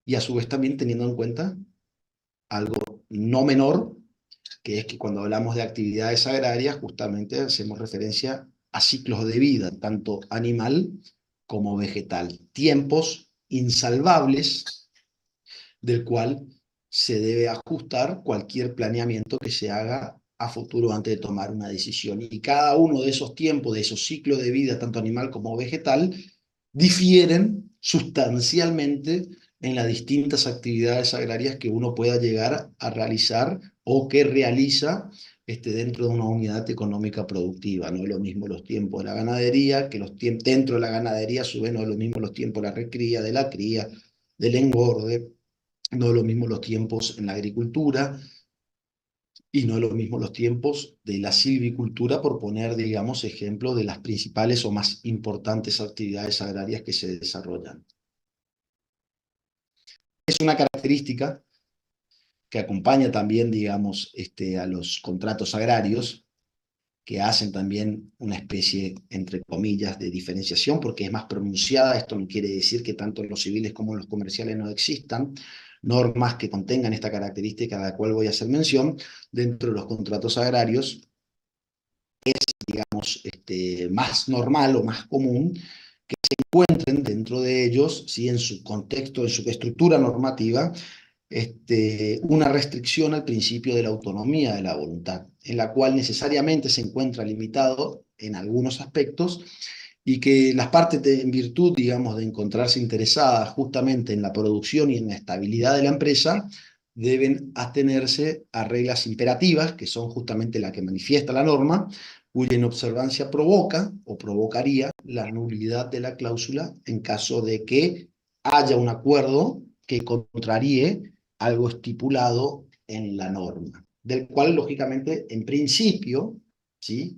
y a su vez también teniendo en cuenta algo no menor, que es que cuando hablamos de actividades agrarias, justamente hacemos referencia a ciclos de vida, tanto animal como vegetal, tiempos insalvables del cual se debe ajustar cualquier planeamiento que se haga a futuro antes de tomar una decisión. Y cada uno de esos tiempos, de esos ciclos de vida, tanto animal como vegetal, difieren sustancialmente en las distintas actividades agrarias que uno pueda llegar a realizar o que realiza dentro de una unidad económica productiva. No es lo mismo los tiempos de la ganadería, que los tiempos dentro de la ganadería, a su vez no es lo mismo los tiempos de la recría, de la cría, del engorde, no es lo mismo los tiempos en la agricultura y no es lo mismo los tiempos de la silvicultura, por poner, digamos, ejemplo de las principales o más importantes actividades agrarias que se desarrollan. Es una característica que acompaña también, digamos, a los contratos agrarios, que hacen también una especie, entre comillas, de diferenciación, porque es más pronunciada. Esto no quiere decir que tanto en los civiles como en los comerciales no existan normas que contengan esta característica, a la cual voy a hacer mención. Dentro de los contratos agrarios, digamos, más normal o más común que se encuentren dentro de ellos, ¿sí? En su contexto, en su estructura normativa, una restricción al principio de la autonomía de la voluntad, en la cual necesariamente se encuentra limitado en algunos aspectos y que las partes, en virtud, digamos, de encontrarse interesadas justamente en la producción y en la estabilidad de la empresa, deben atenerse a reglas imperativas, que son justamente las que manifiesta la norma, cuya inobservancia provoca o provocaría la nulidad de la cláusula en caso de que haya un acuerdo que contraríe algo estipulado en la norma, del cual, lógicamente, en principio, ¿sí?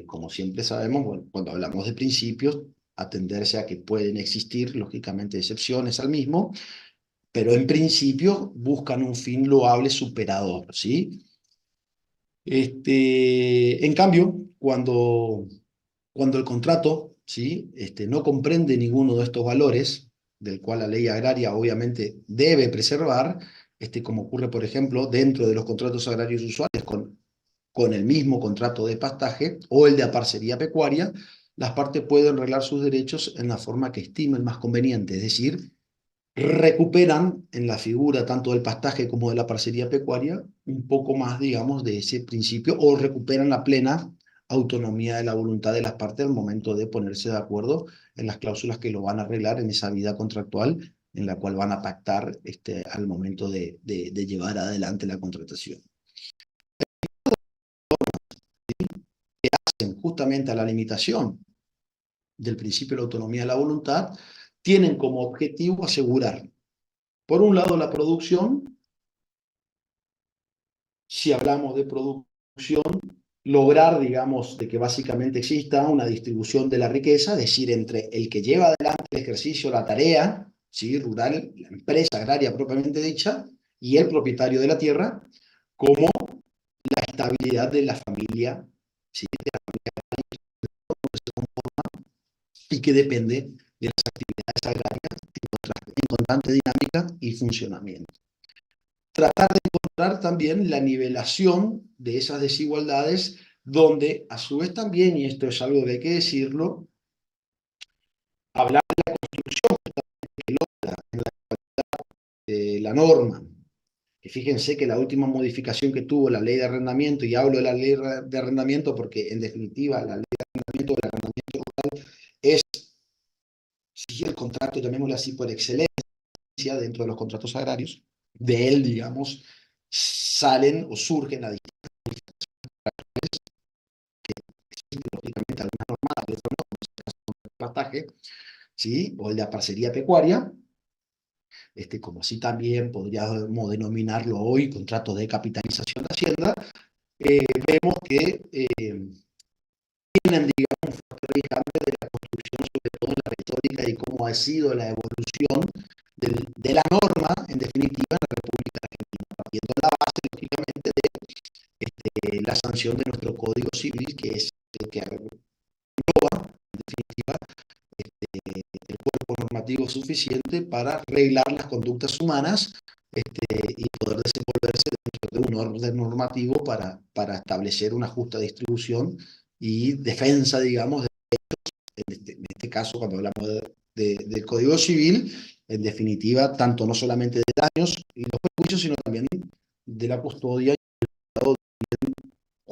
Como siempre sabemos, bueno, cuando hablamos de principios, atenderse a que pueden existir, lógicamente, excepciones al mismo, pero en principio buscan un fin loable superador, ¿sí? En cambio, cuando el contrato, ¿sí? No comprende ninguno de estos valores, del cual la ley agraria obviamente debe preservar, como ocurre, por ejemplo, dentro de los contratos agrarios usuales con el mismo contrato de pastaje o el de aparcería pecuaria, las partes pueden arreglar sus derechos en la forma que estimen más conveniente, es decir, recuperan en la figura tanto del pastaje como de la parcería pecuaria un poco más, digamos, de ese principio, o recuperan la plena autonomía de la voluntad de las partes al momento de ponerse de acuerdo en las cláusulas que lo van a arreglar en esa vida contractual en la cual van a pactar al momento de llevar adelante la contratación. Justamente a la limitación del principio de la autonomía de la voluntad, tienen como objetivo asegurar, por un lado, la producción. Si hablamos de producción, lograr, digamos, de que básicamente exista una distribución de la riqueza, es decir, entre el que lleva adelante el ejercicio, la tarea, ¿sí? Rural, la empresa agraria propiamente dicha, y el propietario de la tierra, como la estabilidad de la familia, ¿sí? De la familia y que depende de las actividades agrarias en constante dinámica y funcionamiento. Tratar de encontrar también la nivelación de esas desigualdades, donde a su vez también, y esto es algo que hay que decirlo, hablar de la norma, que fíjense que la última modificación que tuvo la ley de arrendamiento, y hablo de la ley de arrendamiento porque en definitiva la ley de arrendamiento, el arrendamiento rural es, si el contrato, llamémoslo así, por excelencia dentro de los contratos agrarios, de él, digamos, salen o surgen las lógicamente algunas normas, de otras no, pastaje, ¿sí? O el de parcería pecuaria, como así también podríamos denominarlo hoy, contrato de capitalización de Hacienda, vemos que tienen, digamos, un factor de cambio de la construcción, sobre todo en la retórica y cómo ha sido la evolución de la norma, en definitiva, en la República Argentina, partiendo de la base, lógicamente, de la sanción de nuestro Código Civil, que es el que engloba, en definitiva, el cuerpo normativo normativo suficiente para reglar las conductas humanas y poder desenvolverse dentro de un orden normativo para establecer una justa distribución y defensa, digamos, en este caso, cuando hablamos del Código Civil, en definitiva, tanto no solamente de daños y los perjuicios, sino también de la custodia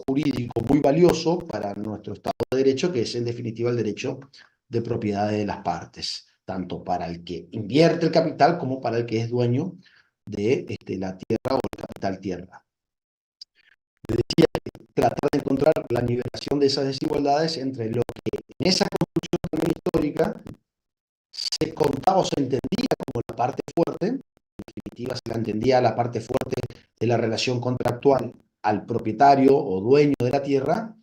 jurídico muy valioso para nuestro Estado de Derecho, que es en definitiva el derecho de propiedad de las partes, tanto para el que invierte el capital como para el que es dueño de la tierra o el capital tierra. Les decía que tratar de encontrar la nivelación de esas desigualdades entre lo que en esa construcción también histórica se contaba o se entendía como la parte fuerte, en definitiva se la entendía la parte fuerte de la relación contractual al propietario o dueño de la tierra,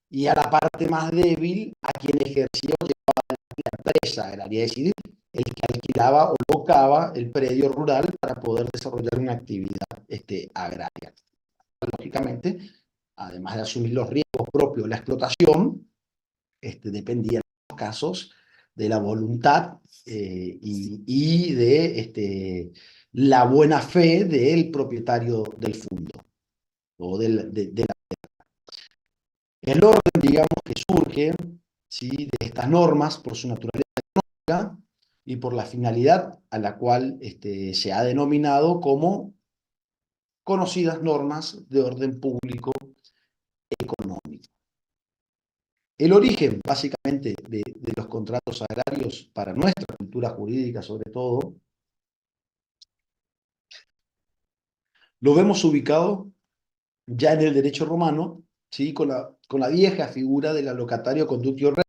y a la parte más débil a quien ejercía o llevaba la empresa, era decir, el que alquilaba o locaba el predio rural para poder desarrollar una actividad agraria. Lógicamente, además de asumir los riesgos propios de la explotación, dependía en los casos de la voluntad y de la buena fe del propietario del fondo o de la... El orden, digamos, que surge, ¿sí?, de estas normas por su naturaleza económica y por la finalidad a la cual se ha denominado como conocidas normas de orden público económico. El origen, básicamente, de los contratos agrarios para nuestra cultura jurídica, sobre todo, lo vemos ubicado ya en el derecho romano, ¿sí?, con la vieja figura del locatario conductio rei,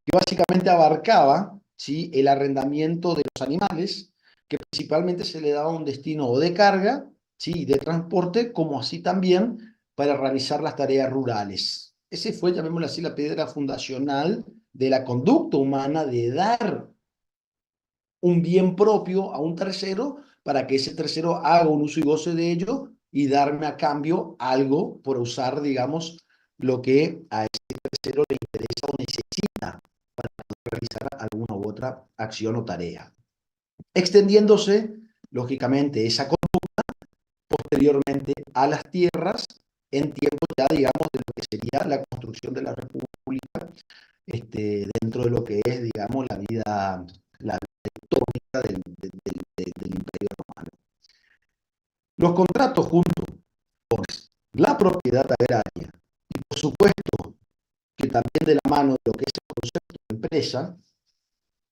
que básicamente abarcaba, ¿sí?, el arrendamiento de los animales, que principalmente se le daba un destino o de carga, ¿sí?, de transporte, como así también para realizar las tareas rurales. Ese fue, llamémoslo así, la piedra fundacional de la conducta humana, de dar un bien propio a un tercero para que ese tercero haga un uso y goce de ello y darme a cambio algo por usar, digamos, lo que a ese tercero le interesa o necesita para realizar alguna u otra acción o tarea. Extendiéndose, lógicamente, esa conducta posteriormente a las tierras en tiempo ya, digamos, de lo que sería la construcción de la República, dentro de lo que es, digamos, la tectónica del Imperio Romano. Los contratos junto con la propiedad agraria y, por supuesto, que también de la mano de lo que es el concepto de empresa,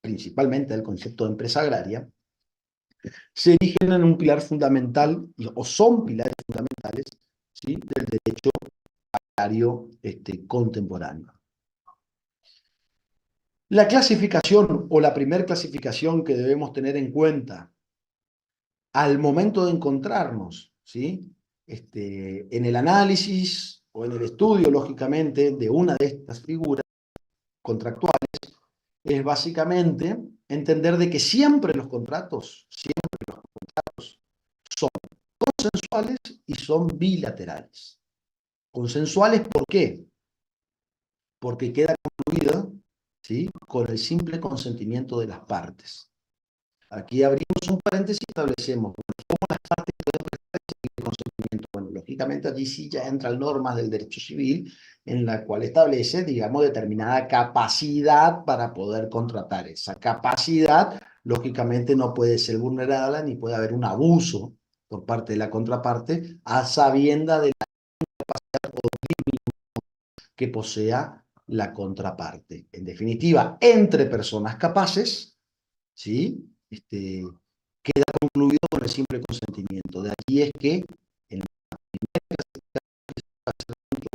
principalmente el concepto de empresa agraria, se erigen en un pilar fundamental, o son pilares fundamentales, ¿sí?, del derecho agrario contemporáneo. La clasificación o la primera clasificación que debemos tener en cuenta al momento de encontrarnos, ¿sí?, en el análisis o en el estudio, lógicamente, de una de estas figuras contractuales, es básicamente entender de que siempre los contratos son consensuales y son bilaterales. Consensuales, ¿por qué? Porque queda concluida, ¿sí?, con el simple consentimiento de las partes. Aquí abrimos un paréntesis y establecemos cómo las partes pueden prestar ese consentimiento. Bueno, lógicamente allí sí ya entran normas del derecho civil en la cual establece, digamos, determinada capacidad para poder contratar. Esa capacidad, lógicamente, no puede ser vulnerada ni puede haber un abuso por parte de la contraparte a sabienda de la capacidad o que posea la contraparte. En definitiva, entre personas capaces, ¿sí?, queda concluido con el simple consentimiento. De allí es que en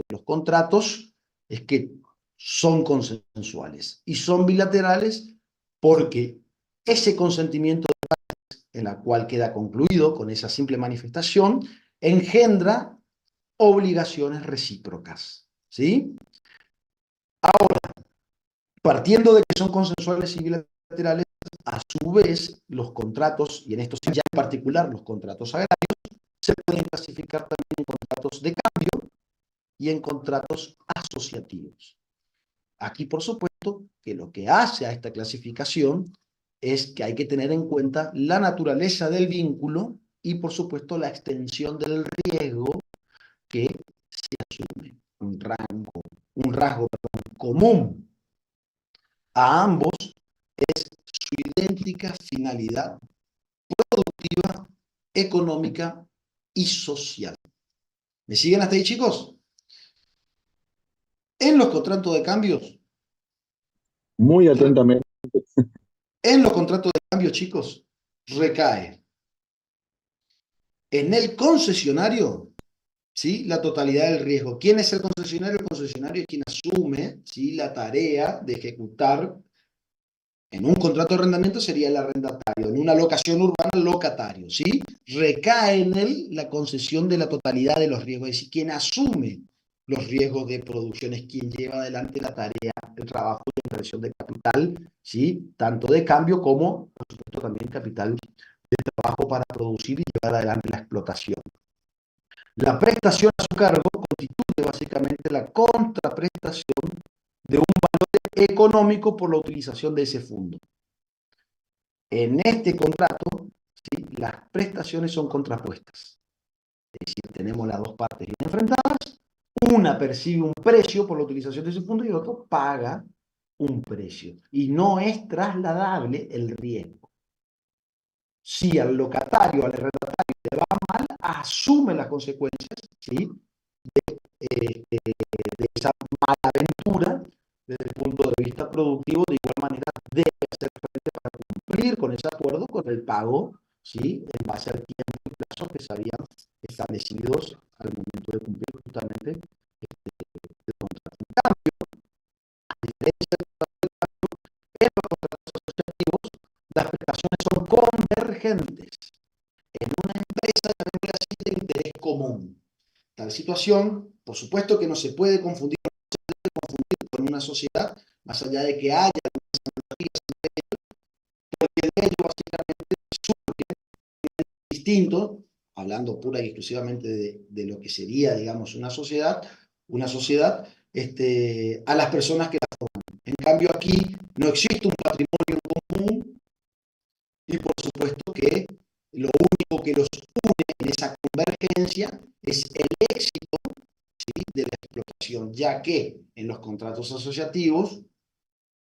los contratos es que son consensuales y son bilaterales porque ese consentimiento en la cual queda concluido con esa simple manifestación engendra obligaciones recíprocas, ¿sí? Ahora, partiendo de que son consensuales y bilaterales, a su vez, los contratos, y en esto sí ya en particular los contratos agrarios, se pueden clasificar también en contratos de cambio y en contratos asociativos. Aquí, por supuesto, que lo que hace a esta clasificación es que hay que tener en cuenta la naturaleza del vínculo y, por supuesto, la extensión del riesgo que se asume. Un rasgo común a ambos es su idéntica finalidad productiva, económica y social. ¿Me siguen hasta ahí, chicos? En los contratos de cambios, Muy atentamente. en los contratos de cambios, chicos, recae en el concesionario, ¿sí?, la totalidad del riesgo. ¿Quién es el concesionario? El concesionario es quien asume, ¿sí?, la tarea de ejecutar. En un contrato de arrendamiento sería el arrendatario, en una locación urbana el locatario, ¿sí? Recae en él la concesión de la totalidad de los riesgos, es decir, quien asume los riesgos de producción es quien lleva adelante la tarea, el trabajo de inversión de capital, ¿sí? Tanto de cambio como, por supuesto, también capital de trabajo para producir y llevar adelante la explotación. La prestación a su cargo constituye básicamente la contraprestación de un valor económico por la utilización de ese fondo. En este contrato, ¿sí?, las prestaciones son contrapuestas. Es decir, tenemos las dos partes bien enfrentadas. Una percibe un precio por la utilización de ese fondo y el otro paga un precio. Y no es trasladable el riesgo. Si al locatario, al arrendatario le va mal, asume las consecuencias, ¿sí?, de esa mala aventura desde el punto de vista productivo. De igual manera, debe hacer frente para cumplir con ese acuerdo, con el pago, ¿sí?, en base al tiempo y plazos que se habían establecidos al momento de cumplir justamente el contrato. En cambio, a diferencia de en los contratos asociativos, las prestaciones son convergentes. En una empresa, llamémosle así, de interés común. Tal situación, por supuesto que no se puede confundir con una sociedad, más allá de que haya algunas analogías entre ellos, porque de ello básicamente surge distinto, hablando pura y exclusivamente de lo que sería, digamos, una sociedad, a las personas que la forman. En cambio, aquí no existe un patrimonio común y por supuesto que lo único que los une en esa convergencia es el éxito, ¿sí?, de la explotación, ya que en los contratos asociativos,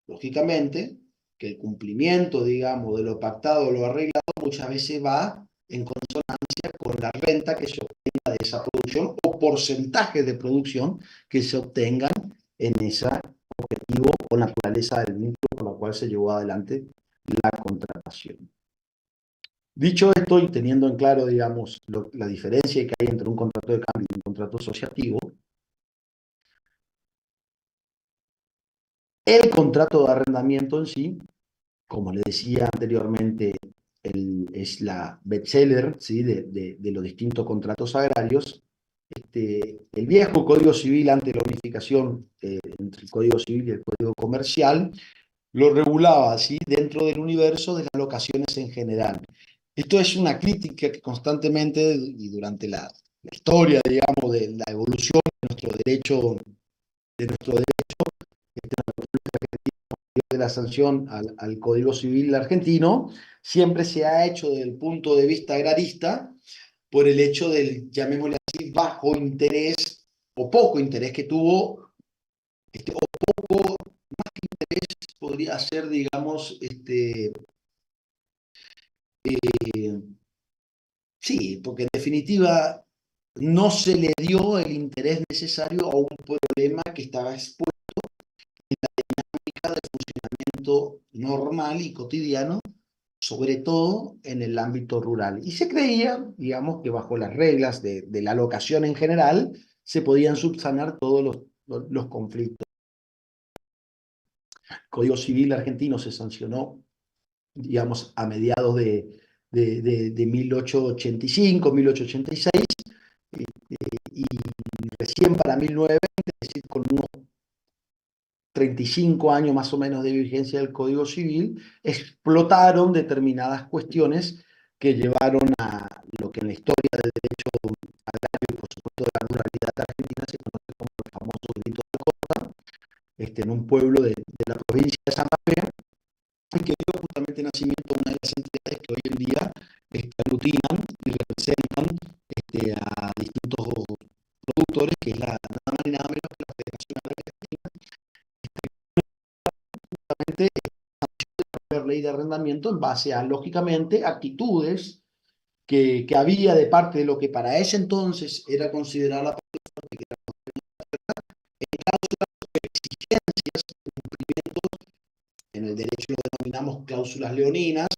lógicamente, que el cumplimiento, digamos, de lo pactado o lo arreglado muchas veces va en consonancia con la renta que se obtenga de esa producción o porcentaje de producción que se obtengan en ese objetivo o naturaleza del vínculo por la cual se llevó adelante la contratación. Dicho esto y teniendo en claro, digamos, la diferencia que hay entre un contrato de cambio y un contrato asociativo, el contrato de arrendamiento en sí, como le decía anteriormente, es la bestseller, ¿sí?, de los distintos contratos agrarios. El viejo Código Civil, ante la unificación entre el Código Civil y el Código Comercial, lo regulaba así dentro del universo de las locaciones en general. Esto es una crítica que constantemente y durante la historia, digamos, de la evolución de nuestro derecho de la sanción al Código Civil argentino, siempre se ha hecho desde el punto de vista agrarista por el hecho del, llamémosle así, bajo interés o poco interés que tuvo, o poco, más que interés podría ser, digamos, sí, porque en definitiva no se le dio el interés necesario a un problema que estaba expuesto en la dinámica del funcionamiento normal y cotidiano, sobre todo en el ámbito rural. Y se creía, digamos, que bajo las reglas de la locación en general se podían subsanar todos los conflictos. El Código Civil argentino se sancionó, digamos, a mediados de 1885, 1886, y recién para 1920, es decir, con unos 35 años más o menos de vigencia del Código Civil, explotaron determinadas cuestiones que llevaron a lo que en la historia del derecho agrario y por supuesto de la ruralidad argentina se conoce como el famoso delito de Alcorta, en un pueblo de la provincia de Santa Fe, y que dio justamente nacimiento las entidades que hoy en día aglutinan y representan a distintos productores, que es nada más ni nada menos que la Federación Agraria Argentina, la ley de arrendamiento en base a, lógicamente, actitudes que había de parte de lo que para ese entonces era considerada la parte fuerte, que era exigencias, cumplimientos, en el derecho lo denominamos cláusulas leoninas,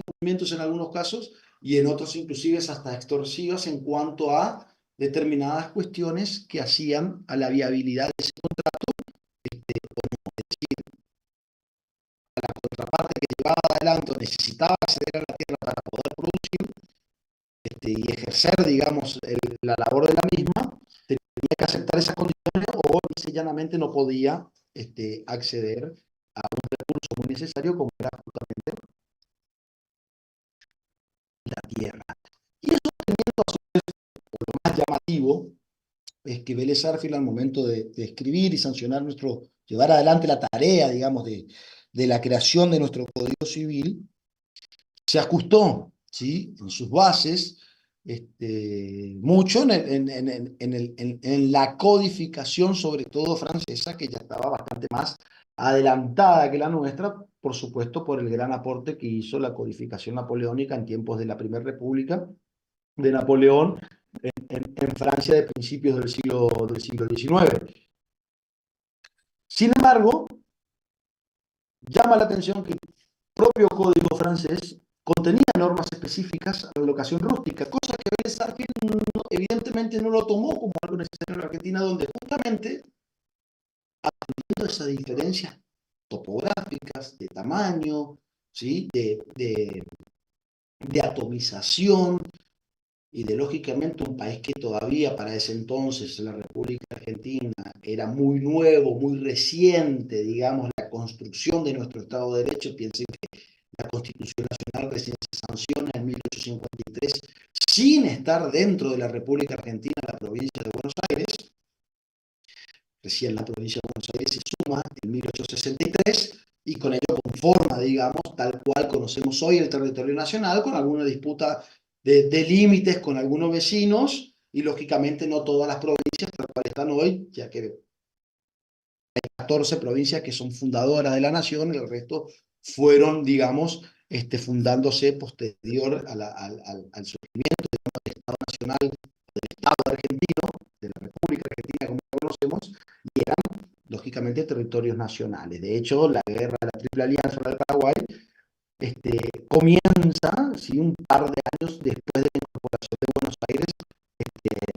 cumplimientos en algunos casos, y en otros inclusive hasta extorsivas en cuanto a determinadas cuestiones que hacían a la viabilidad de ese contrato, o no, es decir, a la contraparte que llevaba adelante o necesitaba acceder a la tierra para poder producir y ejercer, digamos, la labor de la misma, tenía que aceptar esas condiciones o llanamente no podía acceder a un recurso muy necesario como era justamente la tierra. Y eso teniendo a su vez, lo más llamativo, es que Vélez Sarsfield al momento de escribir y sancionar llevar adelante la tarea, digamos, de la creación de nuestro Código Civil, se ajustó, ¿sí?, en sus bases, mucho en la codificación, sobre todo francesa, que ya estaba bastante más adelantada que la nuestra, por supuesto, por el gran aporte que hizo la codificación napoleónica en tiempos de la Primera República de Napoleón en Francia de principios del siglo XIX. Sin embargo, llama la atención que el propio código francés contenía normas específicas a la locación rústica, cosa que Vélez Sarsfield evidentemente no lo tomó como algo necesario en la Argentina, donde justamente, atendiendo a esas diferencias topográficas, de tamaño, ¿sí?, de atomización, y de lógicamente un país que todavía para ese entonces, la República Argentina, era muy nuevo, muy reciente, digamos, la construcción de nuestro Estado de Derecho. Piensen que la Constitución Nacional recién se sanciona en 1853, sin estar dentro de la República Argentina, la provincia de Buenos Aires. Recién la provincia de Buenos Aires se suma en 1863 y con ello conforma, digamos, tal cual conocemos hoy el territorio nacional, con alguna disputa de límites con algunos vecinos, y lógicamente no todas las provincias tal cual están hoy, ya que hay 14 provincias que son fundadoras de la nación, el resto fueron, digamos, fundándose posterior al surgimiento del Estado Nacional, del Estado argentino, de la República Argentina como la conocemos, y eran lógicamente territorios nacionales. De hecho, la guerra de la Triple Alianza para el Paraguay comienza, ¿sí?, un par de años después de la incorporación de Buenos Aires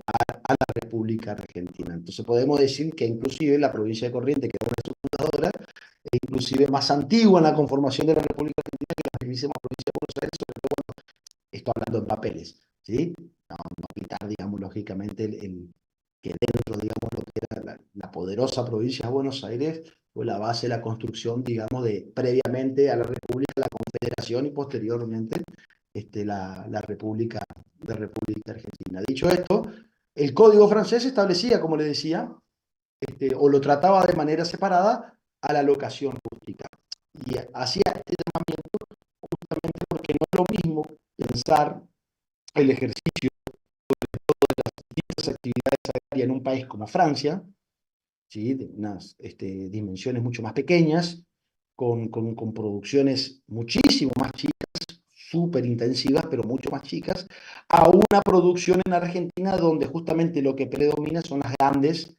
a la República Argentina. Entonces podemos decir que inclusive la provincia de Corrientes, que era su fundadora, es inclusive más antigua en la conformación de la República Argentina que la mismísima provincia de Buenos Aires, sobre todo, estoy hablando en papeles, ¿sí? No quitar, digamos, lógicamente que dentro, digamos, lo que era la poderosa provincia de Buenos Aires fue la base de la construcción, digamos, previamente a la República, la Confederación y posteriormente la República Argentina. Dicho esto, el Código francés establecía, como le decía, o lo trataba de manera separada a la locación rústica. Y hacía este llamamiento justamente porque no es lo mismo pensar el ejercicio de las distintas actividades agrarias en un país como Francia, ¿sí?, de unas dimensiones mucho más pequeñas, con producciones muchísimo más chicas, súper intensivas, pero mucho más chicas, a una producción en Argentina donde justamente lo que predomina son las grandes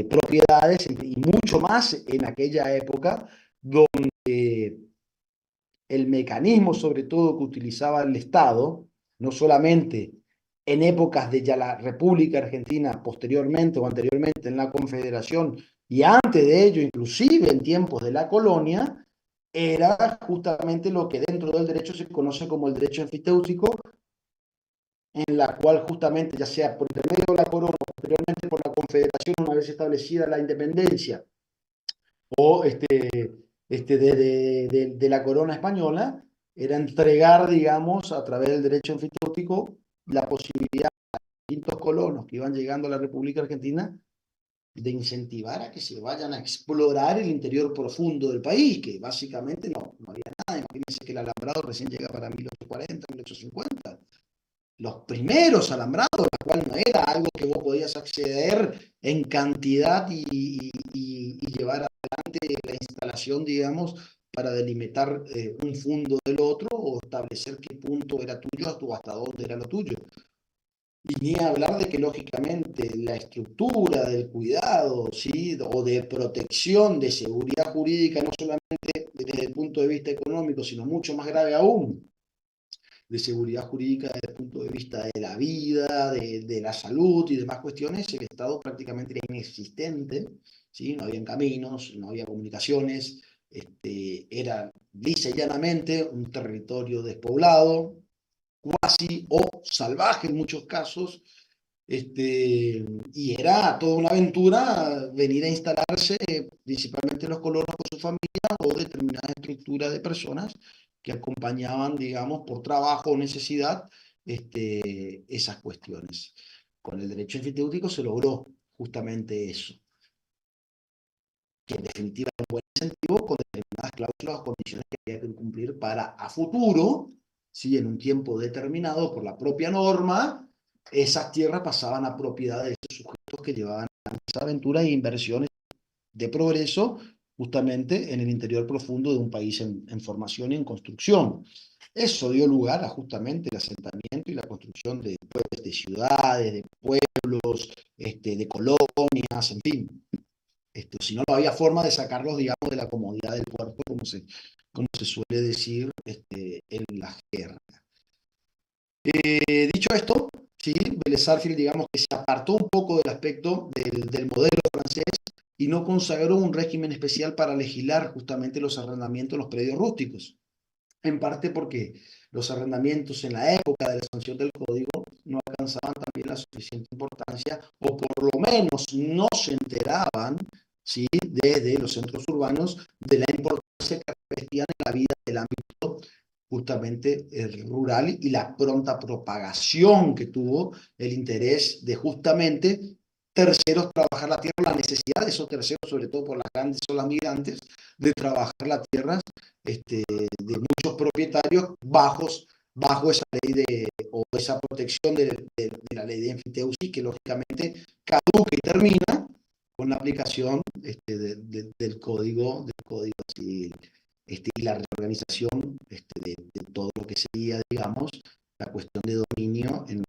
propiedades, y mucho más en aquella época donde el mecanismo sobre todo que utilizaba el Estado, no solamente en épocas de ya la República Argentina, posteriormente o anteriormente en la Confederación, y antes de ello, inclusive en tiempos de la colonia, era justamente lo que dentro del derecho se conoce como el derecho enfiteutístico, en la cual justamente, ya sea por intermedio de la corona o posteriormente por la Confederación, una vez establecida la independencia, o de la corona española, era entregar, digamos, a través del derecho enfiteutístico, la posibilidad a distintos colonos que iban llegando a la República Argentina de incentivar a que se vayan a explorar el interior profundo del país, que básicamente no había nada. Imagínense que el alambrado recién llega para 1840, 1850. Los primeros alambrados, la cual no era algo que vos podías acceder en cantidad y llevar adelante la instalación, digamos, para delimitar un fundo del otro o establecer qué punto era tuyo o hasta dónde era lo tuyo. Y ni hablar de que, lógicamente, la estructura del cuidado, ¿sí? O de protección, de seguridad jurídica, no solamente desde el punto de vista económico, sino mucho más grave aún, de seguridad jurídica desde el punto de vista de la vida, de la salud y demás cuestiones, el Estado prácticamente era inexistente, ¿sí? No había caminos, no había comunicaciones, era lisa y llanamente un territorio despoblado, cuasi o salvaje en muchos casos, y era toda una aventura venir a instalarse, principalmente los colonos con su familia o determinada estructura de personas que acompañaban, digamos, por trabajo o necesidad, esas cuestiones. Con el derecho enfiteutíco se logró justamente eso, que en definitiva era un buen incentivo con determinadas cláusulas o condiciones que había que cumplir para a futuro, ¿sí? En un tiempo determinado por la propia norma, esas tierras pasaban a propiedad de esos sujetos que llevaban esa aventura e inversiones de progreso justamente en el interior profundo de un país en formación y en construcción. Eso dio lugar a justamente el asentamiento y la construcción de, pues, de ciudades, de pueblos, de colonias, en fin. Si no, no había forma de sacarlos, digamos, de la comodidad del puerto, como se suele decir en la jerga. Dicho esto, ¿sí? Vélez Sarsfield, digamos que se apartó un poco del aspecto del modelo francés y no consagró un régimen especial para legislar justamente los arrendamientos en los predios rústicos. En parte porque los arrendamientos en la época de la sanción del código no alcanzaban también la suficiente importancia, o por lo menos no se enteraban, ¿sí? Desde los centros urbanos de la importancia que revestían en la vida del ámbito justamente rural y la pronta propagación que tuvo el interés de justamente terceros trabajar la tierra, la necesidad de esos terceros, sobre todo por las grandes olas migrantes, de trabajar las tierras de muchos propietarios bajo esa ley o esa protección de la ley de enfiteusis, que lógicamente caduca y termina con la aplicación del código civil, y la reorganización de todo lo que sería, digamos, la cuestión de dominio en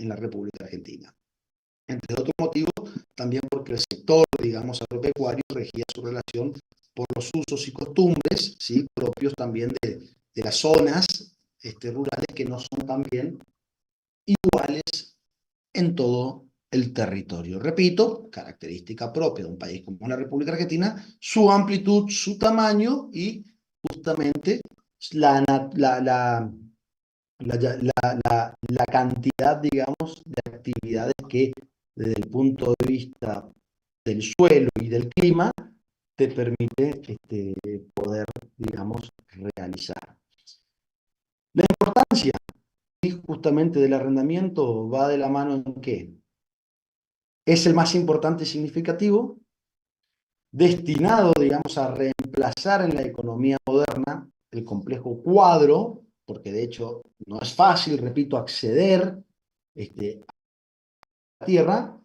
la República Argentina. Entre otros motivos, también porque el sector, digamos, agropecuario regía su relación por los usos y costumbres, ¿sí? Propios también de las zonas rurales, que no son también iguales en todo el territorio. Repito, característica propia de un país como la República Argentina, su amplitud, su tamaño y justamente la, la, la, la cantidad, digamos, de actividades que desde el punto de vista del suelo y del clima te permite poder, digamos, realizar. La importancia justamente del arrendamiento va de la mano en que es el más importante y significativo, destinado, digamos, a reemplazar en la economía moderna el complejo cuadro, porque de hecho no es fácil, repito, acceder a la tierra,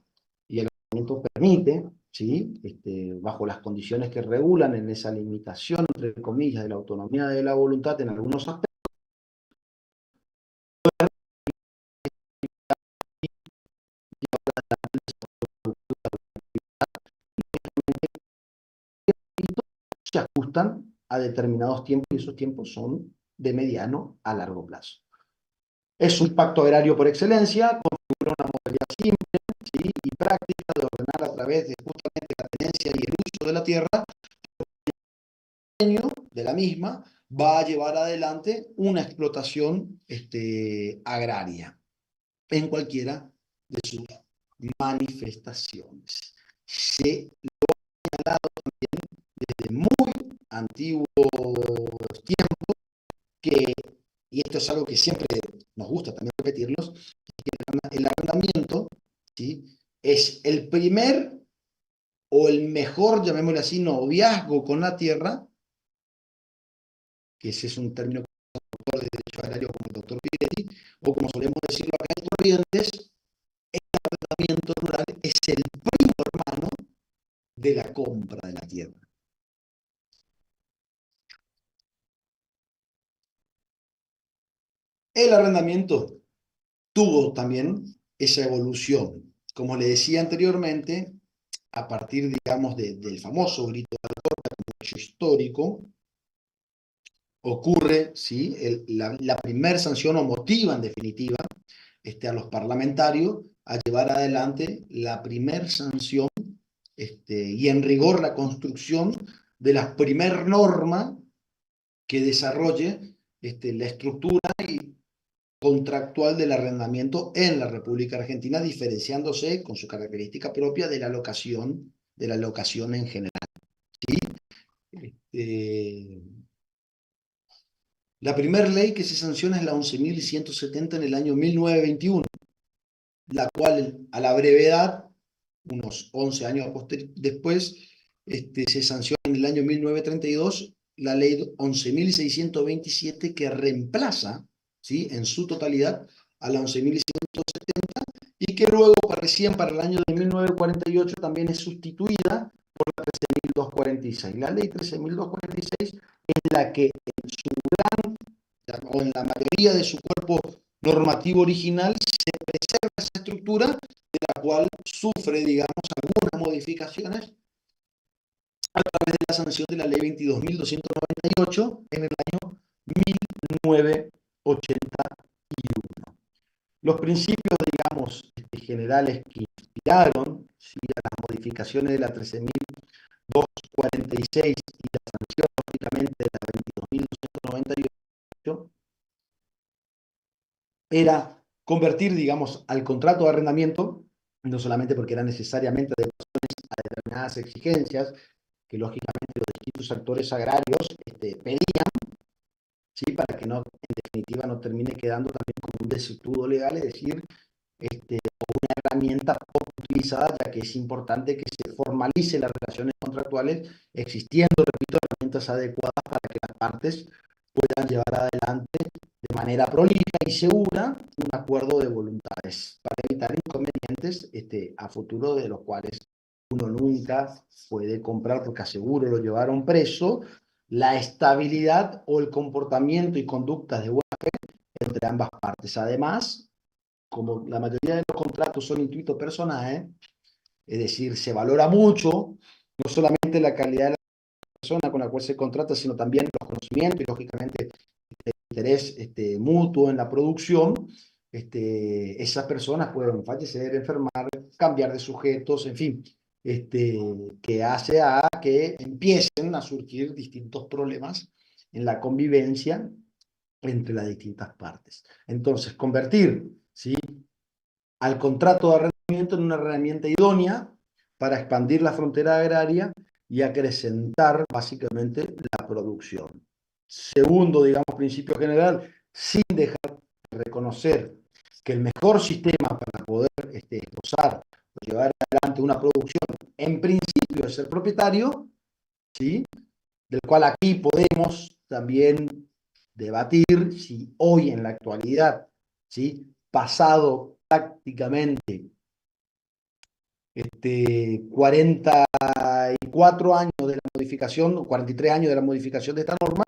y el arrendamiento permite, ¿sí? Bajo las condiciones que regulan en esa limitación, entre comillas, de la autonomía de la voluntad en algunos aspectos, se ajustan a determinados tiempos, y esos tiempos son de mediano a largo plazo. Es un pacto agrario por excelencia, configura una modalidad simple, ¿sí? Y práctica de ordenar a través de justamente la tenencia y el uso de la tierra, de la misma, va a llevar adelante una explotación agraria en cualquiera de sus manifestaciones. Se lo ha dado también desde muy antiguos tiempos que, y esto es algo que siempre nos gusta también repetirlos, que el arrendamiento, ¿sí? Es el primer o el mejor, llamémosle así, noviazgo con la tierra, que ese es un término de derecho agrario como el doctor Pirelli, o como solemos decirlo acá en Corrientes, el arrendamiento rural es el primo hermano de la compra de la tierra. El arrendamiento tuvo también esa evolución. Como le decía anteriormente, a partir, digamos, del famoso grito de Alcorta como hecho histórico, ocurre, ¿sí? La primera sanción o motiva, en definitiva, a los parlamentarios a llevar adelante la primera sanción y en rigor la construcción de la primer norma que desarrolle la estructura contractual del arrendamiento en la República Argentina, diferenciándose con su característica propia de la locación en general. ¿Sí? La primera ley que se sanciona es la 11.170 en el año 1921, la cual a la brevedad, unos 11 años después, se sanciona en el año 1932 la ley 11.627 que reemplaza, ¿sí?, en su totalidad a la 11.170 y que luego, recién para el año de 1948, también es sustituida por la 13.246. La ley 13.246 es la que en su gran, o en la mayoría de su cuerpo normativo original, se preserva esa estructura, de la cual sufre, digamos, algunas modificaciones a través de la sanción de la ley 22.298 en el año 1981. Los principios, digamos, generales que inspiraron, ¿sí?, a las modificaciones de la 13.246 y la sanción, lógicamente, de la 22.298, era convertir, digamos, al contrato de arrendamiento, no solamente porque era necesariamente adecuaciones a determinadas exigencias que lógicamente los distintos actores agrarios pedían, ¿sí?, para que no, en definitiva, no termine quedando también como un desestrudo legal, es decir, una herramienta poco utilizada, ya que es importante que se formalice las relaciones contractuales, existiendo, repito, herramientas adecuadas para que las partes puedan llevar adelante de manera prolija y segura un acuerdo de voluntades para evitar inconvenientes a futuro, de los cuales uno nunca puede comprar, porque aseguro lo llevaron preso, la estabilidad o el comportamiento y conductas de buena fe entre ambas partes. Además, como la mayoría de los contratos son intuitos personales, es decir, se valora mucho no solamente la calidad de la persona con la cual se contrata, sino también los conocimientos y, lógicamente, el interés mutuo en la producción. Esas personas pueden fallecer, enfermar, cambiar de sujetos, en fin, que hace a que empiecen a surgir distintos problemas en la convivencia entre las distintas partes. Entonces, convertir, ¿sí?, al contrato de arrendamiento en una herramienta idónea para expandir la frontera agraria y acrecentar básicamente la producción. Segundo, digamos, principio general, sin dejar de reconocer que el mejor sistema para poder esposar o llevar adelante una producción, en principio, es ser propietario, ¿sí?, del cual aquí podemos también debatir si hoy, en la actualidad, ¿sí?, pasado prácticamente 44 años de la modificación, 43 años de la modificación de esta norma,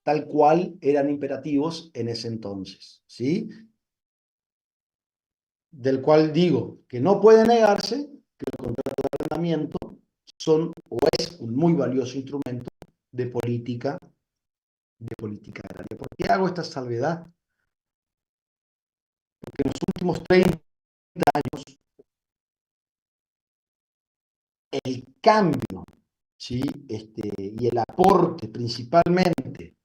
tal cual eran imperativos en ese entonces, ¿sí? Del cual digo que no puede negarse que los contratos de arrendamiento son o es un muy valioso instrumento de política agraria. ¿Por qué hago esta salvedad? Porque en los últimos 30 años el cambio, ¿sí?, y el aporte principalmente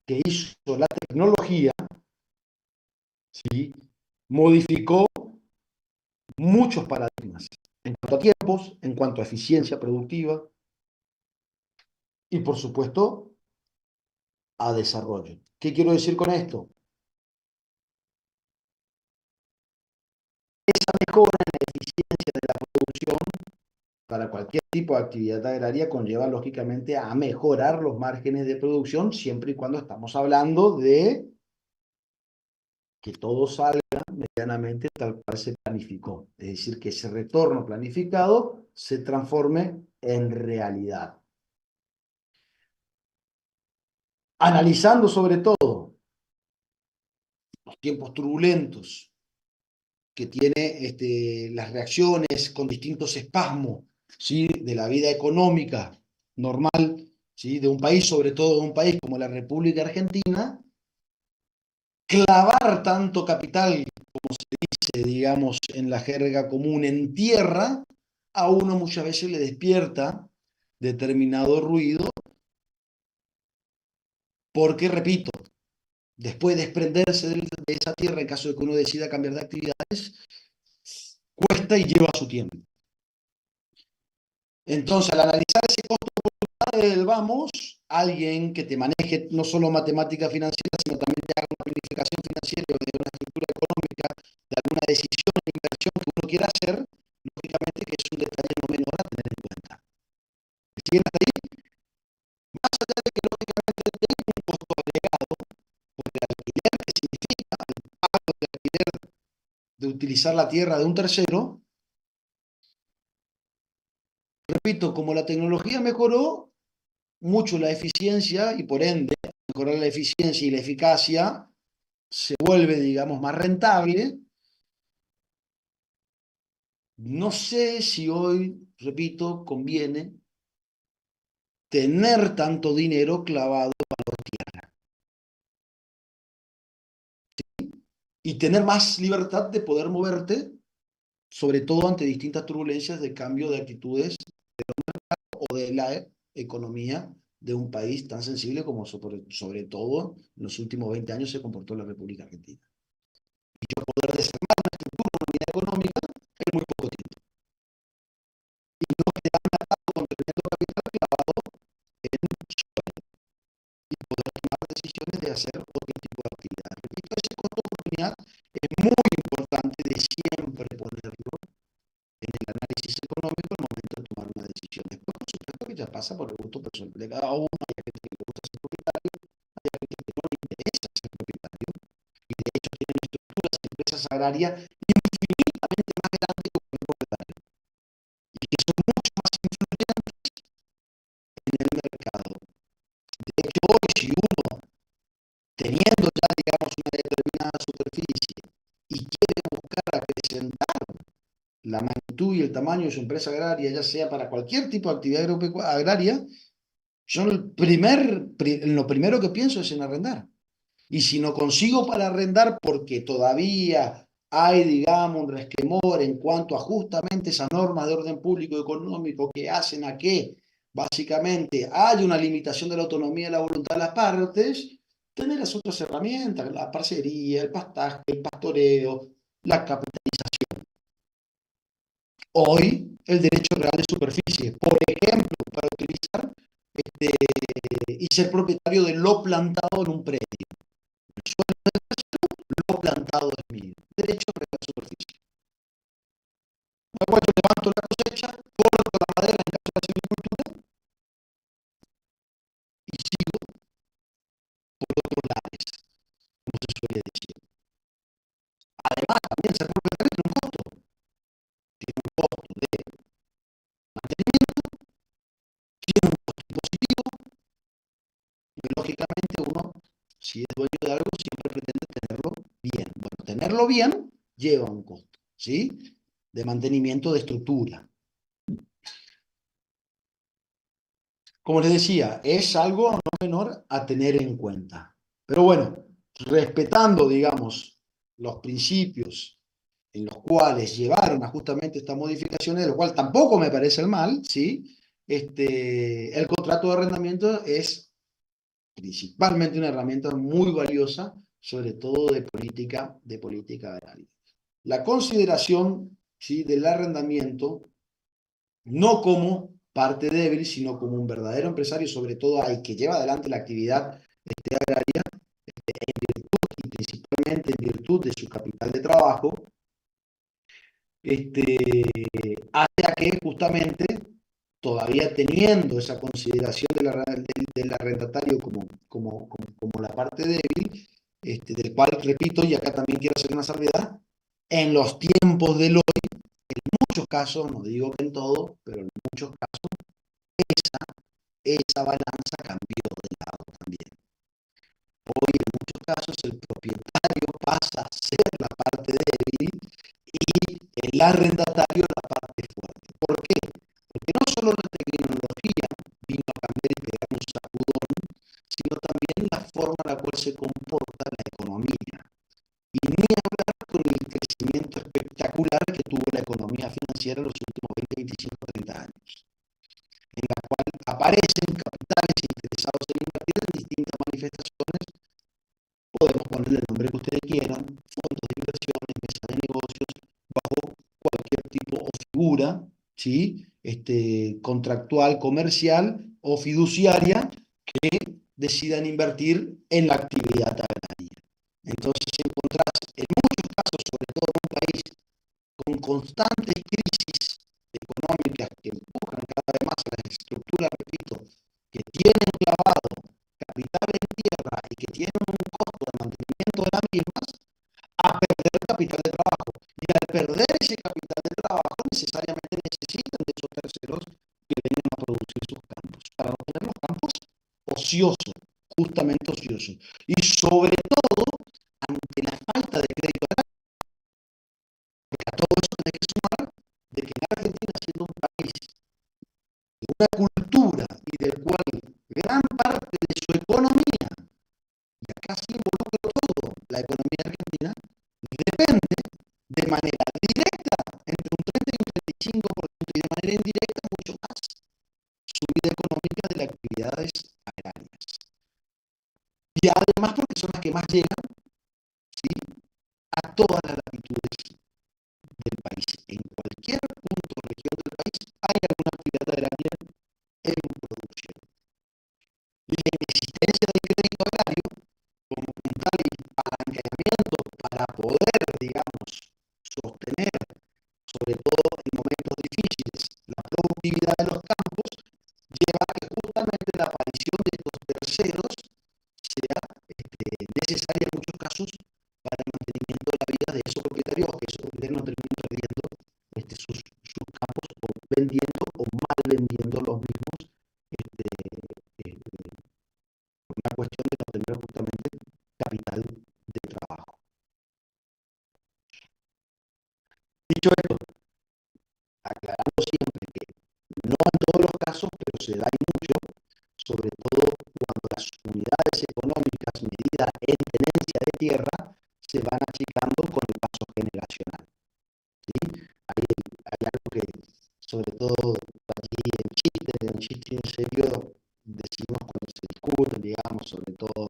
que hizo la tecnología, ¿sí?, modificó muchos paradigmas en cuanto a tiempos, en cuanto a eficiencia productiva y, por supuesto, a desarrollo. ¿Qué quiero decir con esto? Esa mejora en la eficiencia de la producción para cualquier tipo de actividad agraria conlleva lógicamente a mejorar los márgenes de producción siempre y cuando estamos hablando de que todo salga medianamente tal cual se planificó. Es decir, que ese retorno planificado se transforme en realidad. Analizando sobre todo los tiempos turbulentos que tiene las reacciones con distintos espasmos, ¿sí?, de la vida económica normal, ¿sí?, de un país, sobre todo de un país como la República Argentina, clavar tanto capital, digamos, en la jerga común en tierra, a uno muchas veces le despierta determinado ruido, porque, repito, después de desprenderse de esa tierra, en caso de que uno decida cambiar de actividades, cuesta y lleva su tiempo. Entonces, al analizar ese costo del vamos, alguien que te maneje no solo matemática financiera, sino también te haga una planificación financiera o de una estructura económica, de alguna decisión de inversión que uno quiera hacer, lógicamente que es un detalle no menor a tener en cuenta. ¿Siguen hasta ahí? Más allá de que lógicamente tenga un costo agregado por el alquiler, que significa el pago de alquiler de utilizar la tierra de un tercero, repito, como la tecnología mejoró mucho la eficiencia y por ende mejorar la eficiencia y la eficacia se vuelve, digamos, más rentable. No sé si hoy, repito, conviene tener tanto dinero clavado en valor tierra y tener más libertad de poder moverte, sobre todo ante distintas turbulencias de cambio de actitudes o de la economía de un país tan sensible como sobre todo en los últimos 20 años se comportó la República Argentina. Y yo poder desarmar una estructura, una unidad económica en muy poco tiempo. Y no quedarme atado con tremendo capital clavado en suelo y poder tomar decisiones de hacer otro tipo de actividad. Repito, ese costo de oportunidad es muy importante de siempre ponerlo en el análisis económico al momento de tomar una decisión. Después, por supuesto, que ya pasa por el gusto personal de cada uno. Hay gente que le gusta ser propietario, hay gente que no le interesa ser propietario, y de hecho tienen estructuras, empresas agrarias infinitamente más grandes que un propietario, y que son mucho más influyentes en el mercado. De hecho, hoy, si uno, teniendo ya, digamos, una determinada superficie y quiere buscar acrecentar la magnitud y el tamaño de su empresa agraria, ya sea para cualquier tipo de actividad agraria, yo lo primero que pienso es en arrendar. Y si no consigo para arrendar porque todavía hay, digamos, un resquemor en cuanto a justamente esas normas de orden público y económico que hacen a que básicamente haya una limitación de la autonomía y la voluntad de las partes, tener las otras herramientas, la parcería, el pastaje, el pastoreo, la capitalización. Hoy, el derecho real de superficie, por ejemplo, para utilizar y ser propietario de lo plantado en un predio. El suelo del tercero, lo plantado es mío. Derecho real de superficie. Después yo levanto la cosecha, corto la madera en caso de silvicultura y sigo por otros lares, como se suele decir. Además, también ser propietario tiene un costo. Tiene un costo de mantenimiento, tiene un costo impositivo, y lógicamente uno, si es dueño de algo, siempre pretende tenerlo bien. Bueno, tenerlo bien lleva un costo, ¿sí? De mantenimiento de estructura. Como les decía, es algo no menor a tener en cuenta. Pero bueno, respetando, digamos, los principios en los cuales llevaron a justamente estas modificaciones, de lo cual tampoco me parece mal, ¿sí? El contrato de arrendamiento es principalmente una herramienta muy valiosa, sobre todo de política agraria. La consideración, ¿sí?, del arrendamiento, no como parte débil, sino como un verdadero empresario, sobre todo al que lleva adelante la actividad agraria, en virtud y principalmente en virtud de su capital de trabajo, hacia que justamente, todavía teniendo esa consideración del arrendatario como la parte débil, del cual, repito, y acá también quiero hacer una salvedad, en los tiempos del hoy, en muchos casos, no digo que en todo, pero en muchos casos, esa balanza cambió de lado también. Hoy en muchos casos el propietario pasa a ser la parte débil y el arrendatario la parte fuerte. ¿Por qué? Porque no solo la tecnología vino a cambiar y pegar un sacudón, sino también la forma en la cual se comporta la economía. Y ni hablar con el crecimiento espectacular que tuvo la economía financiera en los últimos 20, 25, 30 años, en la cual aparecen capitales interesados en invertir en distintas manifestaciones. Podemos ponerle el nombre que ustedes quieran: fondos de inversiones, mesas de negocios, bajo cualquier tipo o figura, ¿sí? Contractual, comercial o fiduciaria, que decidan invertir en la actividad agraria. Entonces encontrás en muchos casos, sobre todo en un país con constantes crisis económicas que empujan cada vez más a las estructuras, repito, que tienen clavado capital en tierra y que tienen un costo de mantenimiento de las mismas, a perder capital de trabajo. Y al perder ese capital de trabajo, necesariamente necesitan de esos terceros que vengan a producir sus campos, para no tener los campos ociosos, justamente ociosos. Y sobre todo, ante la falta de crédito, a todo eso hay que sumar de que la Argentina, siendo un país de una cultura y del cual gran parte de su economía, y acá sí involucra todo, la economía argentina, depende de manera directa entre un 30 y un 35%, y de manera indirecta mucho más, su vida económica de las actividades agrarias. Y además porque son las que más llegan, ¿sí?, a todas las latitudes del país. En cualquier punto o región del país hay alguna actividad agraria en producción. La inexistencia del crédito agrario como puntal y apalancamiento para poder, digamos, sostener, sobre todo en momentos difíciles, la productividad de los campos, lleva a que justamente la aparición de estos terceros sea necesaria en muchos casos para el mantenimiento de la vida de esos propietarios, o que esos propietarios no terminen perdiendo sus campos, o vendiendo o mal vendiendo los mismos, por una cuestión de no tener justamente capital de trabajo. Dicho esto, aclarando siempre que no en todos los casos, pero se da y mucho, sobre todo cuando las unidades económicas medidas en tenencia de tierra se van achicando con el paso generacional, ¿sí? Hay algo que, sobre todo allí en chiste y en serio, decimos cuando se discuten, digamos, sobre todo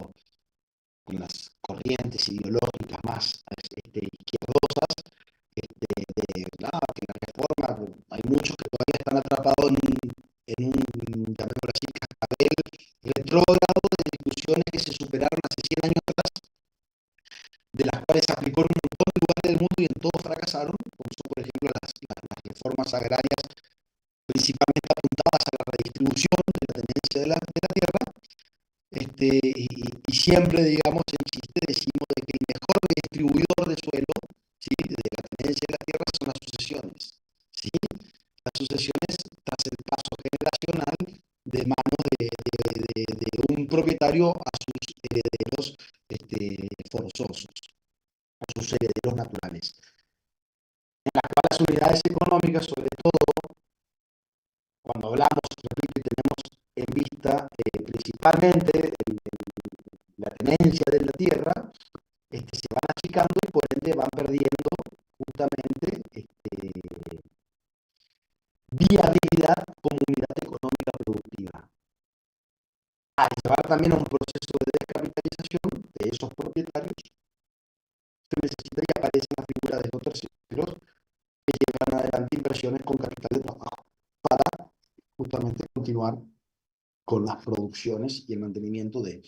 con las corrientes ideológicas más izquierdosas, que la reforma, hay muchos que todavía están atrapados en un, llamémoslo así, cascabel retrógrado de discusiones que se superaron hace 100 años atrás, de las cuales se aplicó en un montón de lugares del mundo y en todos fracasaron, como son, por ejemplo, las reformas agrarias, principalmente apuntadas a la redistribución de la tenencia de la tierra. Y siempre, digamos, en chiste decimos de que el mejor distribuidor de suelo, ¿sí?, de la tenencia de la tierra, son las sucesiones, ¿sí? Las sucesiones tras el paso generacional de manos de un propietario a sus herederos forzosos, a sus herederos naturales. En las cuales las unidades económicas, sobre todo, cuando hablamos, repito, tenemos en vista principalmente la tenencia de la tierra, se van achicando y por ende van perdiendo justamente viabilidad como unidad económica productiva. Al llevar también a un proceso de descapitalización de esos propietarios, se necesita y aparece la figura de estos terceros que llevan adelante inversiones con capital de trabajo para justamente continuar con las producciones y el mantenimiento de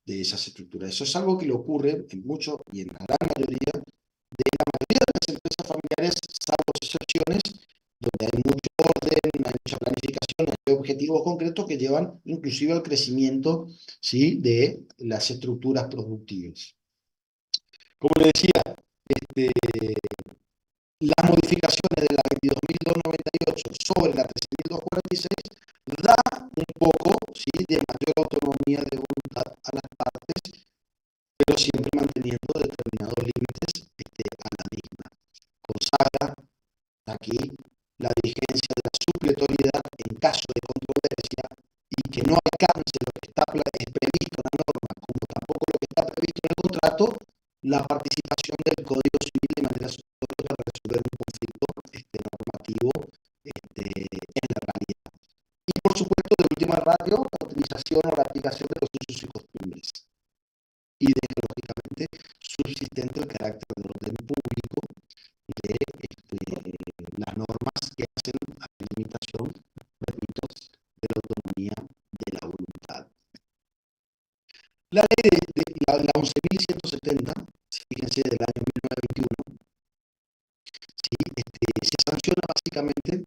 esas estructuras. Eso es algo que le ocurre en mucho y en la gran mayoría de las empresas familiares, salvo excepciones, donde hay mucho orden, hay mucha planificación, hay objetivos concretos que llevan inclusive al crecimiento, ¿sí?, de las estructuras productivas. Como le decía, las modificaciones de la 22.298 sobre la 13.246 da un poco, ¿sí?, de mayor autonomía de voluntad a las partes, pero siempre manteniendo determinados límites a la misma. Consagra aquí la vigencia de la supletoriedad en caso de controversia y que no alcance lo que está previsto en la norma, como tampoco lo que está previsto en el contrato, la participación del Código Civil de manera sustituta para resolver un conflicto normativo en la realidad. Y por supuesto, de última ratio, la utilización o la aplicación de los usos y costumbres. Y de que, lógicamente, subsistente el carácter del orden público de las normas que hacen a la limitación, repito, de la autonomía de la voluntad. La ley la 11.170, fíjense, del año 1921, ¿sí?, se sanciona básicamente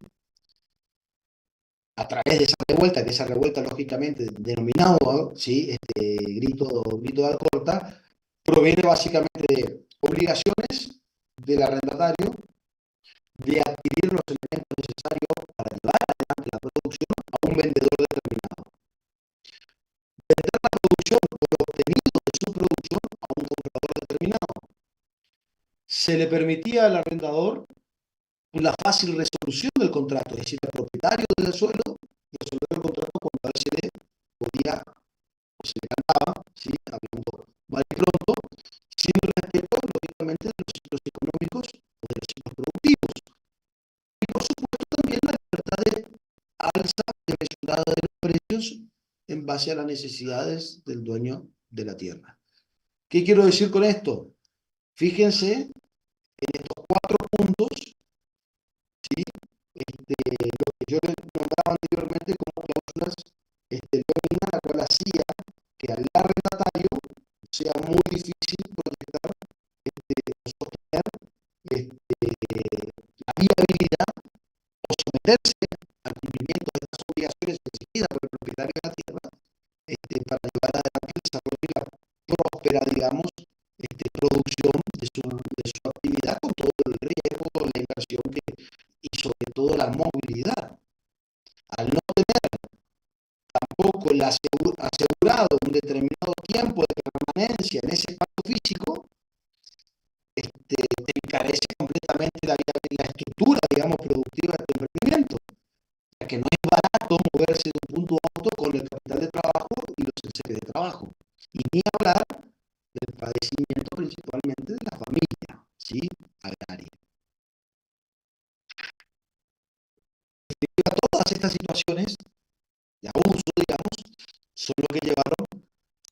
a través de esa revuelta, que esa revuelta lógicamente denominado, ¿sí?, grito de Alcorta, proviene básicamente de obligaciones del arrendatario de adquirir los elementos necesarios para llevar adelante la producción a un vendedor determinado. Vender la producción o lo obtenido de su producción a un comprador determinado. Se le permitía al arrendador la fácil resolución del contrato, es decir, al propietario del suelo resolver el contrato cuando a él se le podía o se le cantaba, ¿sí?, hablando mal y pronto, sin respeto, lógicamente, de los ciclos económicos o de los ciclos productivos. Y por supuesto también la libertad de alza desmesurada de los precios en base a las necesidades del dueño de la tierra. ¿Qué quiero decir con esto? Fíjense en estos 4 puntos, ¿sí?, lo que yo les nombraba anteriormente como cláusulas leoninas, la cual hacía que al arrendatario sea muy difícil proyectar o sostener la viabilidad o someterse al cumplimiento de estas obligaciones exigidas por el propietario de la tierra para llevar adelante el desarrollo y la próspera, digamos, producción de su actividad con todo el riesgo, la inversión y sobre todo la movilidad. Al no tener tampoco el asegurado un determinado tiempo de permanencia en ese espacio físico, te encarece completamente la estructura, digamos, productiva de tu emprendimiento, ya que no es barato moverse de un punto a otro con el capital de trabajo y los enseres de trabajo. Y ni hablar del padecimiento principalmente de la familia, ¿sí?, agraria. Todas estas situaciones de abuso, digamos, son lo que llevaron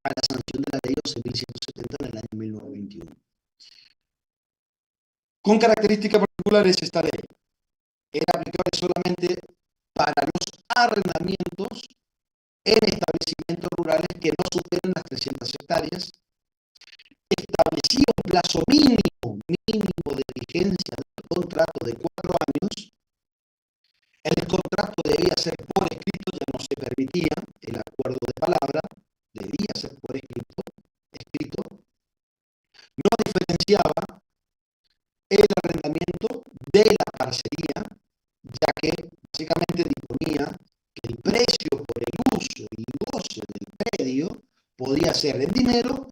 a la sanción de la ley 11.170 en el año 1921. Con características particulares, esta ley era aplicable solamente para los arrendamientos en establecimientos rurales que no superen las 300 hectáreas, establecía un plazo mínimo de vigencia del contrato de 4 años. El contrato debía ser por escrito, ya no se permitía el acuerdo de palabra, debía ser por escrito. No diferenciaba el arrendamiento de la parcelía, ya que básicamente disponía que el precio por el uso y goce del predio podía ser en dinero,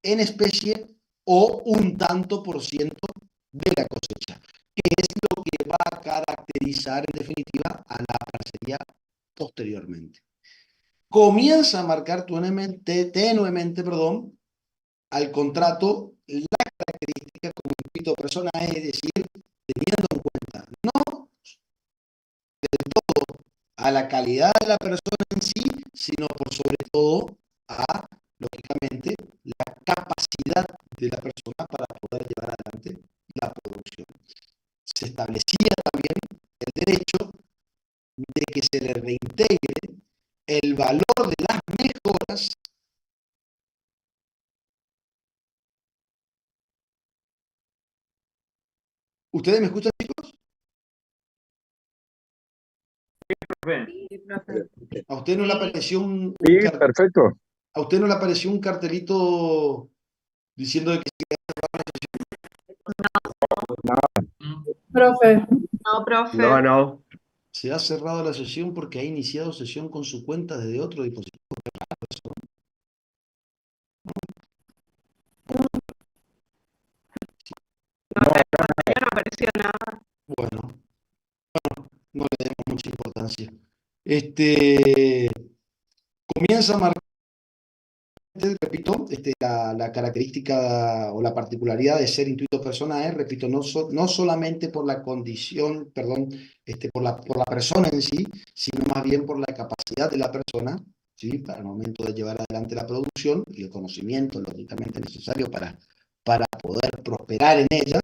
en especie o un tanto por ciento de la cosecha, que es lo que va a caracterizar en definitiva a la parcelía posteriormente. Comienza a marcar tenuemente, al contrato la característica como inscrito personaje, es decir, teniendo en cuenta no del todo a la calidad de la persona en sí, sino por sobre todo a, lógicamente, la capacidad de la persona para poder llevar adelante la producción. Se establecía también el derecho de que se le reintegre el valor de las mejoras ¿Ustedes me escuchan, chicos? Sí, profe. ¿A usted no le Sí. apareció Sí, perfecto. a usted no le apareció un cartelito diciendo de que Profe. No, profe. No, no. se ha cerrado la sesión porque ha iniciado sesión con su cuenta desde otro dispositivo? No apareció nada. Bueno, no le demos mucha importancia. Este, comienza a marcar, repito, la característica o la particularidad de ser intuito persona es, repito, no solamente por la condición, perdón, por la persona en sí, sino más bien por la capacidad de la persona, ¿sí? Para el momento de llevar adelante la producción y el conocimiento, lógicamente necesario para poder prosperar en ella,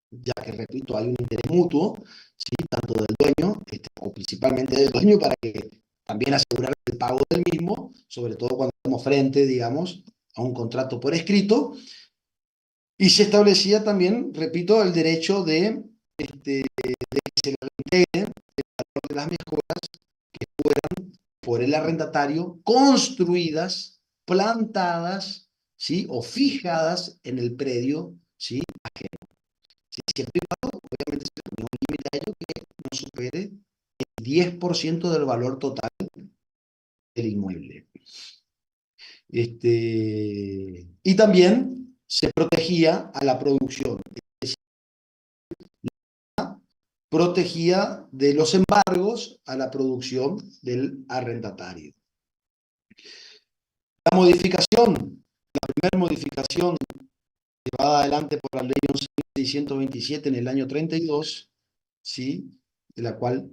ya que, repito, hay un interés mutuo, ¿sí? Tanto del dueño, o principalmente del dueño, para que también asegurar el pago del mismo, sobre todo cuando estamos frente, digamos, a un contrato por escrito, y se establecía también, repito, el derecho de que se le reintegre el valor de las mejoras que fueran por el arrendatario construidas, plantadas, ¿sí? O fijadas en el predio, ¿sí? Sí, siempre y cuando, obviamente, se ponía un límite a ello que no supere el 10% del valor total del inmueble. Y también se protegía a la producción, protegía de los embargos a la producción del arrendatario. La modificación, la primera modificación llevada adelante por la ley 11.627 en el año 32, ¿sí? De la cual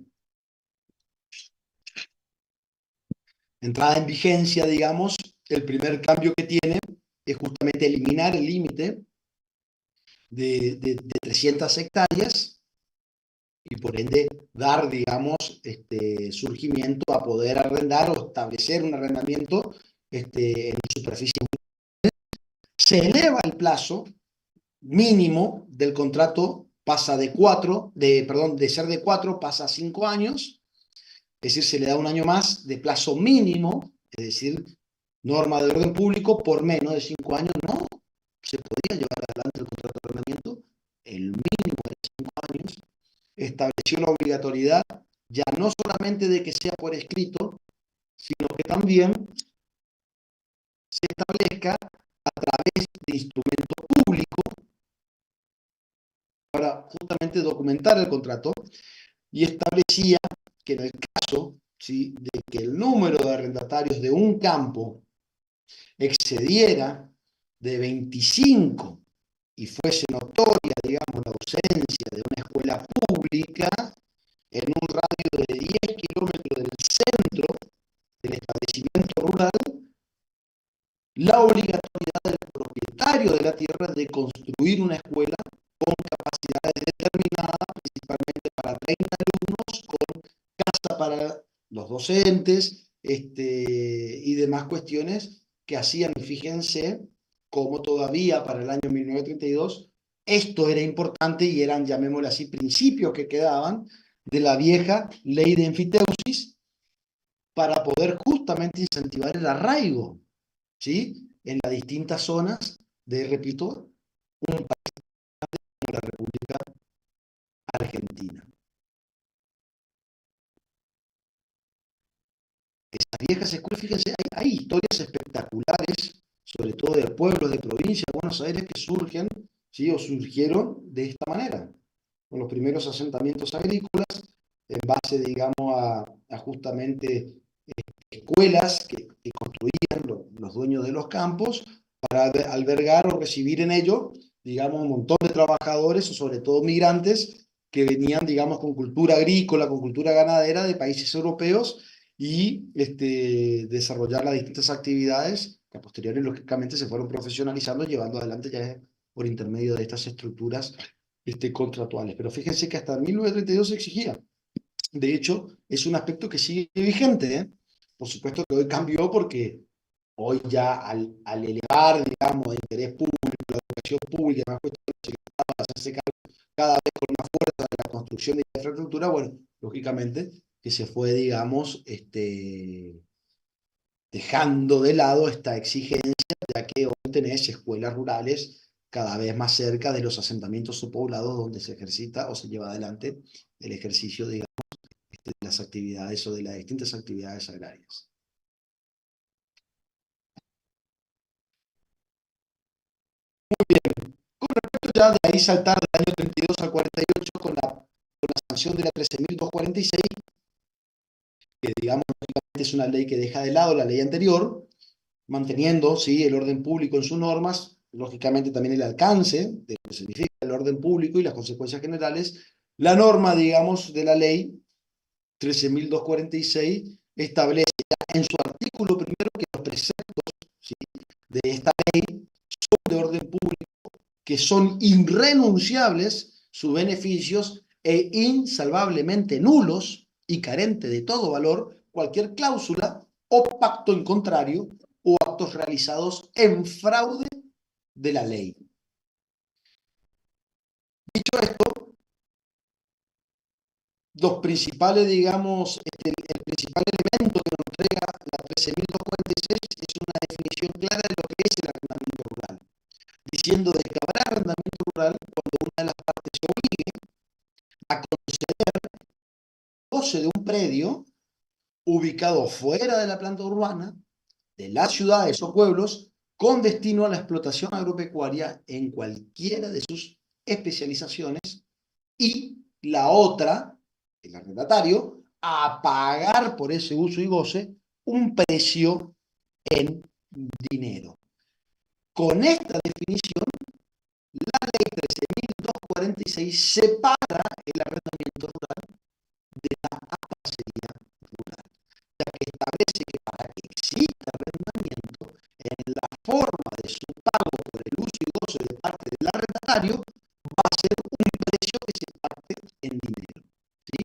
entrada en vigencia, digamos, el primer cambio que tiene es justamente eliminar el límite de 300 hectáreas y por ende dar, digamos, surgimiento a poder arrendar o establecer un arrendamiento en superficie. Se eleva el plazo mínimo del contrato, pasa de ser de 4, pasa a 5 años, es decir, se le da un año más de plazo mínimo, es decir, norma de orden público, por menos de 5 años no se podía llevar adelante el contrato de arrendamiento, el mínimo de 5 años, estableció la obligatoriedad ya no solamente de que sea por escrito, sino que también se establezca a través de instrumento público para justamente documentar el contrato y establecía que en el caso, ¿sí?, de que el número de arrendatarios de un campo excediera de 25 y fuese notoria, digamos, la ausencia de una escuela pública en un radio de 10 kilómetros del centro del establecimiento rural, la obligatoriedad del propietario de la tierra de construir una escuela con capacidades determinadas, principalmente para 30 alumnos, con casa para los docentes, y demás cuestiones que hacían, fíjense, como todavía para el año 1932, esto era importante y eran, llamémoslo así, principios que quedaban de la vieja ley de enfiteusis para poder justamente incentivar el arraigo, ¿sí?, en las distintas zonas de, repito, un país como la República Argentina. Esas viejas escuelas, fíjense, hay historias espectaculares, sobre todo de pueblos de provincia de Buenos Aires, que surgen, ¿sí?, o surgieron de esta manera, con los primeros asentamientos agrícolas, en base, digamos, a justamente escuelas que construían los dueños de los campos para albergar o recibir en ello, digamos, un montón de trabajadores, o sobre todo migrantes, que venían, digamos, con cultura agrícola, con cultura ganadera de países europeos y desarrollar las distintas actividades que a posteriori, lógicamente, se fueron profesionalizando, llevando adelante ya por intermedio de estas estructuras contractuales. Pero fíjense que hasta 1932 se exigía. De hecho, es un aspecto que sigue vigente, ¿eh? Por supuesto que hoy cambió porque hoy ya al elevar, digamos, el interés público, la educación pública, más cuestiones, hacerse cargo cada vez con más fuerza de la construcción de la infraestructura, bueno, lógicamente que se fue, digamos, dejando de lado esta exigencia, ya que hoy tenés escuelas rurales cada vez más cerca de los asentamientos o poblados donde se ejercita o se lleva adelante el ejercicio, digamos, de las actividades o de las distintas actividades agrarias. Ya de ahí saltar del año 32 al 48 con la sanción de la 13.246, que digamos es una ley que deja de lado la ley anterior, manteniendo, ¿sí?, el orden público en sus normas, lógicamente también el alcance de lo que significa el orden público y las consecuencias generales. La norma, digamos, de la ley 13.246 establece ya en su artículo primero que los preceptos, ¿sí?, de esta ley son de orden público, que son irrenunciables sus beneficios e insalvablemente nulos y carente de todo valor cualquier cláusula o pacto en contrario o actos realizados en fraude de la ley. Dicho esto, los principales, digamos, el principal elemento que nos entrega la 13.246 es una definición clara de lo que es el arrendamiento rural, diciendo de que habrá arrendamiento rural cuando una de las partes se obligue a conceder goce de un predio ubicado fuera de la planta urbana, de las ciudades o pueblos, con destino a la explotación agropecuaria en cualquiera de sus especializaciones, y la otra, el arrendatario, a pagar por ese uso y goce un precio en dinero. Con esta definición, la ley 13.246 separa el arrendamiento rural de la aparcería rural, ya que establece que para que exista arrendamiento, en la forma de su pago por el uso y goce de parte del arrendatario, va a ser un precio que se parte en dinero, ¿sí?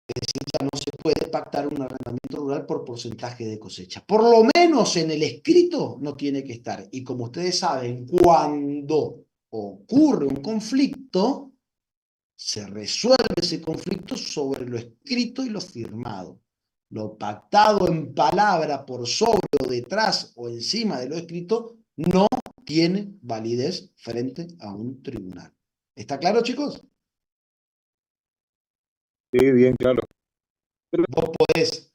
Es decir, ya no se puede pactar un arrendamiento rural por porcentaje de cosecha. Por lo menos en el escrito no tiene que estar. Y como ustedes saben, cuando ocurre un conflicto, se resuelve ese conflicto sobre lo escrito y lo firmado. Lo pactado en palabra por sobre o detrás o encima de lo escrito no tiene validez frente a un tribunal. ¿Está claro, chicos? Sí, bien claro. Vos podés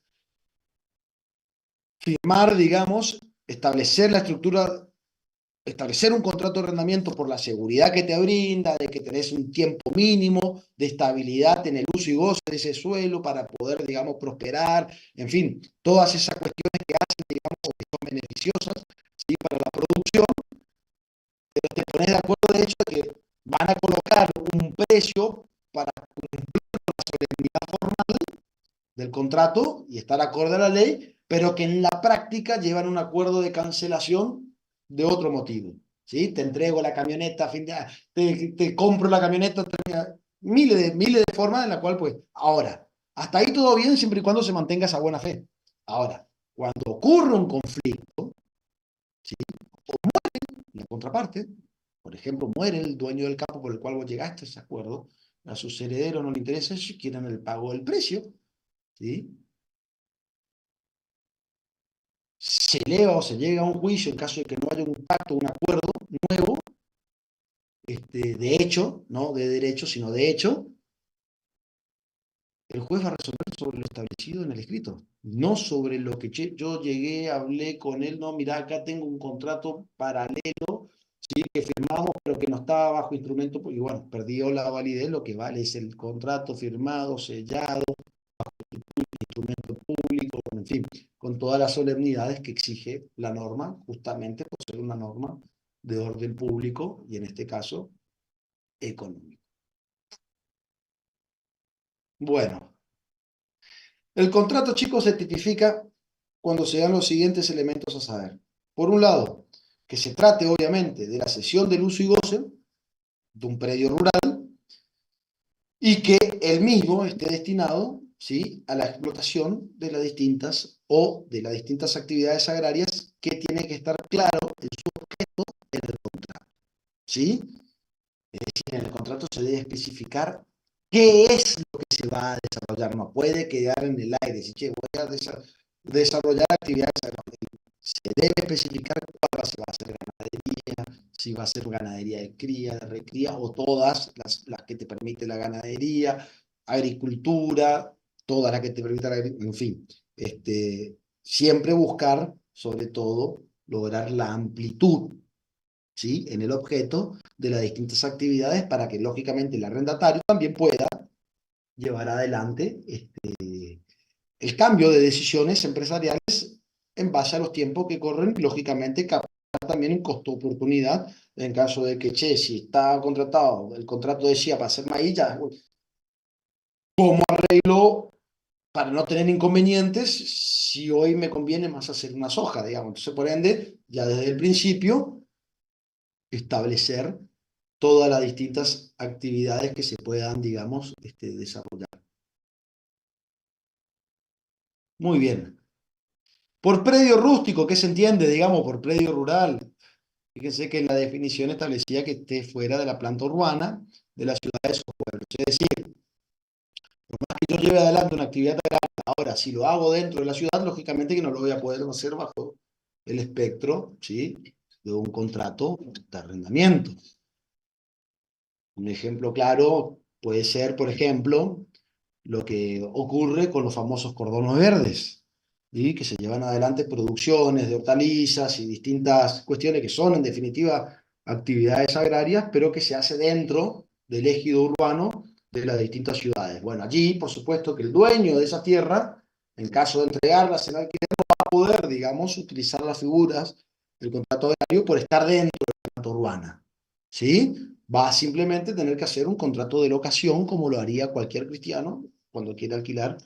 firmar, digamos, establecer la estructura, establecer un contrato de arrendamiento por la seguridad que te brinda, de que tenés un tiempo mínimo de estabilidad en el uso y goce de ese suelo para poder, digamos, prosperar, en fin, todas esas cuestiones que hacen, digamos, o que son beneficiosas, ¿sí?, para la producción, pero te pones de acuerdo de hecho de que van a colocar un precio para cumplir la solemnidad formal del contrato y estar acorde a la ley, pero que en la práctica llevan un acuerdo de cancelación de otro motivo, ¿sí? Te entrego la camioneta, te compro la camioneta, miles de formas en la cual, pues, ahora, hasta ahí todo bien siempre y cuando se mantenga esa buena fe. Ahora, cuando ocurre un conflicto, ¿sí?, o muere la contraparte, por ejemplo, muere el dueño del campo por el cual vos llegaste a ese acuerdo, a sus herederos no le interesa eso, quieren el pago del precio, ¿sí?, se eleva o se llega a un juicio en caso de que no haya un pacto, un acuerdo nuevo, de hecho, no de derecho, sino de hecho, el juez va a resolver sobre lo establecido en el escrito, no sobre lo que yo llegué, hablé con él, no, mira, acá tengo un contrato paralelo, sí, que firmamos, pero que no estaba bajo instrumento, y bueno, perdió la validez, lo que vale es el contrato firmado, sellado, instrumento público, en fin, con todas las solemnidades que exige la norma, justamente por ser una norma de orden público y en este caso económico. Bueno, el contrato, chicos, se tipifica cuando se dan los siguientes elementos a saber. Por un lado, que se trate obviamente de la cesión del uso y goce de un predio rural y que el mismo esté destinado, ¿sí?, a la explotación de las distintas actividades agrarias, que tiene que estar claro en su objeto en el contrato, ¿sí? Es decir, en el contrato se debe especificar ¿Qué es lo que se va a desarrollar? No puede quedar en el aire. Si, che, voy a desarrollar actividades agropecuarias. Se debe especificar cuál va a ser ganadería, si va a ser ganadería de cría, de recría, o todas las que te permite la ganadería, agricultura, todas las que te permite la agricultura, en fin. Siempre buscar, sobre todo, lograr la amplitud, ¿sí?, en el objeto de las distintas actividades para que, lógicamente, el arrendatario también pueda llevar adelante el cambio de decisiones empresariales en base a los tiempos que corren, lógicamente captar también un costo-oportunidad en caso de que, che, si está contratado, el contrato decía para hacer maíz, ya, ¿cómo arreglo para no tener inconvenientes si hoy me conviene más hacer una soja, digamos? Entonces, por ende, ya desde el principio, establecer todas las distintas actividades que se puedan, digamos, desarrollar. Muy bien. Por predio rústico, ¿qué se entiende, digamos, por predio rural? Fíjense que la definición establecía que esté fuera de la planta urbana de las ciudades o pueblos. Es decir, por más que yo lleve adelante una actividad agraria, ahora, si lo hago dentro de la ciudad, lógicamente que no lo voy a poder hacer bajo el espectro, ¿sí?, de un contrato de arrendamiento. Un ejemplo claro puede ser, por ejemplo, lo que ocurre con los famosos cordones verdes, ¿sí?, que se llevan adelante producciones de hortalizas y distintas cuestiones que son, en definitiva, actividades agrarias, pero que se hace dentro del ejido urbano de las distintas ciudades. Bueno, allí, por supuesto, que el dueño de esa tierra, en caso de entregarlas en alquiler, no va a poder, digamos, utilizar las figuras del contrato agrario por estar dentro de la planta urbana, ¿sí? Va a simplemente tener que hacer un contrato de locación como lo haría cualquier cristiano cuando quiere alquilar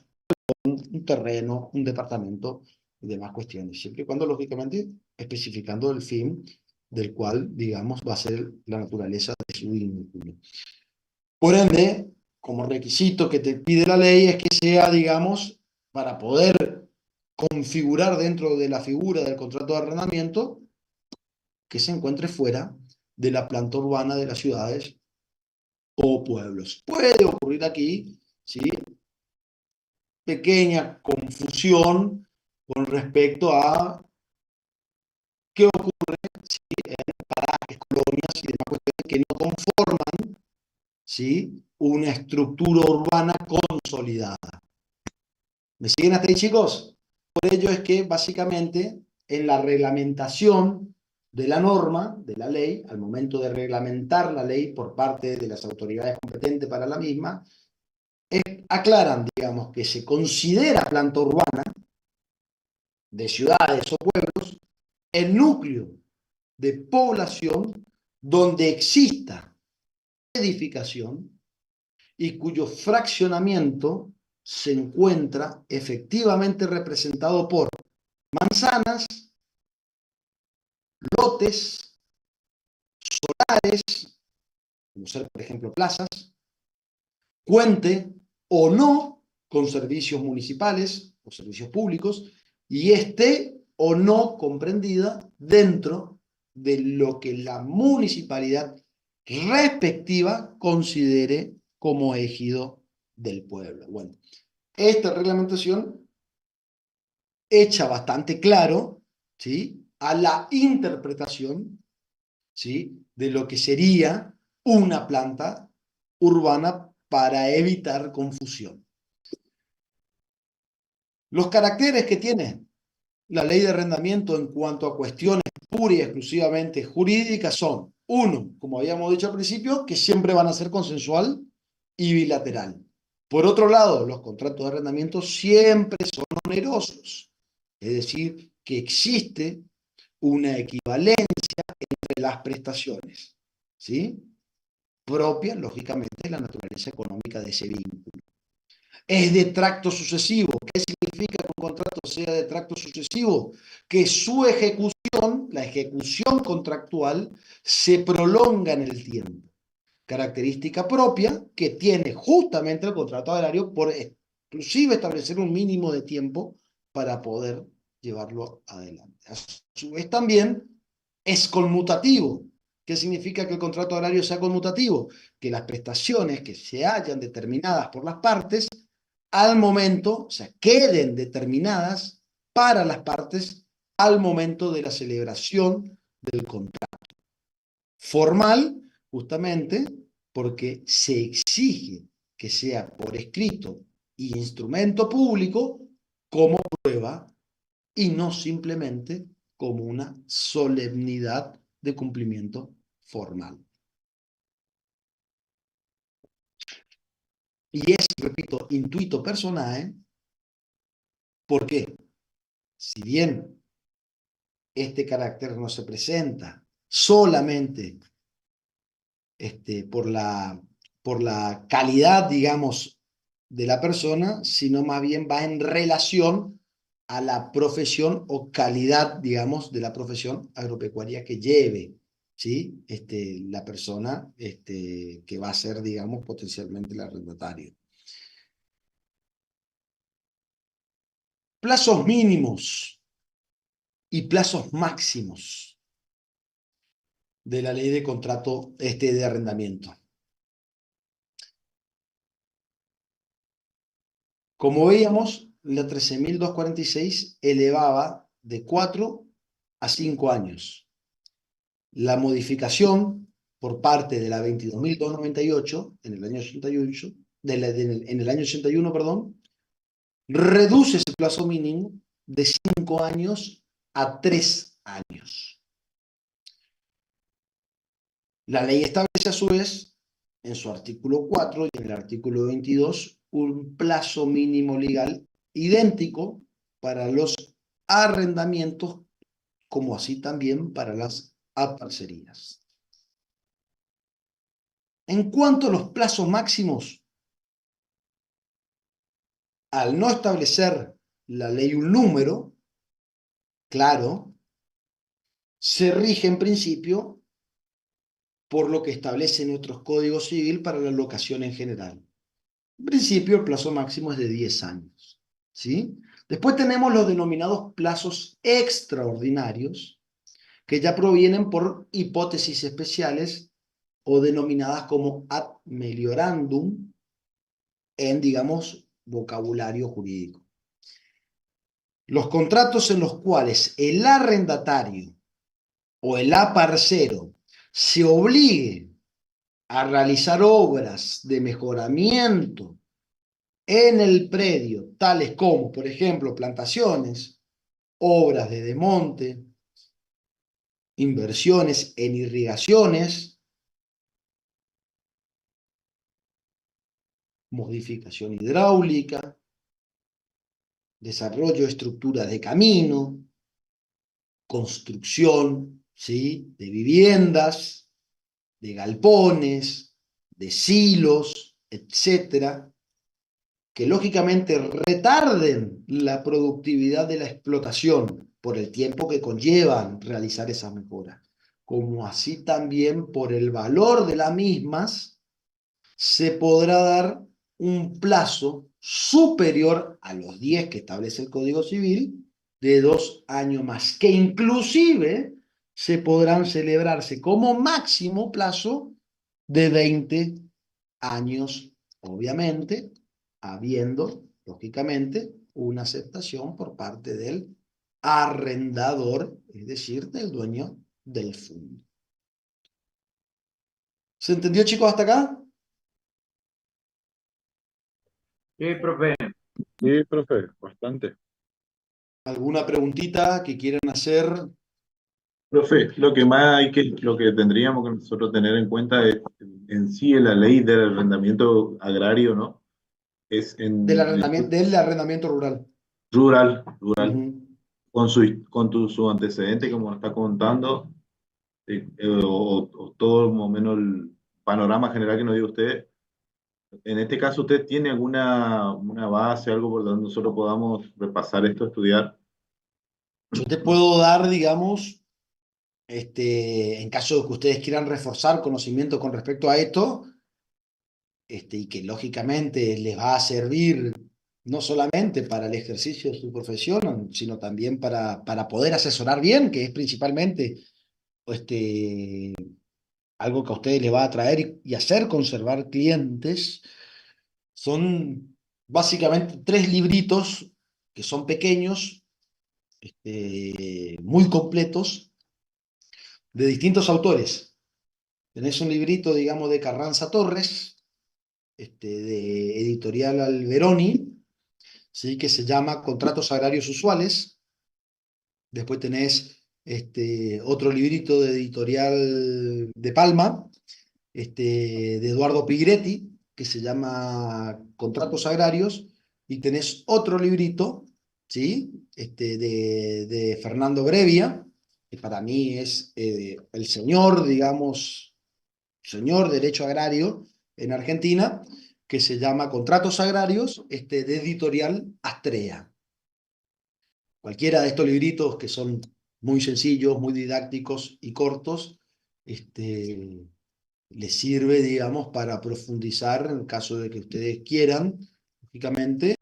un terreno, un departamento y demás cuestiones, siempre y cuando, lógicamente, especificando el fin del cual, digamos, va a ser la naturaleza de su vínculo. Por ende, como requisito que te pide la ley es que sea, digamos, para poder configurar dentro de la figura del contrato de arrendamiento, que se encuentre fuera de la planta urbana de las ciudades o pueblos. Puede ocurrir aquí, ¿sí?, pequeña confusión con respecto a qué ocurre, ¿sí?, en parajes, colonias y demás cuestiones que no conforman, ¿sí?, una estructura urbana consolidada. ¿Me siguen hasta ahí, chicos? Por ello es que, básicamente, en la reglamentación de la norma, de la ley, al momento de reglamentar la ley por parte de las autoridades competentes para la misma, aclaran, digamos, que se considera planta urbana de ciudades o pueblos el núcleo de población donde exista edificación y cuyo fraccionamiento se encuentra efectivamente representado por manzanas, lotes, solares, como ser, por ejemplo, plazas, cuente o no con servicios municipales o servicios públicos, y esté o no comprendida dentro de lo que la municipalidad respectiva considere como ejido del pueblo. Bueno, esta reglamentación echa bastante claro, ¿sí?, a la interpretación, ¿sí?, de lo que sería una planta urbana para evitar confusión. Los caracteres que tiene la ley de arrendamiento en cuanto a cuestiones pura y exclusivamente jurídicas son: uno, como habíamos dicho al principio, que siempre van a ser consensual y bilateral. Por otro lado, los contratos de arrendamiento siempre son onerosos, es decir, que existe una equivalencia entre las prestaciones, ¿sí?, propia, lógicamente, de la naturaleza económica de ese vínculo. Es de tracto sucesivo. ¿Qué significa que un contrato sea de tracto sucesivo? Que su ejecución, la ejecución contractual, se prolonga en el tiempo. Característica propia que tiene justamente el contrato agrario por inclusive establecer un mínimo de tiempo para poder llevarlo adelante. A su vez también es conmutativo. ¿Qué significa que el contrato agrario sea conmutativo? Que las prestaciones que se hayan determinadas por las partes al momento, o sea, queden determinadas para las partes al momento de la celebración del contrato. Formal, justamente, porque se exige que sea por escrito y instrumento público como prueba y no simplemente como una solemnidad de cumplimiento formal. Y es, repito, intuito personae, porque si bien este carácter no se presenta solamente por la calidad, digamos, de la persona, sino más bien va en relación a la profesión o calidad, digamos, de la profesión agropecuaria que lleve, ¿sí? La persona que va a ser, digamos, potencialmente el arrendatario. Plazos mínimos y plazos máximos de la ley de contrato de arrendamiento. Como veíamos, la 13.246 elevaba de 4 a 5 años. La modificación por parte de la 22.298 en el año 88, en el año 81, perdón, reduce ese plazo mínimo de 5 años a 3 años. La ley establece a su vez, en su artículo 4 y en el artículo 22, un plazo mínimo legal idéntico para los arrendamientos, como así también para las aparcerías. En cuanto a los plazos máximos, al no establecer la ley un número claro, se rige en principio por lo que establecen otros códigos civil para la locación en general. En principio, el plazo máximo es de 10 años, ¿sí? Después tenemos los denominados plazos extraordinarios, que ya provienen por hipótesis especiales o denominadas como ad meliorandum en, digamos, vocabulario jurídico. Los contratos en los cuales el arrendatario o el aparcero se obligue a realizar obras de mejoramiento en el predio, tales como, por ejemplo, plantaciones, obras de desmonte, inversiones en irrigaciones, modificación hidráulica, desarrollo de estructuras de camino, construcción, ¿sí?, de viviendas, de galpones, de silos, etcétera, que lógicamente retarden la productividad de la explotación por el tiempo que conllevan realizar esas mejoras, como así también por el valor de las mismas, se podrá dar un plazo superior a los 10 que establece el Código Civil, de 2 años más, que inclusive se podrán celebrarse como máximo plazo de 20 años, obviamente, habiendo, lógicamente, una aceptación por parte del arrendador, es decir, del dueño del fondo. ¿Se entendió, chicos, hasta acá? Sí, profe. Sí, profe, bastante. ¿Alguna preguntita que quieran hacer? Profe, lo que más lo que tendríamos que nosotros tener en cuenta es en sí la ley del arrendamiento agrario, ¿no? Es Del en arrendamiento rural. rural, Ujú. su antecedente, como está contando, o todo más o menos el panorama general que nos dio usted. En este caso, ¿usted tiene alguna una base, algo por donde nosotros podamos repasar esto, estudiar? Yo te puedo dar, digamos, en caso de que ustedes quieran reforzar conocimiento con respecto a esto, y que lógicamente les va a servir no solamente para el ejercicio de su profesión, sino también para poder asesorar bien, que es principalmente este, algo que a ustedes les va a atraer y hacer conservar clientes, son básicamente 3 libritos que son pequeños, muy completos, de distintos autores. Tenés un librito, digamos, de Carranza Torres, de Editorial Alberoni, ¿sí? Que se llama Contratos Agrarios Usuales. Después tenés otro librito de Editorial de Palma, de Eduardo Pigretti, que se llama Contratos Agrarios, y tenés otro librito, ¿sí? De Fernando Brevia, que para mí es el señor, digamos, señor derecho agrario en Argentina, que se llama Contratos Agrarios, de Editorial Astrea. Cualquiera de estos libritos que son muy sencillos, muy didácticos y cortos, les sirve, digamos, para profundizar en el caso de que ustedes quieran, lógicamente,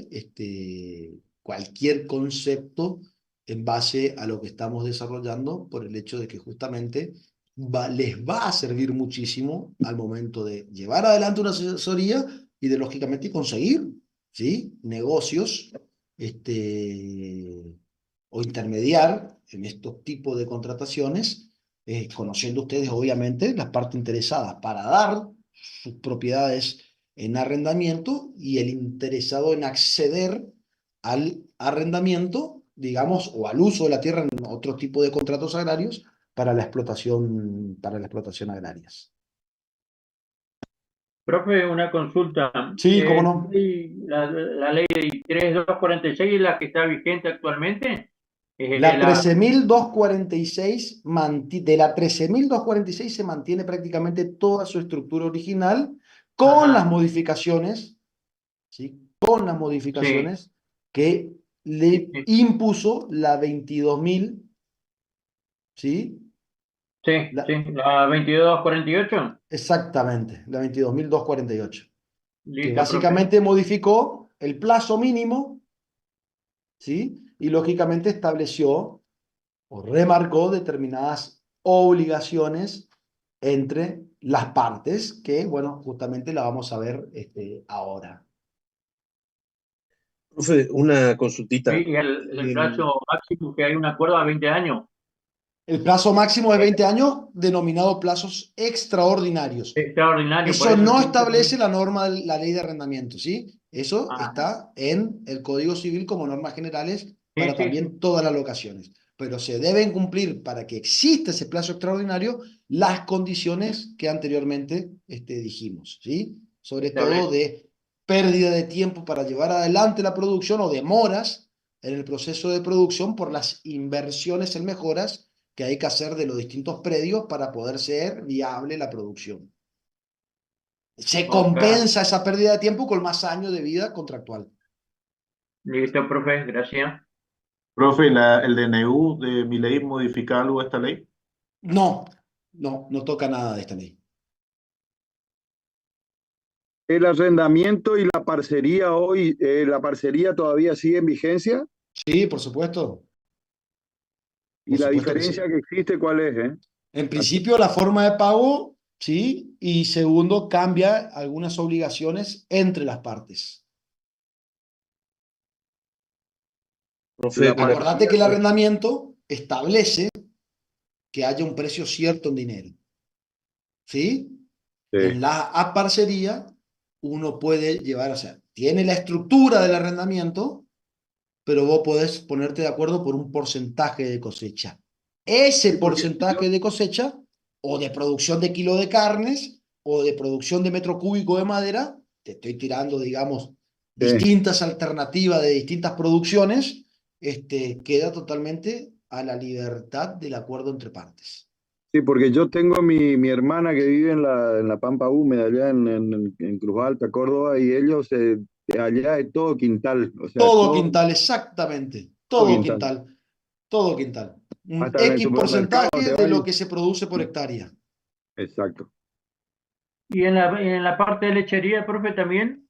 cualquier concepto en base a lo que estamos desarrollando, por el hecho de que justamente les va a servir muchísimo al momento de llevar adelante una asesoría y de, lógicamente, conseguir, ¿sí? Negocios, o intermediar en estos tipos de contrataciones, conociendo ustedes, obviamente, las partes interesadas para dar sus propiedades en arrendamiento y el interesado en acceder al arrendamiento, digamos, o al uso de la tierra en otro tipo de contratos agrarios para la explotación agrarias. Profe, una consulta. Sí, cómo no. La ley 3246 es la que está vigente actualmente. La La, 13.246, de la 13.246 se mantiene prácticamente toda su estructura original con las ajá, modificaciones, ¿sí? Con las sí, modificaciones que sí, le impuso la 22.000, ¿sí? sí, La, sí, la 2248. exactamente, la 22.248, que Listo, profe. básicamente modificó el plazo mínimo, ¿sí? Y lógicamente estableció o remarcó determinadas obligaciones entre las partes, que, bueno, justamente la vamos a ver ahora. Profe, una consultita. Sí, y el Eh, plazo máximo que hay un acuerdo a 20 años. El plazo máximo de 20 años, denominado plazos extraordinarios. Extraordinario, por Eso eso no siempre. establece la norma de la ley de arrendamiento, ¿sí? Eso Ajá, está en el Código Civil como normas generales sí, para sí, sí, también todas las locaciones. Pero se deben cumplir para que exista ese plazo extraordinario las condiciones que anteriormente dijimos, ¿sí? Sobre todo establece. de pérdida de tiempo para llevar adelante la producción o demoras en el proceso de producción por las inversiones en mejoras que hay que hacer de los distintos predios para poder ser viable la producción. Se Ok, compensa esa pérdida de tiempo con más años de vida contractual. listo, profe, gracias. Profe, el DNU de mi ley modifica algo esta ley. No, no toca nada de esta ley. El arrendamiento y la parcería hoy, ¿la parcería todavía sigue en vigencia? Sí, por ¿Y la supuesto que diferencia sí. que existe cuál es, En principio, la forma de pago, sí, y segundo, cambia algunas obligaciones entre las partes. Profe, La una Acordate parcería, que el arrendamiento establece que haya un precio cierto en dinero, ¿sí? En sí. la aparcería, uno puede llevar, o sea, tiene la estructura del arrendamiento, pero vos podés ponerte de acuerdo por un porcentaje de cosecha. Ese Sí, porque yo, porcentaje de cosecha, o de producción de kilo de carnes, o de producción de metro cúbico de madera, te estoy tirando, digamos, sí, distintas alternativas de distintas producciones, queda totalmente a la libertad del acuerdo entre partes. sí, porque yo tengo mi hermana que vive en la Pampa Húmeda, allá en Cruz Alta, Córdoba, y ellos allá es todo quintal, o sea, Todo todo, quintal, exactamente, todo todo quintal. quintal, todo quintal. Un Hasta en el X supermercado porcentaje te de vas lo y... que se produce por hectárea. Exacto. Y en la parte de lechería, profe, también.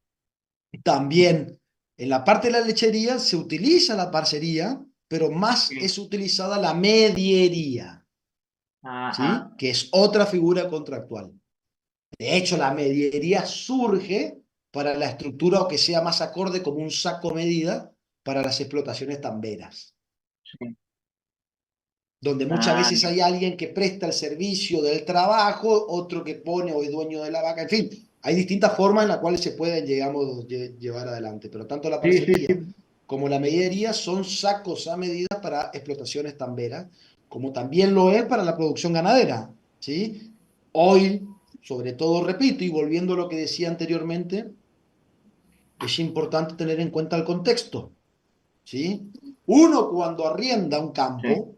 También en la parte de la lechería se utiliza la parcería, pero más Sí. es utilizada la mediería. ¿sí? Ajá. Que es otra figura contractual. De hecho, la mediería surge para la estructura o que sea más acorde como un saco medida para las explotaciones tamberas, Sí. donde muchas Ah, veces hay alguien que presta el servicio del trabajo, otro que pone o es dueño de la vaca, en fin, hay distintas formas en las cuales se pueden, digamos, llevar adelante, pero tanto la sí, sí, parcería sí. como la mediería son sacos a medida para explotaciones tamberas, como también lo es para la producción ganadera, ¿sí? Hoy, sobre todo, repito, y volviendo a lo que decía anteriormente, es importante tener en cuenta el contexto, ¿sí? Uno cuando arrienda un Sí. campo,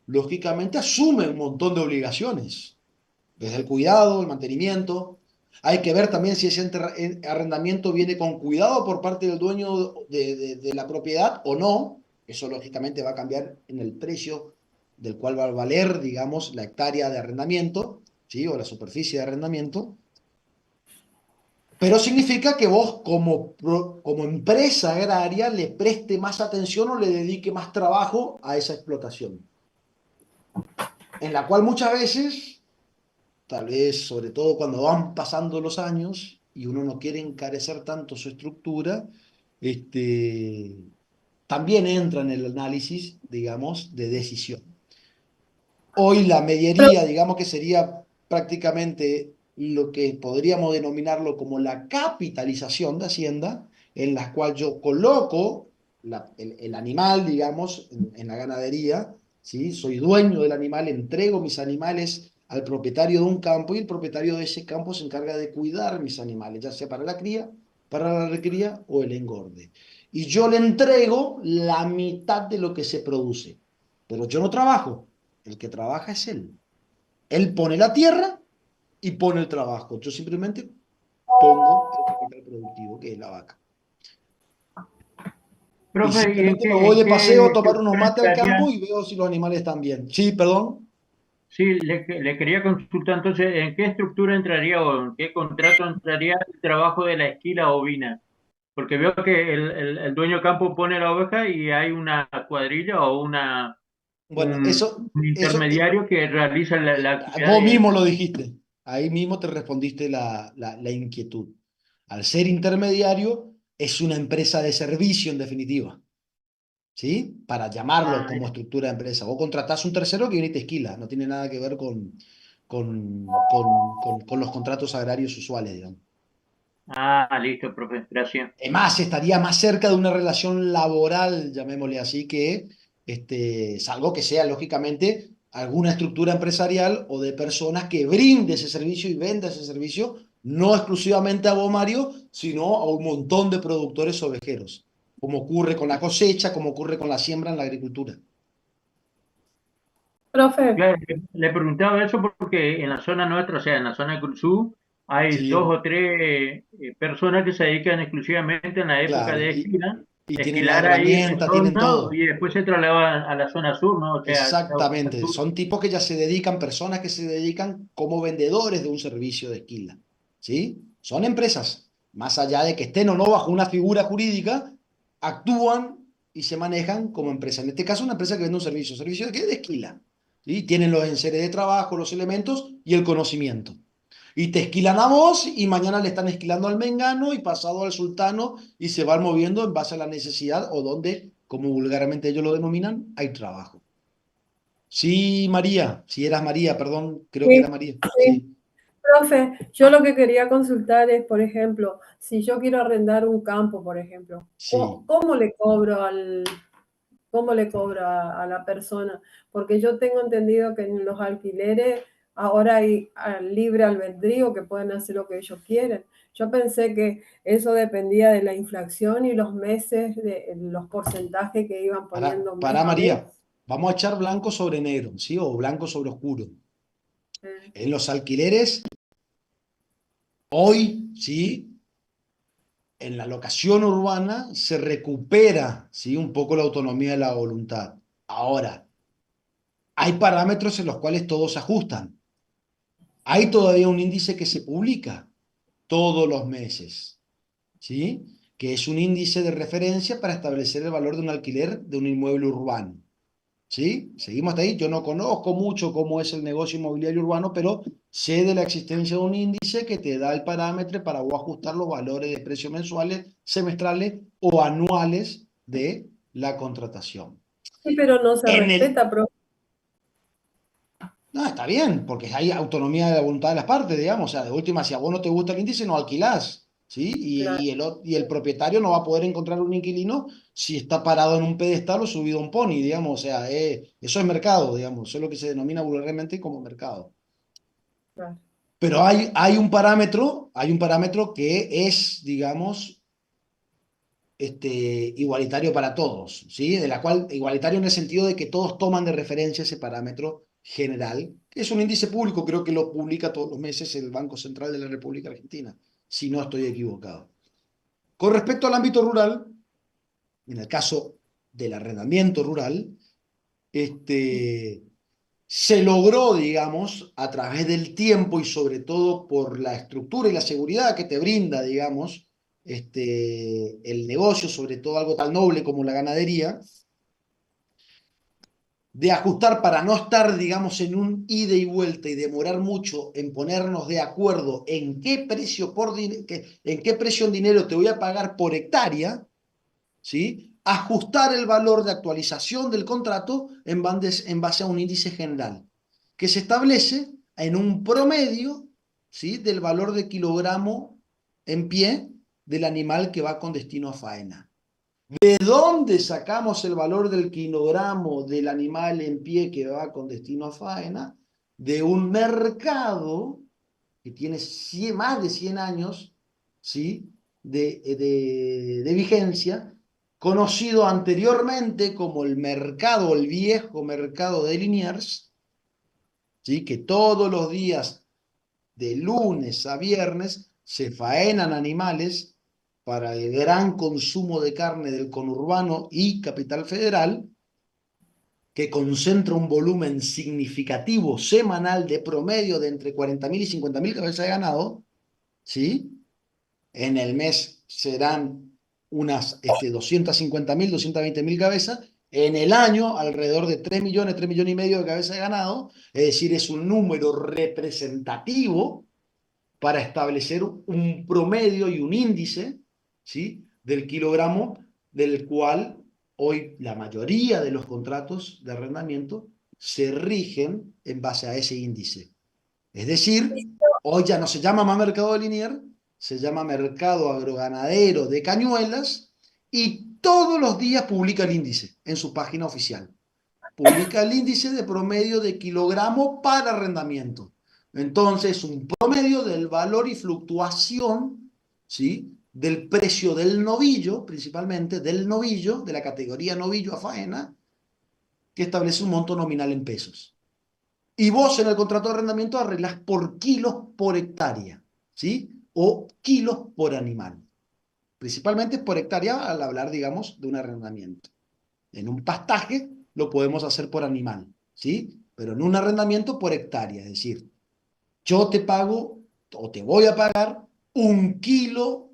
lógicamente asume un montón de obligaciones, desde el cuidado, el mantenimiento. Hay que ver también si ese arrendamiento viene con cuidado por parte del dueño de la propiedad o no. Eso lógicamente va a cambiar en el precio del cual va a valer, digamos, la hectárea de arrendamiento, ¿sí? O la superficie de arrendamiento. Pero significa que vos como empresa agraria le preste más atención o le dedique más trabajo a esa explotación, en la cual muchas veces, tal vez sobre todo cuando van pasando los años y uno no quiere encarecer tanto su estructura, este, también entra en el análisis, digamos, de decisión. Hoy la mediería, digamos que sería prácticamente lo que podríamos denominarlo como la capitalización de Hacienda, en la cual yo coloco el animal, digamos, en la ganadería, ¿sí? Soy dueño del animal, entrego mis animales al propietario de un campo y el propietario de ese campo se encarga de cuidar mis animales, ya sea para la cría, para la recría o el engorde. Y yo le entrego la mitad de lo que se produce, pero yo no trabajo. El que trabaja es él. Él pone la tierra y pone el trabajo. Yo simplemente pongo el capital productivo, que es la vaca. Y Profe, ¿y simplemente me voy de paseo a tomar unos estructura mates al campo entraría? y veo si los animales están bien. Sí, perdón. Sí, le quería consultar entonces, ¿en qué estructura entraría o en qué contrato entraría el trabajo de la esquila ovina? Porque veo que el dueño de campo pone la oveja y hay una cuadrilla o Bueno, un eso intermediario que realiza la actividad vos de... mismo lo dijiste. Ahí mismo te respondiste la inquietud. Al ser intermediario, es una empresa de servicio en definitiva. ¿Sí? Para llamarlo Ah, como estructura de empresa. Vos contratás un tercero que viene y te esquila, no tiene nada que ver con los contratos agrarios usuales, digamos. listo, profe, gracias. Es más, estaría más cerca de una relación laboral, llamémosle así, que salvo que sea, lógicamente, alguna estructura empresarial o de personas que brinde ese servicio y venda ese servicio, no exclusivamente a vos, Mario, sino a un montón de productores ovejeros, como ocurre con la cosecha, como ocurre con la siembra en la agricultura. Profe, Claro, le preguntaba eso porque en la zona nuestra, o sea, en la zona de Cruzú, hay dos Sí, o tres personas que se dedican exclusivamente en la época claro, de esquila, y tienen la esquilar ahí en la herramienta, tienen zona todo. y después se trasladan a la zona sur, ¿no? O sea, al Exactamente, sur. son tipos que ya se dedican, personas que se dedican como vendedores de un servicio de esquila, ¿sí? Son empresas, más allá de que estén o no bajo una figura jurídica, actúan y se manejan como empresa. En este caso, una empresa que vende un servicio de qué? De esquila, ¿sí? Tienen los enseres de trabajo, los elementos y el conocimiento. Y te esquilan a vos y mañana le están esquilando al mengano y pasado al sultano y se van moviendo en base a la necesidad o donde, como vulgarmente ellos lo denominan, hay trabajo. Sí, María, si eras María, perdón, creo que sí, era María. sí. Sí, Profe, yo lo que quería consultar es, por ejemplo, si yo quiero arrendar un campo, por ejemplo, sí. ¿cómo le cobro cómo le cobro a la persona? Porque yo tengo entendido que en los alquileres ahora hay libre albedrío, que pueden hacer lo que ellos quieren. Yo pensé que eso dependía de la inflación y los meses, de los porcentajes que iban poniendo mes Para a mes. María, vamos a echar blanco sobre negro, ¿sí? O blanco sobre oscuro. Eh, En los alquileres, hoy, ¿sí? En la locación urbana se recupera, ¿sí? Un poco la autonomía de la voluntad. Ahora, hay parámetros en los cuales todos se ajustan. Hay todavía un índice que se publica todos los meses, ¿sí? Que es un índice de referencia para establecer el valor de un alquiler de un inmueble urbano. ¿Sí? Seguimos hasta ahí. Yo no conozco mucho cómo es el negocio inmobiliario urbano, pero sé de la existencia de un índice que te da el parámetro para vos ajustar los valores de precios mensuales, semestrales o anuales de la contratación. Sí, pero no se En el, respeta, profe. No, está bien, porque hay autonomía de la voluntad de las partes, digamos. O sea, de última, si a vos no te gusta el índice, no alquilás, ¿sí? Claro, Y el propietario no va a poder encontrar un inquilino si está parado en un pedestal o subido a un pony, digamos. O sea, eso es mercado, digamos. Eso es lo que se denomina vulgarmente como mercado. claro. Pero hay un parámetro que es, digamos, igualitario para todos, ¿sí? De la cual, igualitario en el sentido de que todos toman de referencia ese parámetro general, que es un índice público, creo que lo publica todos los meses el Banco Central de la República Argentina, si no estoy equivocado. Con respecto al ámbito rural, en el caso del arrendamiento rural, se logró, digamos, a través del tiempo y sobre todo por la estructura y la seguridad que te brinda, digamos, el negocio, sobre todo algo tan noble como la ganadería, de ajustar para no estar, digamos, en un ida y vuelta y demorar mucho en ponernos de acuerdo en qué precio, en qué precio en dinero te voy a pagar por hectárea, ¿sí? Ajustar el valor de actualización del contrato en base a un índice general que se establece en un promedio, ¿sí? Del valor de kilogramo en pie del animal que va con destino a faena. ¿De dónde sacamos el valor del kilogramo del animal en pie que va con destino a faena? De un mercado que tiene más de 100 años, ¿sí? de vigencia, conocido anteriormente como el mercado, el viejo mercado de Liniers, ¿sí? Que todos los días, de lunes a viernes, se faenan animales para el gran consumo de carne del conurbano y Capital Federal, que concentra un volumen significativo semanal de promedio de entre 40.000 y 50.000 cabezas de ganado, ¿sí? En el mes serán unas 250.000, 220.000 cabezas. En el año, alrededor de 3 millones, 3 millones y medio de cabezas de ganado. Es decir, es un número representativo para establecer un promedio y un índice, ¿sí? Del kilogramo, del cual hoy la mayoría de los contratos de arrendamiento se rigen en base a ese índice. Es decir, hoy ya no se llama más mercado de Linier, se llama mercado agroganadero de Cañuelas y todos los días publica el índice en su página oficial. Publica el índice de promedio de kilogramo para arrendamiento. Entonces, un promedio del valor y fluctuación, ¿sí? Del precio del novillo, principalmente del novillo, de la categoría novillo a faena, que establece un monto nominal en pesos. Y vos en el contrato de arrendamiento arreglás por kilos por hectárea, ¿sí? O kilos por animal. Principalmente por hectárea al hablar, digamos, de un arrendamiento. En un pastaje lo podemos hacer por animal, ¿sí? Pero en un arrendamiento por hectárea. Es decir, yo te pago o te voy a pagar 1 kilo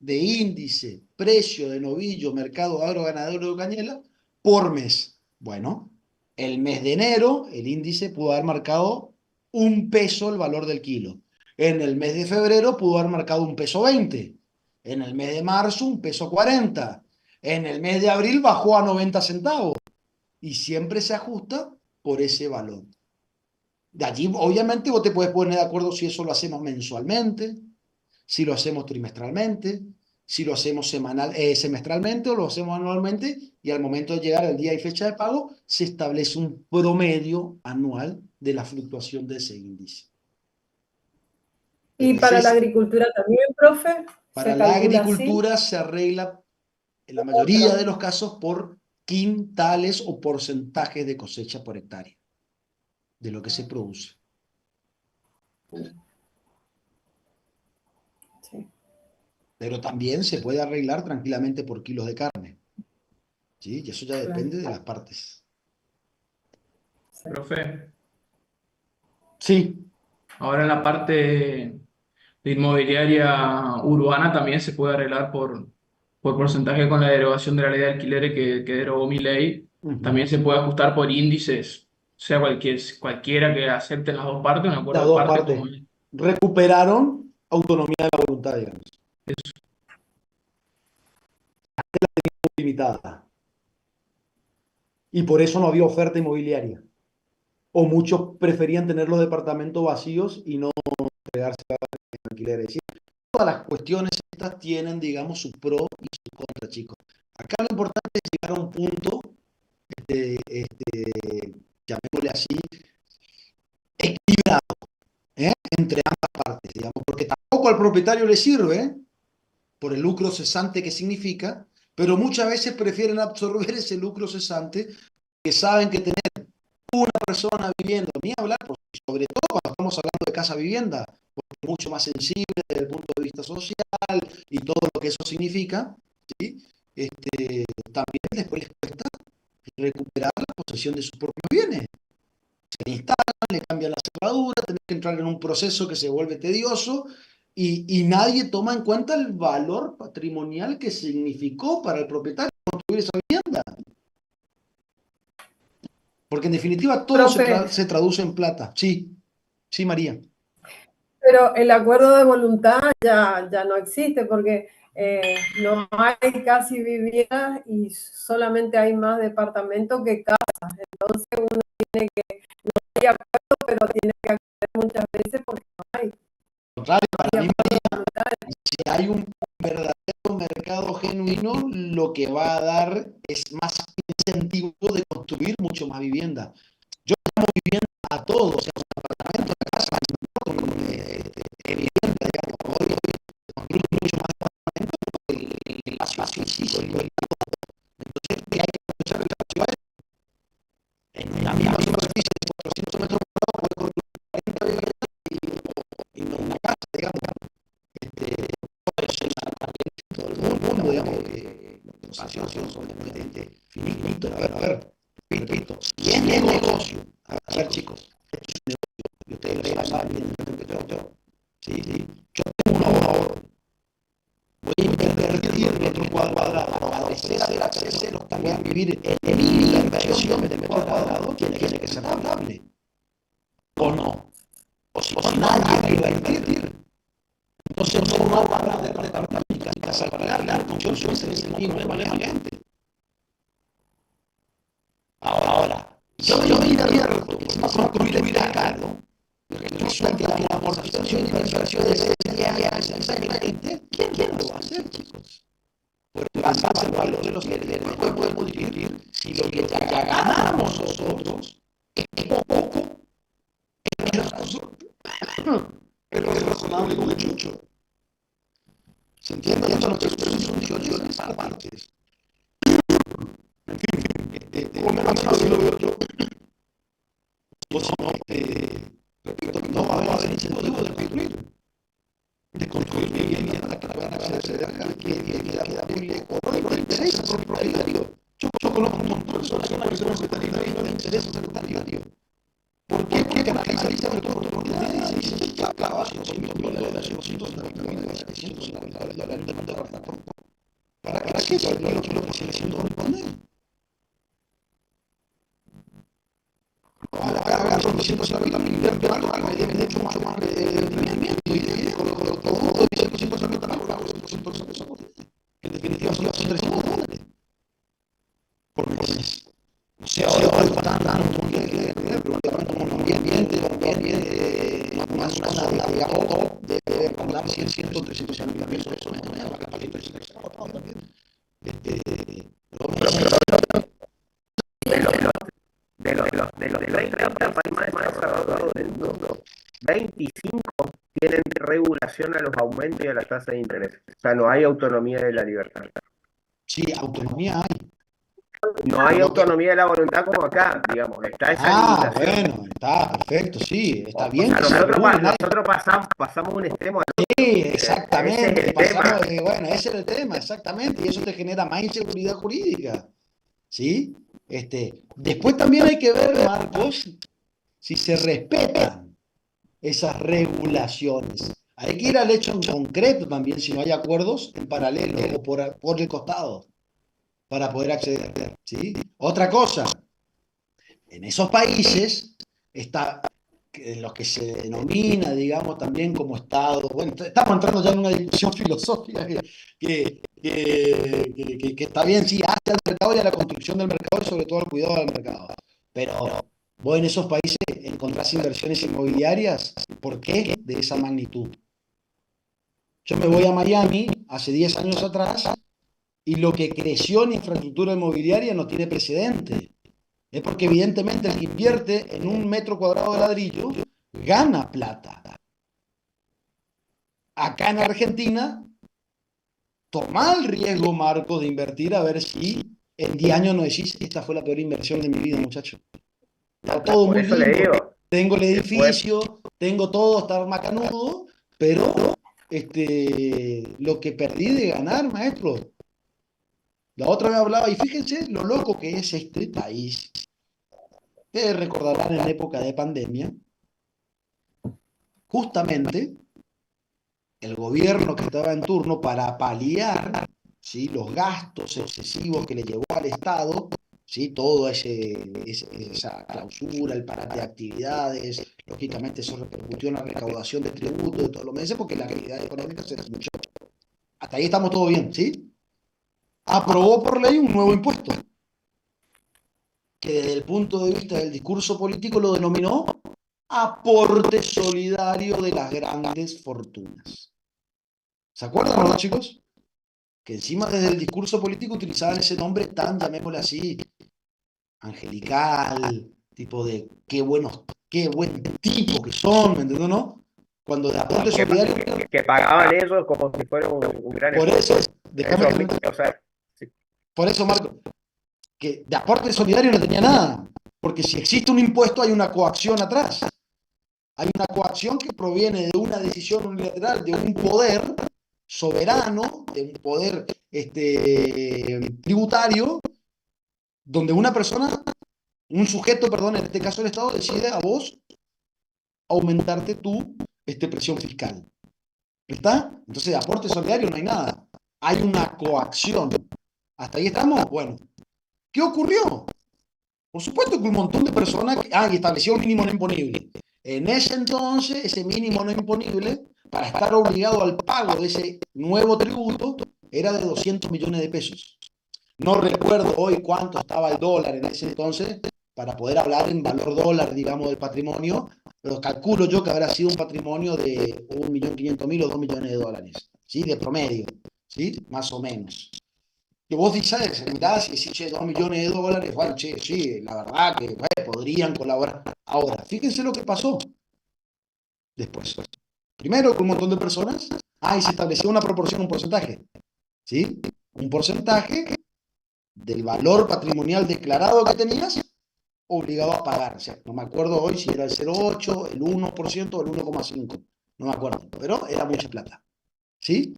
de índice, precio de novillo, mercado agroganadero de Cañela por mes. Bueno, el mes de enero el índice pudo haber marcado 1 peso el valor del kilo. En el mes de febrero pudo haber marcado 1,20 pesos. En el mes de marzo 1,40 pesos. En el mes de abril bajó a 90 centavos y siempre se ajusta por ese valor. De allí, obviamente, vos te puedes poner de acuerdo si eso lo hacemos mensualmente, si lo hacemos trimestralmente, si lo hacemos semestralmente o lo hacemos anualmente, y al momento de llegar al día y fecha de pago, se establece un promedio anual de la fluctuación de ese índice. Y Pero para la agricultura también, profe, para se la calcula así. agricultura se arregla, en la mayoría de los casos, por quintales o porcentajes de cosecha por hectárea, de lo que se produce. Sí. Pero también se puede arreglar tranquilamente por kilos de carne, ¿sí? Y eso ya depende de las partes. Profe, Sí, ahora en la parte de inmobiliaria urbana también se puede arreglar por porcentaje con la derogación de la ley de alquileres que derogó mi ley. También se puede ajustar por índices, o sea, cualquiera que acepte las dos partes, un acuerdo Las de dos partes como partes recuperaron autonomía de la voluntad, digamos, limitada. Y por eso no había oferta inmobiliaria. O muchos preferían tener los departamentos vacíos y no pegarse a alquiler. Es decir, todas las cuestiones estas tienen, digamos, su pro y su contra, chicos. Acá lo importante es llegar a un punto, llamémosle así, equilibrado, entre ambas partes, digamos, porque tampoco al propietario le sirve, por el lucro cesante que significa, pero muchas veces prefieren absorber ese lucro cesante que saben que tener una persona viviendo, ni hablar, sobre todo cuando estamos hablando de casa vivienda, porque es mucho más sensible desde el punto de vista social y todo lo que eso significa, ¿sí? También después les cuesta recuperar la posesión de sus propios bienes. Se instalan, le cambian la cerradura, tienen que entrar en un proceso que se vuelve tedioso y nadie toma en cuenta el valor patrimonial que significó para el propietario construir esa vivienda. Porque en definitiva todo Profe, se traduce en plata. Sí, sí, María. pero el acuerdo de voluntad ya no existe porque no hay casi viviendas y solamente hay más departamentos que casas. Entonces uno tiene que, no hay acuerdo, pero tiene que acceder muchas veces porque no hay. Contrario, para mí, acuerdo de María, voluntad. si hay un verdadero mercado genuino, lo que va a dar es más incentivo de construir mucho más vivienda. Yo llamo vivienda a todos, o sea, un apartamento, una casa, con vivienda, digamos, hoy construir mucho más apartamentos, el espacio físico, entonces, ¿qué hay que aprovechar el espacio? En una misma superficie de 400 metros cuadrados puede construir 40 viviendas y no una casa, digamos. Eso es todo el mundo, digamos, que los espacios son finitos. A ver, repito, si es negocio, a ver, chicos, esto es un negocio, y ustedes lo saben, evidentemente, sí, yo tengo un ahorro, voy a invertir metro cuadrado para ofrecer también vivir en mi inversión de metro cuadrado, tiene que ser rentable, o no, o si nadie va a invertir. Entonces no va a hablar de departamento y casa alquilar, la construcción se desempeña permanentemente. Ahora, yo invierto, encima construir es caro, resulta que la amortización y la inversión de 10 años, exactamente, ¿quién lo va a hacer, chicos? Porque basarse en valor de los que después podemos dividir si lo que ya ganamos nosotros es poco, es razonable con el chucho. ¿Se entiende? Ya son 18 de esas partes. En fin, por lo menos así lo veo yo. O si no, repito, no va a haber incentivo de construir vivienda que puedan acceder a que queda muy lejos. No le interesa ser propietario. Yo conozco un montón de personas que son propietarios y no les interesa ser propietario. ¿Por qué? Porque analizan el oportunidades y dicen, ya acaba, $100 millones, $250 millones, $750 de departamento. ¿Para qué? Para lo que sigue siendo un panel. Agarro 250 millones de dólares, de hecho mucho más de rendimiento y de todo, y 250 millones, 250 millones. En definitiva son $300. Por mes. O sea, ahora están dando un departamento con un ambiente, una zona de gasto, debe comprar 100, 300 mil pesos, eso no es una capacidad de de los 30 países más desarrollados del mundo, 25 tienen regulación a los aumentos y a la tasa de interés. O sea, no hay autonomía de la libertad. Sí, autonomía hay. No hay autonomía de la voluntad como acá, digamos. Está esa limitación. Bueno, está perfecto, sí, está bien. O sea, nosotros pasamos un extremo al otro. Sí, exactamente. Ese bueno, ese es el tema, exactamente. Y eso te genera más inseguridad jurídica. ¿Sí? Después también hay que ver, Marcos, si se respetan esas regulaciones. Hay que ir al hecho en concreto también, si no hay acuerdos en paralelo o por el costado. para poder acceder, ¿sí? Otra cosa, en esos países está en los que se denomina, digamos, también como Estado. Bueno, estamos entrando ya en una discusión filosófica que está bien, sí, hacia el mercado y a la construcción del mercado y sobre todo al cuidado del mercado. Pero vos en esos países encontrás inversiones inmobiliarias, ¿por qué? De esa magnitud. Yo me voy a Miami hace 10 años atrás y lo que creció en infraestructura inmobiliaria no tiene precedente. Es porque evidentemente el que invierte en un metro cuadrado de ladrillo gana plata. Acá en Argentina, toma el riesgo, Marco, de invertir a ver si en 10 años no decís, esta fue la peor inversión de mi vida, muchacho. Está todo Por muy eso le lindo. digo, Tengo el después, edificio, tengo todo, está macanudo, pero lo que perdí de ganar, maestro. La otra vez hablaba, y fíjense lo loco que es este país. Ustedes recordarán en época de pandemia, justamente el gobierno que estaba en turno para paliar, ¿sí?, los gastos excesivos que le llevó al Estado, ¿sí?, toda esa clausura, el parate de actividades, lógicamente eso repercutió en la recaudación de tributos de todos los meses porque la actividad económica se desmuchó. Hasta ahí estamos todo bien, ¿sí? Aprobó por ley un nuevo impuesto, que desde el punto de vista del discurso político lo denominó aporte solidario de las grandes fortunas. ¿Se acuerdan, no, chicos? Que encima desde el discurso político utilizaban ese nombre tan, llamémosle así, angelical, tipo de qué buen tipo que son, ¿me entiendes, no? Cuando de aporte solidario... que pagaban ellos como si fuera un gran Por eso, esfuerzo. déjame que... O sea, sí. Por eso, Marco, que de aporte solidario no tenía nada, porque si existe un impuesto hay una coacción atrás. Hay una coacción que proviene de una decisión unilateral, de un poder soberano, de un poder tributario, donde una persona, un sujeto, perdón, en este caso el Estado, decide a vos aumentarte tu presión fiscal. ¿Está? Entonces, de aporte solidario no hay nada. Hay una coacción. ¿Hasta ahí estamos? Bueno. ¿Qué ocurrió? Por supuesto que un montón de personas... y estableció un mínimo no imponible. En ese entonces, ese mínimo no imponible, para estar obligado al pago de ese nuevo tributo, era de 200 millones de pesos. No recuerdo hoy cuánto estaba el dólar en ese entonces, para poder hablar en valor dólar, digamos, del patrimonio, pero calculo yo que habrá sido un patrimonio de 1.500.000 o 2 millones de dólares, ¿sí? De promedio, ¿sí? Más o menos. Que vos dices, mirás y decís, che, 2 millones de dólares, bueno, che, sí, la verdad que podrían colaborar. Ahora, fíjense lo que pasó después. Primero, con un montón de personas, y se estableció una proporción, un porcentaje, ¿sí? Un porcentaje del valor patrimonial declarado que tenías, obligado a pagar. O sea, no me acuerdo hoy si era el 0,8, el 1% o el 1,5. No me acuerdo, pero era mucha plata, ¿sí?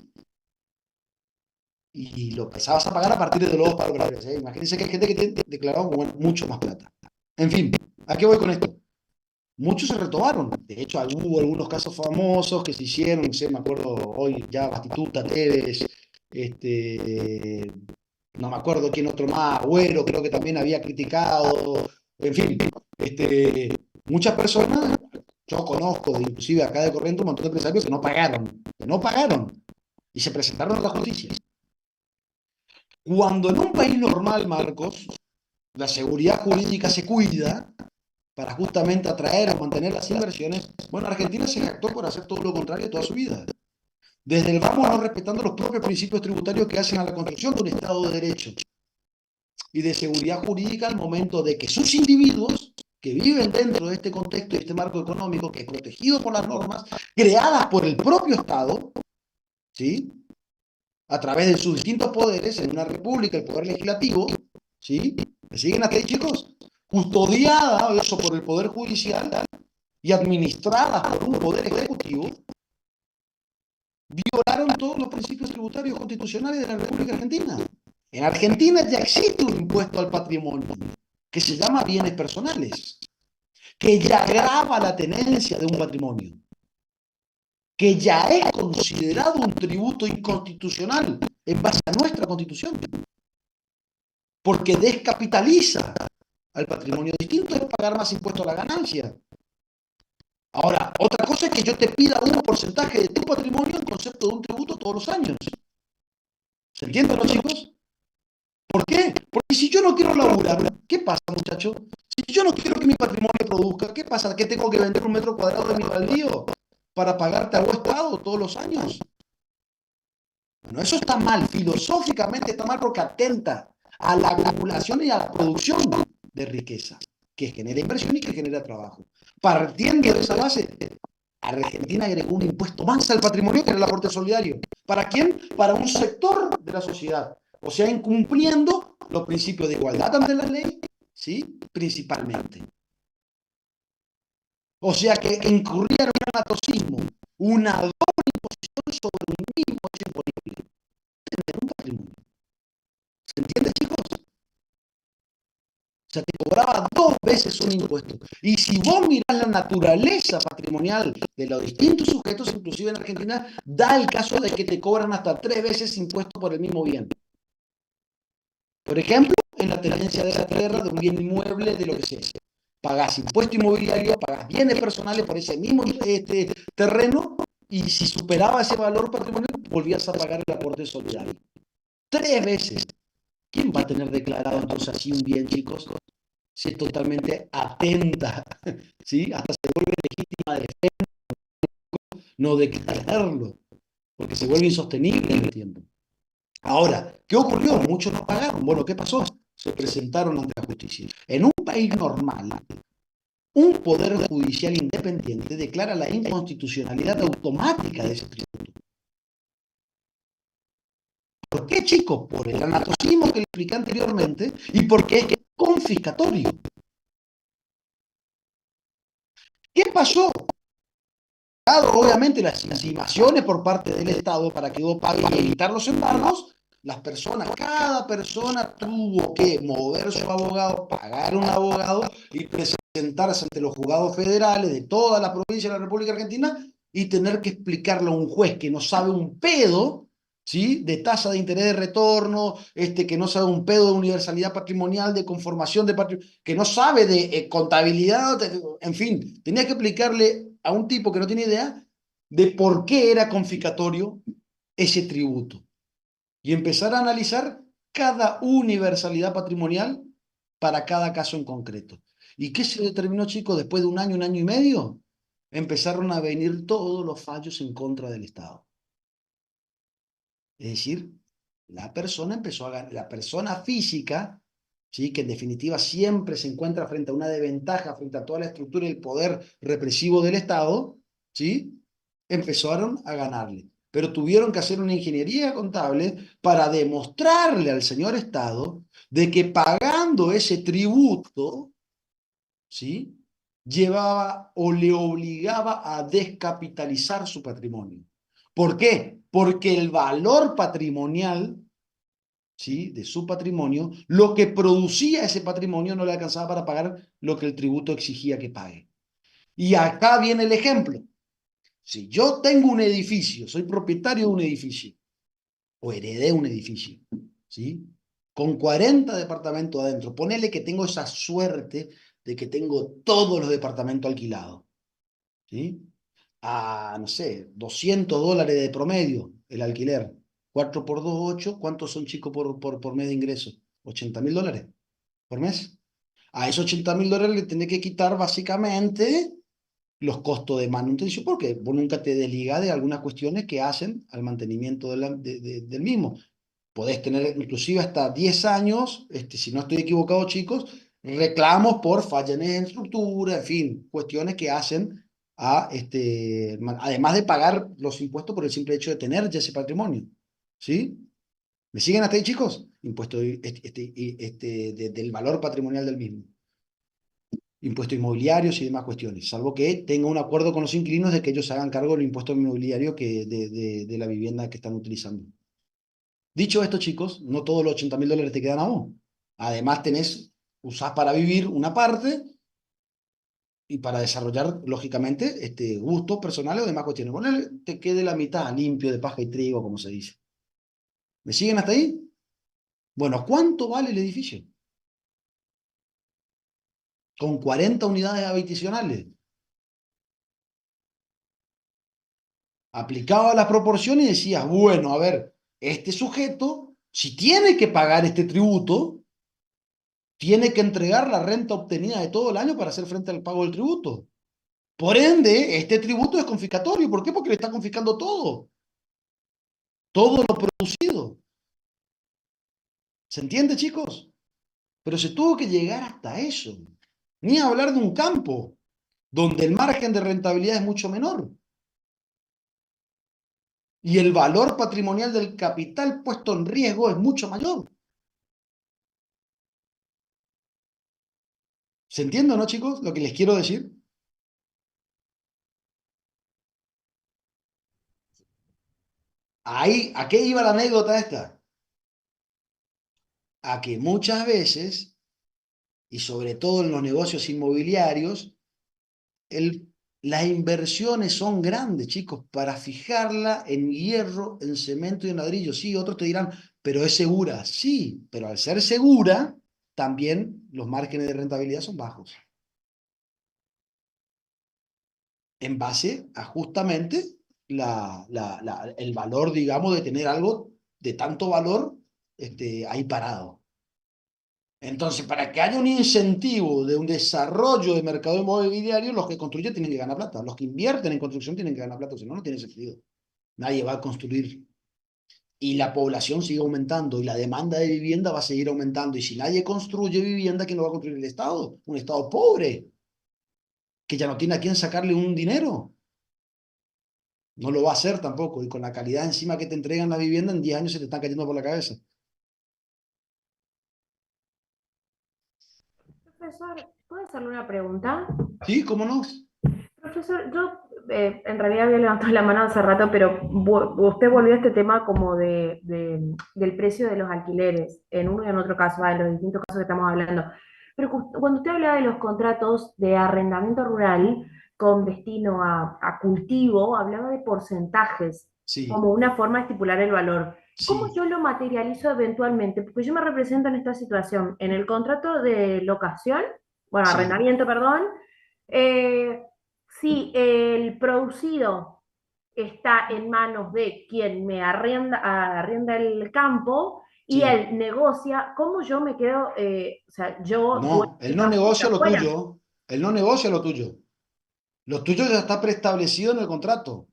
Y lo empezabas a pagar a partir de los 2 palos variables, ¿eh? Imagínense que hay gente que te declaraba mucho más plata. En fin, ¿a qué voy con esto? Muchos se retomaron. De hecho, hubo algunos casos famosos que se hicieron, no sé, me acuerdo hoy ya, Batistuta, Tevez, no me acuerdo quién otro más, Agüero creo que también había criticado, en fin, muchas personas, yo conozco, inclusive acá de Corrientes, un montón de empresarios que no pagaron, y se presentaron a la justicia. Cuando en un país normal, Marcos, la seguridad jurídica se cuida para justamente atraer o mantener las inversiones, bueno, Argentina se jactó por hacer todo lo contrario toda su vida. Desde el vamos no respetando los propios principios tributarios que hacen a la construcción de un Estado de Derecho y de seguridad jurídica al momento de que sus individuos que viven dentro de este contexto y este marco económico que es protegido por las normas creadas por el propio Estado, ¿sí?, a través de sus distintos poderes en una república, el poder legislativo, ¿sí?, ¿me siguen hasta ahí, chicos?, custodiada eso por el poder judicial y administrada por un poder ejecutivo, violaron todos los principios tributarios constitucionales de la República Argentina. En Argentina ya existe un impuesto al patrimonio que se llama bienes personales, que ya grava la tenencia de un patrimonio, que ya es considerado un tributo inconstitucional en base a nuestra Constitución. porque descapitaliza al patrimonio. Distinto es pagar más impuesto a la ganancia. Ahora, otra cosa es que yo te pida un porcentaje de tu patrimonio en concepto de un tributo todos los años. ¿Se entienden los chicos? ¿Por qué? Porque si yo no quiero laburar, ¿qué pasa, muchachos? Si yo no quiero que mi patrimonio produzca, ¿qué pasa? ¿Que tengo que vender un metro cuadrado de mi baldío para pagarte a vos Estado todos los años? Bueno, eso está mal, filosóficamente está mal porque atenta a la acumulación y a la producción de riqueza, que genera inversión y que genera trabajo. Partiendo de esa base, Argentina agregó un impuesto más al patrimonio que era el aporte solidario. ¿Para quién? Para un sector de la sociedad. O sea, incumpliendo los principios de igualdad ante la ley, ¿sí? Principalmente. O sea que incurría en un anatocismo, una doble imposición sobre un mismo hecho imponible. Tener un patrimonio. ¿Se entiende, chicos? O sea, te cobraba 2 veces un impuesto. Y si vos mirás la naturaleza patrimonial de los distintos sujetos, inclusive en Argentina, da el caso de que te cobran hasta 3 veces impuesto por el mismo bien. Por ejemplo, en la tenencia de la tierra, de un bien inmueble, de lo que sea. Pagás impuesto inmobiliario, pagás bienes personales por ese mismo terreno, y si superaba ese valor patrimonial, volvías a pagar el aporte solidario. 3 veces. ¿Quién va a tener declarado entonces así un bien, chicos? Si es totalmente atenta, ¿sí? Hasta se vuelve legítima defensa no declararlo, porque se vuelve insostenible en el tiempo. Ahora, ¿qué ocurrió? Muchos no pagaron. Bueno, ¿qué pasó? Se presentaron ante la justicia. En un país normal, un poder judicial independiente declara la inconstitucionalidad automática de ese tributo. ¿Por qué, chicos? Por el anatocismo que le expliqué anteriormente y porque es confiscatorio. ¿Qué pasó? Obviamente las intimaciones por parte del Estado para que vos pagues y evitar los embargos, cada persona tuvo que mover su abogado, pagar un abogado y presentarse ante los juzgados federales de toda la provincia de la República Argentina y tener que explicarle a un juez que no sabe un pedo, ¿sí? De tasa de interés de retorno, que no sabe un pedo de universalidad patrimonial, de conformación de patrimonio, que no sabe de contabilidad, en fin, tenía que explicarle a un tipo que no tiene idea de por qué era confiscatorio ese tributo y empezar a analizar cada universalidad patrimonial para cada caso en concreto. ¿Y qué se determinó, chicos? Después de un año y medio, empezaron a venir todos los fallos en contra del Estado. Es decir, la persona empezó a ganar, la persona física, ¿sí? Que en definitiva siempre se encuentra frente a una desventaja, frente a toda la estructura y el poder represivo del Estado, ¿sí? Empezaron a ganarle. Pero tuvieron que hacer una ingeniería contable para demostrarle al señor Estado de que pagando ese tributo, ¿sí? Llevaba o le obligaba a descapitalizar su patrimonio. ¿Por qué? Porque el valor patrimonial, ¿sí? De su patrimonio, lo que producía ese patrimonio no le alcanzaba para pagar lo que el tributo exigía que pague. Y acá viene el ejemplo. Si yo tengo un edificio, soy propietario de un edificio, o heredé un edificio, ¿sí? Con 40 departamentos adentro, ponele que tengo esa suerte de que tengo todos los departamentos alquilados, ¿sí? A, no sé, $200 de promedio el alquiler. 4 por 2, 8. ¿Cuántos son, chicos, por mes de ingreso? $80.000 por mes. A esos $80.000 le tenés que quitar básicamente los costos de manutención, porque vos nunca te desligás de algunas cuestiones que hacen al mantenimiento del mismo. Podés tener inclusive hasta 10 años, si no estoy equivocado, chicos, reclamos por falla en estructura, en fin, cuestiones que hacen a, además de pagar los impuestos por el simple hecho de tener ya ese patrimonio. ¿Sí? ¿Me siguen hasta ahí, chicos? Impuesto del valor patrimonial del mismo. Impuestos inmobiliarios y demás cuestiones, salvo que tenga un acuerdo con los inquilinos de que ellos hagan cargo del impuesto inmobiliario de la vivienda que están utilizando. Dicho esto, chicos, no todos los $80.000 te quedan a vos. Además usás para vivir una parte y para desarrollar, lógicamente, gustos personales o demás cuestiones. Ponele, te quede la mitad limpio de paja y trigo, como se dice. ¿Me siguen hasta ahí? Bueno, ¿cuánto vale el edificio? Con 40 unidades habitacionales. Aplicaba la proporción y decías, bueno, a ver, este sujeto, si tiene que pagar este tributo, tiene que entregar la renta obtenida de todo el año para hacer frente al pago del tributo. Por ende, este tributo es confiscatorio. ¿Por qué? Porque le está confiscando todo lo producido. ¿Se entiende, chicos? Pero se tuvo que llegar hasta eso. Ni hablar de un campo donde el margen de rentabilidad es mucho menor. Y el valor patrimonial del capital puesto en riesgo es mucho mayor. ¿Se entiende, no, chicos? Lo que les quiero decir. Ahí, ¿a qué iba la anécdota esta? A que muchas veces, y sobre todo en los negocios inmobiliarios, las inversiones son grandes, chicos, para fijarla en hierro, en cemento y en ladrillo. Sí, otros te dirán, pero es segura. Sí, pero al ser segura, también los márgenes de rentabilidad son bajos. En base a justamente el valor, digamos, de tener algo de tanto valor ahí parado. Entonces, para que haya un incentivo de un desarrollo de mercado inmobiliario, los que construyen tienen que ganar plata. Los que invierten en construcción tienen que ganar plata, si no, no tiene sentido. Nadie va a construir. Y la población sigue aumentando y la demanda de vivienda va a seguir aumentando. Y si nadie construye vivienda, ¿quién lo va a construir? El Estado. Un Estado pobre, que ya no tiene a quién sacarle un dinero. No lo va a hacer tampoco. Y con la calidad encima que te entregan la vivienda, en 10 años se te están cayendo por la cabeza. Profesor, ¿puedo hacerle una pregunta? Sí, ¿cómo no? Profesor, yo en realidad había levantado la mano hace rato, pero usted volvió a este tema como del precio de los alquileres, en uno y en otro caso, en los distintos casos que estamos hablando. Pero cuando usted hablaba de los contratos de arrendamiento rural con destino a cultivo, hablaba de porcentajes Sí, como una forma de estipular el valor. ¿Cómo sí, yo lo materializo eventualmente? Porque yo me represento en esta situación, en el contrato de locación, bueno, sí, arrendamiento, perdón, eh, si el producido está en manos de quien me arrienda el campo y sí. él negocia, ¿cómo yo me quedo? O sea, yo dueño No, él del no campo de negocia lo afuera. tuyo. Él no negocia lo tuyo. Lo tuyo ya está preestablecido en el contrato.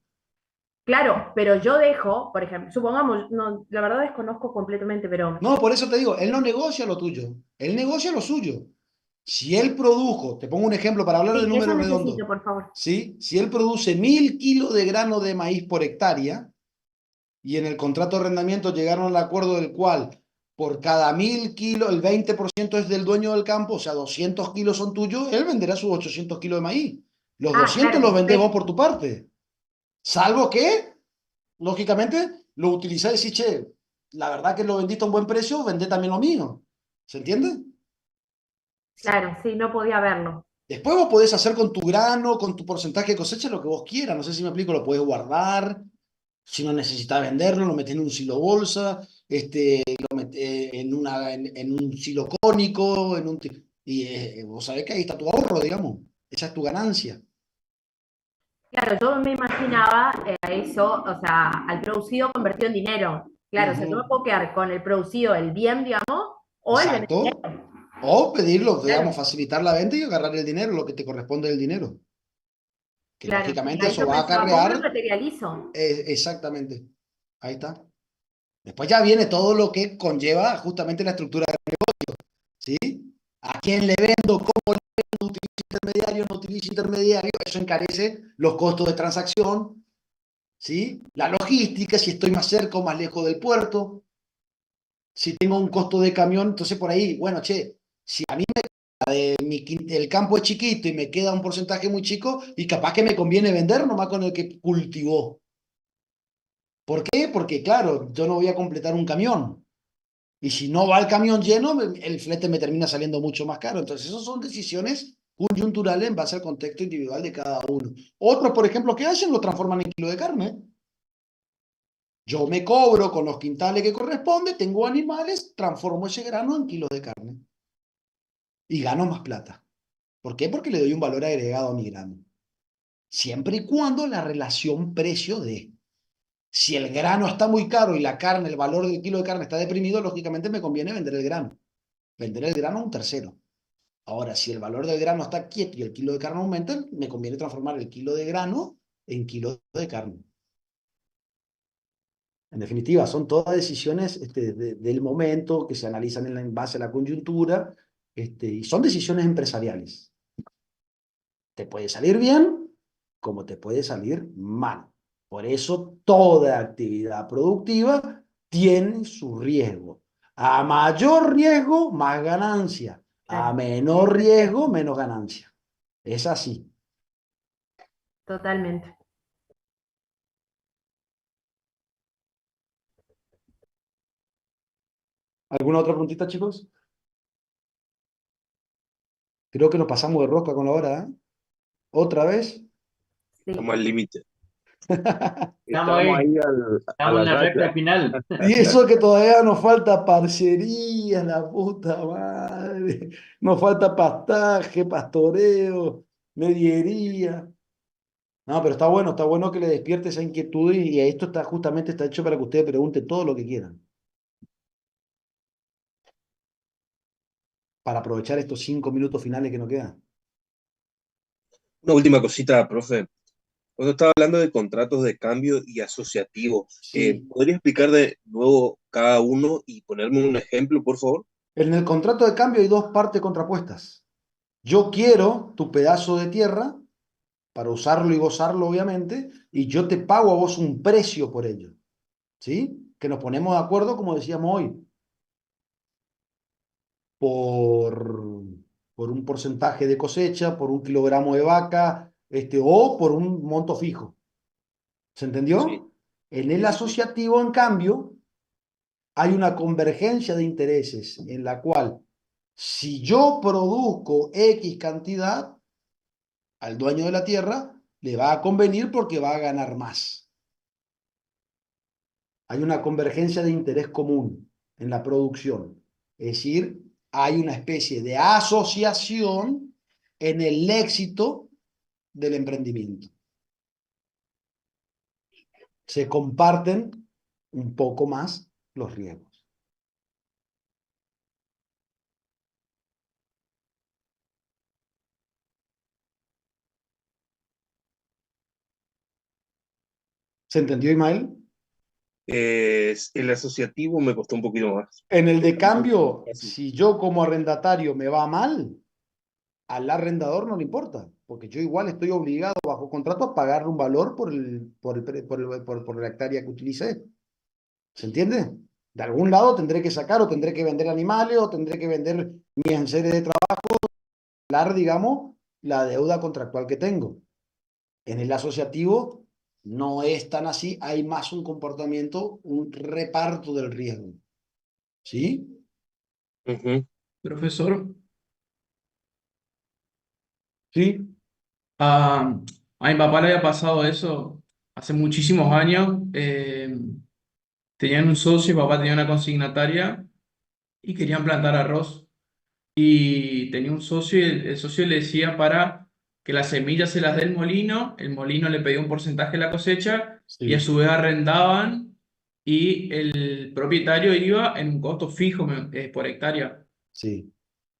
Claro, pero yo dejo, por ejemplo, supongamos, no, la verdad desconozco completamente, pero No, por eso te digo, él no negocia lo tuyo. Él negocia lo suyo. Si él produjo, te pongo un ejemplo para hablar de sí, eso números redondos, necesito, por favor. ¿sí? Si él produce 1.000 kilos de grano de maíz por hectárea y en el contrato de arrendamiento llegaron al acuerdo del cual por cada 1.000 kilos el 20% es del dueño del campo, o sea, 200 kilos son tuyos, él venderá sus 800 kilos de maíz. Los Ah, 200 claro, los vendés vos perfecto. por tu parte. Salvo que, lógicamente, lo utilizás y decís, che, la verdad que lo vendiste a un buen precio, vendé también lo mío. ¿Se entiende? Claro, sí, no podía verlo. Después vos podés hacer con tu grano, con tu porcentaje de cosecha, lo que vos quieras. No sé si me explico, lo podés guardar. Si no necesitas venderlo, lo metés en un silo bolsa, lo metés en un silo cónico, y vos sabés que ahí está tu ahorro, digamos. Esa es tu ganancia. Claro, yo me imaginaba eso, o sea, al producido convertido en dinero. Claro, o sea, yo me Ujú. puedo quedar con el producido, el bien, digamos, o el Exacto. beneficio. O pedirlo, digamos, Claro, facilitar la venta y agarrar el dinero, lo que te corresponde del dinero. Que claro. Y lógicamente ahí eso yo va a pensaba, ¿cómo lo acarrear, materializo? exactamente. Ahí está. Después ya viene todo lo que conlleva justamente la estructura, ¿sí? ¿A quién le vendo? ¿Cómo le vendo? ¿Utilizo intermediario? ¿No utilizo intermediario? Eso encarece los costos de transacción, ¿sí? La logística, si estoy más cerca o más lejos del puerto, si tengo un costo de camión, entonces por ahí, bueno, che, si a mí el campo es chiquito y me queda un porcentaje muy chico, y capaz que me conviene vender nomás con el que cultivó. ¿Por qué? Porque, claro, yo no voy a completar un camión. Y si no va el camión lleno, el flete me termina saliendo mucho más caro. Entonces, esas son decisiones coyunturales en base al contexto individual de cada uno. Otros, por ejemplo, ¿qué hacen? Lo transforman en kilo de carne. Yo me cobro con los quintales que corresponde, tengo animales, transformo ese grano en kilos de carne y gano más plata. ¿Por qué? Porque le doy un valor agregado a mi grano. Siempre y cuando la relación precio de. Si el grano está muy caro y la carne, el valor del kilo de carne está deprimido, lógicamente me conviene vender el grano. Vender el grano a un tercero. Ahora, si el valor del grano está quieto y el kilo de carne aumenta, me conviene transformar el kilo de grano en kilo de carne. En definitiva, son todas decisiones del momento que se analizan en base a la coyuntura, y son decisiones empresariales. Te puede salir bien como te puede salir mal. Por eso toda actividad productiva tiene su riesgo. A mayor riesgo, más ganancia. A Claro, menor riesgo, menos ganancia. Es así. totalmente. ¿Alguna otra preguntita, chicos? Creo que nos pasamos de rosca con la hora, ¿eh? ¿Otra vez? Sí. Estamos al límite. Estamos Estamos ahí, ahí a estamos la en la recta racha. final. Y eso que todavía nos falta parcería, la puta madre. Nos falta pastaje, pastoreo, mediería. No, pero está bueno que le despierte esa inquietud y esto está justamente está hecho para que usted pregunte todo lo que quieran. Para aprovechar estos 5 minutos finales que nos quedan. Una última cosita, profe. Cuando estaba hablando de contratos de cambio y asociativos, Sí. ¿podría explicar de nuevo cada uno y ponerme un ejemplo, por favor? En el contrato de cambio hay dos partes contrapuestas. Yo quiero tu pedazo de tierra para usarlo y gozarlo, obviamente, y yo te pago a vos un precio por ello. ¿Sí? Que nos ponemos de acuerdo, como decíamos hoy, por, por un porcentaje de cosecha, por un kilogramo de vaca, o por un monto fijo. ¿Se Sí, entendió? En el sí, sí, sí. asociativo, en cambio, hay una convergencia de intereses en la cual, si yo produzco X cantidad, al dueño de la tierra le va a convenir porque va a ganar más. Hay una convergencia de interés común en la producción. Es decir, hay una especie de asociación en el éxito del emprendimiento. Se comparten un poco más los riesgos. ¿Se entendió, Ismael? El asociativo me costó un poquito más. En el de Está más cambio, fácil. si yo como arrendatario me va mal, al arrendador no le importa, porque yo igual estoy obligado bajo contrato a pagarle un valor por la hectárea que utilicé. ¿Se entiende? De algún lado tendré que sacar o tendré que vender animales o tendré que vender mis enseres de trabajo, digamos, la deuda contractual que tengo. En el asociativo no es tan así, hay más un comportamiento, un reparto del riesgo. ¿Sí? Ujú. Profesor, Sí, a mi papá le había pasado eso hace muchísimos años. Tenían un socio, mi papá tenía una consignataria y querían plantar arroz. Y tenía un socio y el socio le decía para que las semillas se las dé el molino le pedía un porcentaje de la cosecha y a sí, su vez arrendaban y el propietario iba en un costo fijo por hectárea. sí.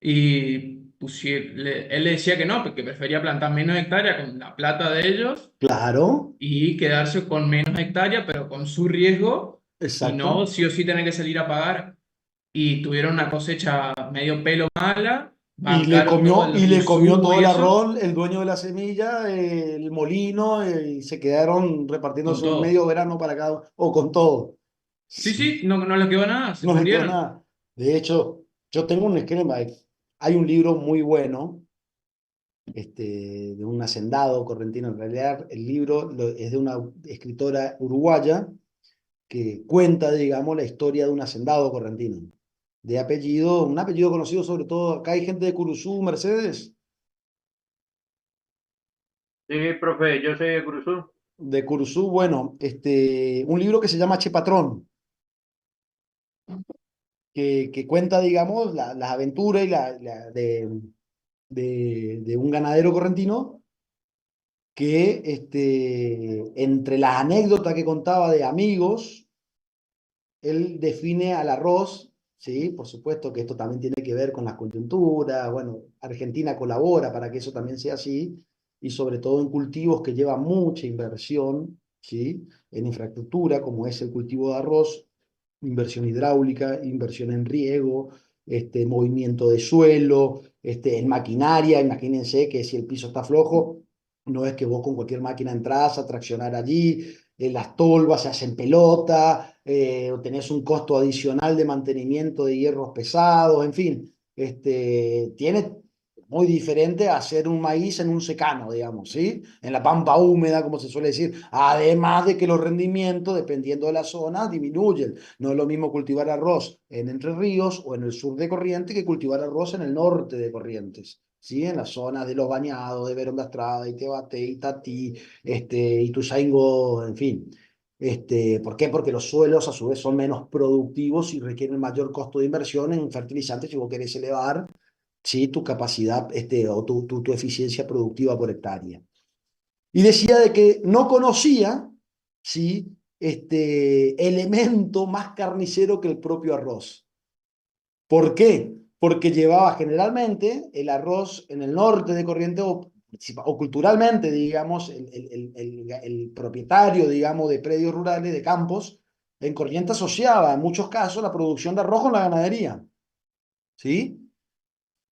Y él le decía que no, porque prefería plantar menos hectárea con la plata de ellos Claro, y quedarse con menos hectárea, pero con su riesgo y no exacto. sí o sí tener que salir a pagar. Y tuvieron una cosecha medio pelo mala, bancaron todo Y los le comió insumos todo y el eso, arroz, el dueño de la semilla, el molino, y se quedaron con repartiéndose un todo. medio grano para cada uno, o con todo. Sí, Sí, sí, no les quedó nada, se no les quedó fundieron. nada. De hecho, yo tengo un esquema. Hay un libro muy bueno, de un hacendado correntino. En realidad, el libro es de una escritora uruguaya que cuenta, digamos, la historia de un hacendado correntino. De apellido, un apellido conocido sobre todo, acá hay gente de Curuzú, Mercedes. Sí, profe, yo soy de Cruzú. de Kurzú, bueno, un libro que se llama Che Patrón, que cuenta, digamos, las aventuras y de un ganadero correntino que entre las anécdotas que contaba de amigos, él define al arroz, ¿sí? Por supuesto que esto también tiene que ver con las coyunturas, bueno, Argentina colabora para que eso también sea así, y sobre todo en cultivos que llevan mucha inversión, ¿sí? En infraestructura, como es el cultivo de arroz, inversión hidráulica, inversión en riego, movimiento de suelo, en maquinaria. Imagínense que si el piso está flojo, no es que vos con cualquier máquina entras a traccionar allí, las tolvas se hacen pelota, tenés un costo adicional de mantenimiento de hierros pesados, en fin, tiene muy diferente a hacer un maíz en un secano, digamos, ¿sí? En la pampa húmeda, como se suele decir, además de que los rendimientos, dependiendo de la zona, disminuyen. No es lo mismo cultivar arroz en Entre Ríos o en el sur de Corrientes que cultivar arroz en el norte de Corrientes. ¿Sí? En las zonas de Los Bañados, de Verón de Astrada, Itebaté, Itatí, Ituzaingó, en fin. ¿Por qué? Porque los suelos a su vez son menos productivos y requieren mayor costo de inversión en fertilizantes si vos querés elevar, ¿sí? Tu capacidad o tu eficiencia productiva por hectárea. Y decía de que no conocía, ¿sí? Elemento más carnicero que el propio arroz. ¿Por qué? Porque llevaba generalmente el arroz en el norte de Corrientes o culturalmente, digamos, el propietario, digamos, de predios rurales, de campos, en Corrientes asociaba en muchos casos la producción de arroz con la ganadería, ¿sí?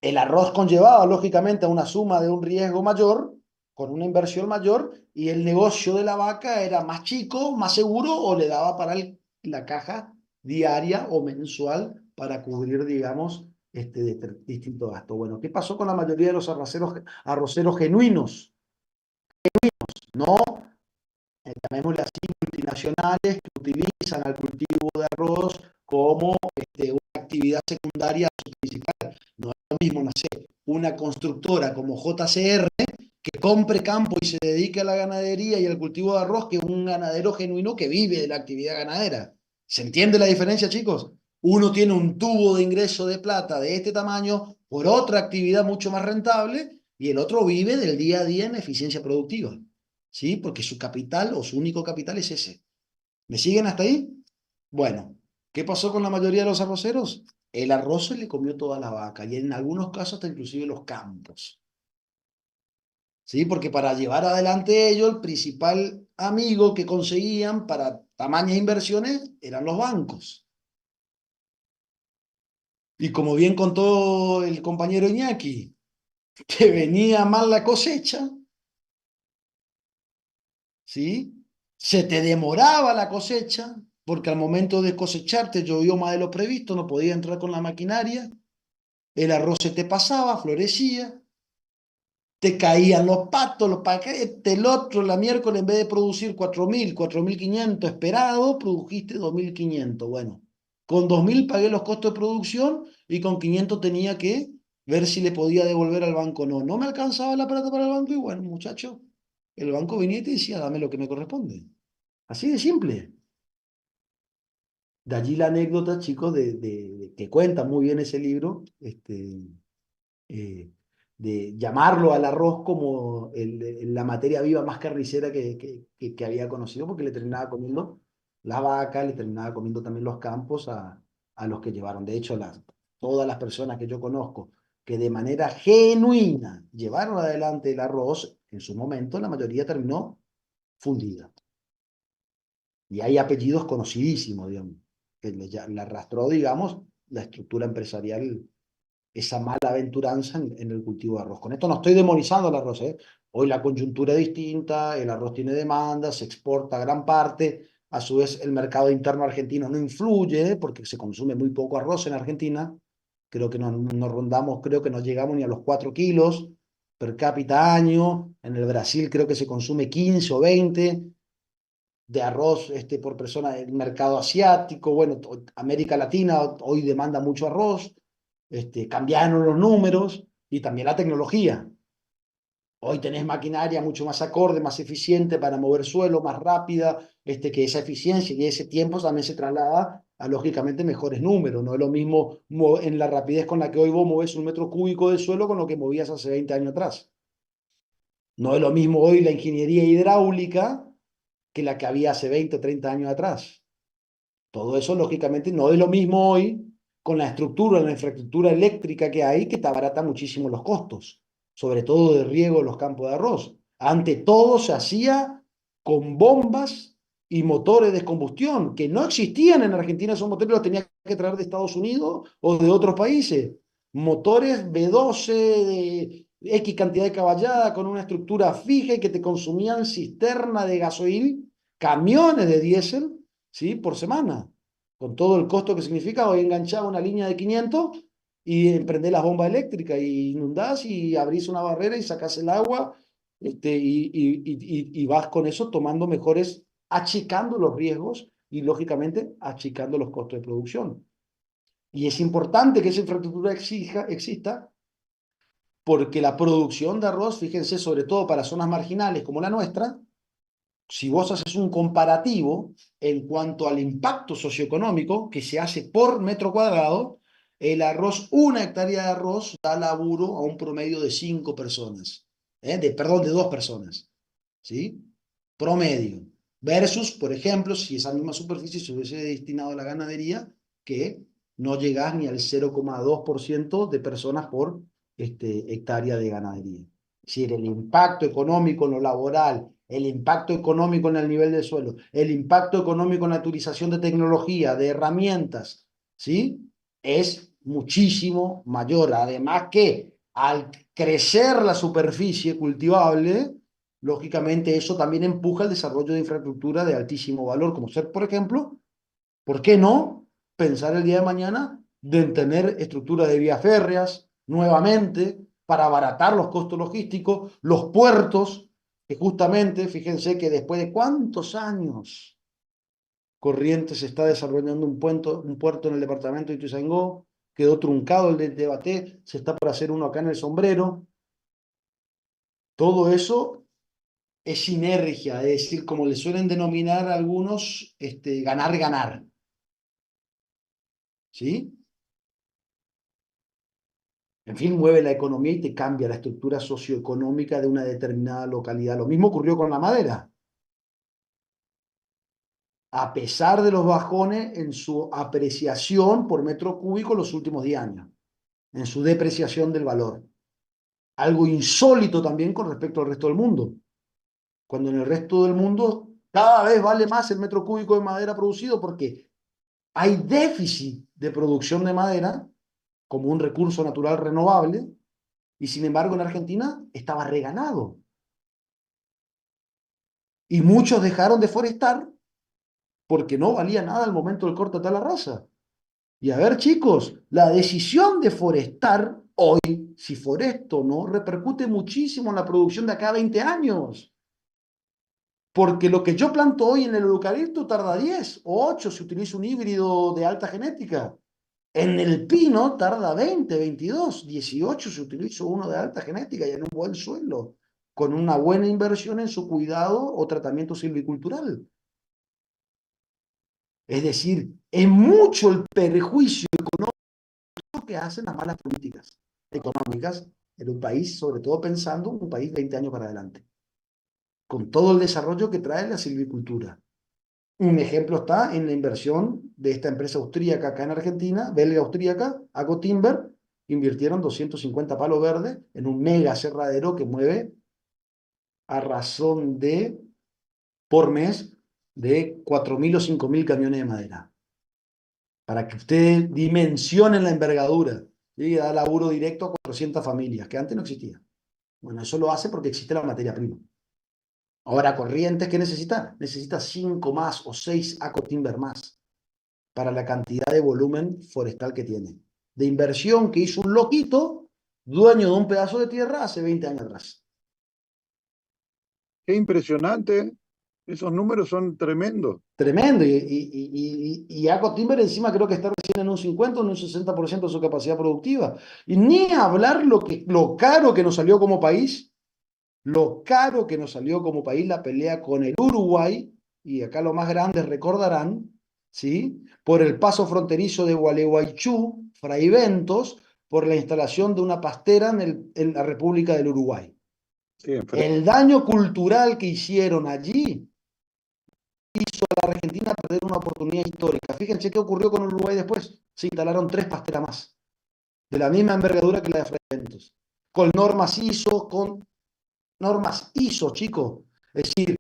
El arroz conllevaba, lógicamente, una suma de un riesgo mayor, con una inversión mayor, y el negocio de la vaca era más chico, más seguro, o le daba para la caja diaria o mensual para cubrir, digamos, distintos gastos. Bueno, ¿qué pasó con la mayoría de los arroceros genuinos? No, llamémosle así, multinacionales que utilizan al cultivo de arroz como una actividad secundaria a su principal. No es lo mismo, no sé, una constructora como JCR que compre campo y se dedique a la ganadería y al cultivo de arroz que un ganadero genuino que vive de la actividad ganadera. ¿Se entiende la diferencia, chicos? Uno tiene un tubo de ingreso de plata de este tamaño por otra actividad mucho más rentable y el otro vive del día a día en eficiencia productiva. ¿Sí? Porque su capital o su único capital es ese. ¿Me siguen hasta ahí? Bueno, ¿qué pasó con la mayoría de los arroceros? El arroz se le comió toda la vaca y en algunos casos hasta inclusive los campos. ¿Sí? Porque para llevar adelante ello, el principal amigo que conseguían para tamañas inversiones eran los bancos. Y como bien contó el compañero Iñaki, que venía mal la cosecha, ¿sí? Se te demoraba la cosecha, porque al momento de cosechar te llovió más de lo previsto, no podía entrar con la maquinaria, el arroz se te pasaba, florecía, te caían los patos, los paquetes, el otro, la miércoles, en vez de producir 4.000, 4.500 esperado, produjiste 2.500. Bueno, con 2.000 pagué los costos de producción y con 500 tenía que ver si le podía devolver al banco. No, no me alcanzaba la plata para el banco y bueno, muchacho, el banco venía y te decía, dame lo que me corresponde. Así de simple. De allí la anécdota, chicos, que cuenta muy bien ese libro, eh, de llamarlo al arroz como la materia viva más carnicera que había conocido, porque le terminaba comiendo las vacas, le terminaba comiendo también los campos a los que llevaron. De hecho, todas las personas que yo conozco que de manera genuina llevaron adelante el arroz, en su momento la mayoría terminó fundida. Y hay apellidos conocidísimos, digamos, que le arrastró, digamos, la estructura empresarial, esa mala aventuranza en el cultivo de arroz. Con esto no estoy demonizando el arroz, ¿eh? Hoy la coyuntura es distinta, el arroz tiene demanda, se exporta gran parte, a su vez el mercado interno argentino no influye, porque se consume muy poco arroz en Argentina, creo que no rondamos, creo que no llegamos ni a los 4 kilos per cápita año, en el Brasil creo que se consume 15 o 20, de arroz por persona del mercado asiático, bueno, América Latina hoy demanda mucho arroz, cambiaron los números y también la tecnología. Hoy tenés maquinaria mucho más acorde, más eficiente para mover suelo, más rápida, que esa eficiencia y ese tiempo también se traslada a, lógicamente, mejores números. No es lo mismo en la rapidez con la que hoy vos movés 1 metro cúbico de suelo con lo que movías hace 20 años atrás. No es lo mismo hoy la ingeniería hidráulica que la que había hace 20 o 30 años atrás. Todo eso, lógicamente, no es lo mismo hoy con la estructura, la infraestructura eléctrica que hay, que te abarata muchísimo los costos, sobre todo de riego de los campos de arroz. Ante todo se hacía con bombas y motores de combustión, que no existían en Argentina. Esos motores los tenía que traer de Estados Unidos o de otros países. Motores B12 de X cantidad de caballada con una estructura fija y que te consumían cisterna de gasoil, camiones de diésel, ¿sí? Por semana, con todo el costo que significa. Hoy enganchaba una línea de 500 y emprendés las bombas eléctricas y inundás y abrís una barrera y sacás el agua, y vas con eso tomando mejores, achicando los riesgos y lógicamente achicando los costos de producción. Y es importante que esa infraestructura exista, porque la producción de arroz, fíjense, sobre todo para zonas marginales como la nuestra, si vos haces un comparativo en cuanto al impacto socioeconómico que se hace por metro cuadrado, el arroz, 1 hectárea de arroz da laburo a un promedio de 5 personas, perdón, de 2 personas, ¿sí? Promedio. Versus, por ejemplo, si esa misma superficie se hubiese destinado a la ganadería, que no llegás ni al 0,2% de personas por hectárea de ganadería. Es decir, el impacto económico en lo laboral, el impacto económico en el nivel del suelo, el impacto económico en la utilización de tecnología, de herramientas, ¿sí? Es muchísimo mayor. Además que al crecer la superficie cultivable, lógicamente eso también empuja el desarrollo de infraestructura de altísimo valor, como ser, por ejemplo, ¿por qué no pensar el día de mañana de tener estructura de vías férreas nuevamente para abaratar los costos logísticos, los puertos, que justamente, fíjense que después de cuántos años Corrientes está desarrollando un puerto en el departamento de Ituzaingó, quedó truncado el de Baté, se está por hacer uno acá en el Sombrero. Todo eso es sinergia, es decir, como le suelen denominar a algunos, ganar, ganar. ¿Sí? En fin, mueve la economía y te cambia la estructura socioeconómica de una determinada localidad. Lo mismo ocurrió con la madera. A pesar de los bajones en su apreciación por metro cúbico los últimos 10 años, en su depreciación del valor. Algo insólito también con respecto al resto del mundo. Cuando en el resto del mundo cada vez vale más el metro cúbico de madera producido porque hay déficit de producción de madera como un recurso natural renovable, y sin embargo en Argentina estaba reganado. Y muchos dejaron de forestar porque no valía nada al momento del corte a tal raza. Y a ver, chicos, la decisión de forestar hoy, si foresto o no, repercute muchísimo en la producción de acá a 20 años. Porque lo que yo planto hoy en el eucalipto tarda 10 o 8 si utilizo un híbrido de alta genética. En el pino tarda 20, 22, 18 si utilizo uno de alta genética y en un buen suelo, con una buena inversión en su cuidado o tratamiento silvicultural. Es decir, es mucho el perjuicio económico que hacen las malas políticas económicas en un país, sobre todo pensando en un país 20 años para adelante, con todo el desarrollo que trae la silvicultura. Un ejemplo está en la inversión de esta empresa austríaca acá en Argentina, belga austríaca, AgroTimber. Invirtieron 250 palos verdes en un mega aserradero que mueve a razón de, por mes, de 4.000 o 5.000 camiones de madera. Para que ustedes dimensionen la envergadura. ¿Sí? Da laburo directo a 400 familias, que antes no existía. Bueno, eso lo hace porque existe la materia prima. Ahora, Corrientes, ¿qué necesita? Necesita 5 más o 6 AgroTimber más para la cantidad de volumen forestal que tiene. De inversión que hizo un loquito, dueño de un pedazo de tierra hace 20 años atrás. Qué impresionante. Esos números son tremendos. Tremendo. Y AgroTimber encima creo que está recién en un 50 o en un 60% de su capacidad productiva. Y ni hablar lo caro que nos salió como país lo caro que nos salió como país la pelea con el Uruguay, y acá los más grandes recordarán, ¿sí? Por el paso fronterizo de Gualeguaychú, Fraiventos, por la instalación de una pastera en la República del Uruguay. Sí, enfrente. El daño cultural que hicieron allí hizo a la Argentina perder una oportunidad histórica. Fíjense qué ocurrió con Uruguay después. Se instalaron 3 pasteras más, de la misma envergadura que la de Fraiventos, con normas ISO, chicos. Es decir,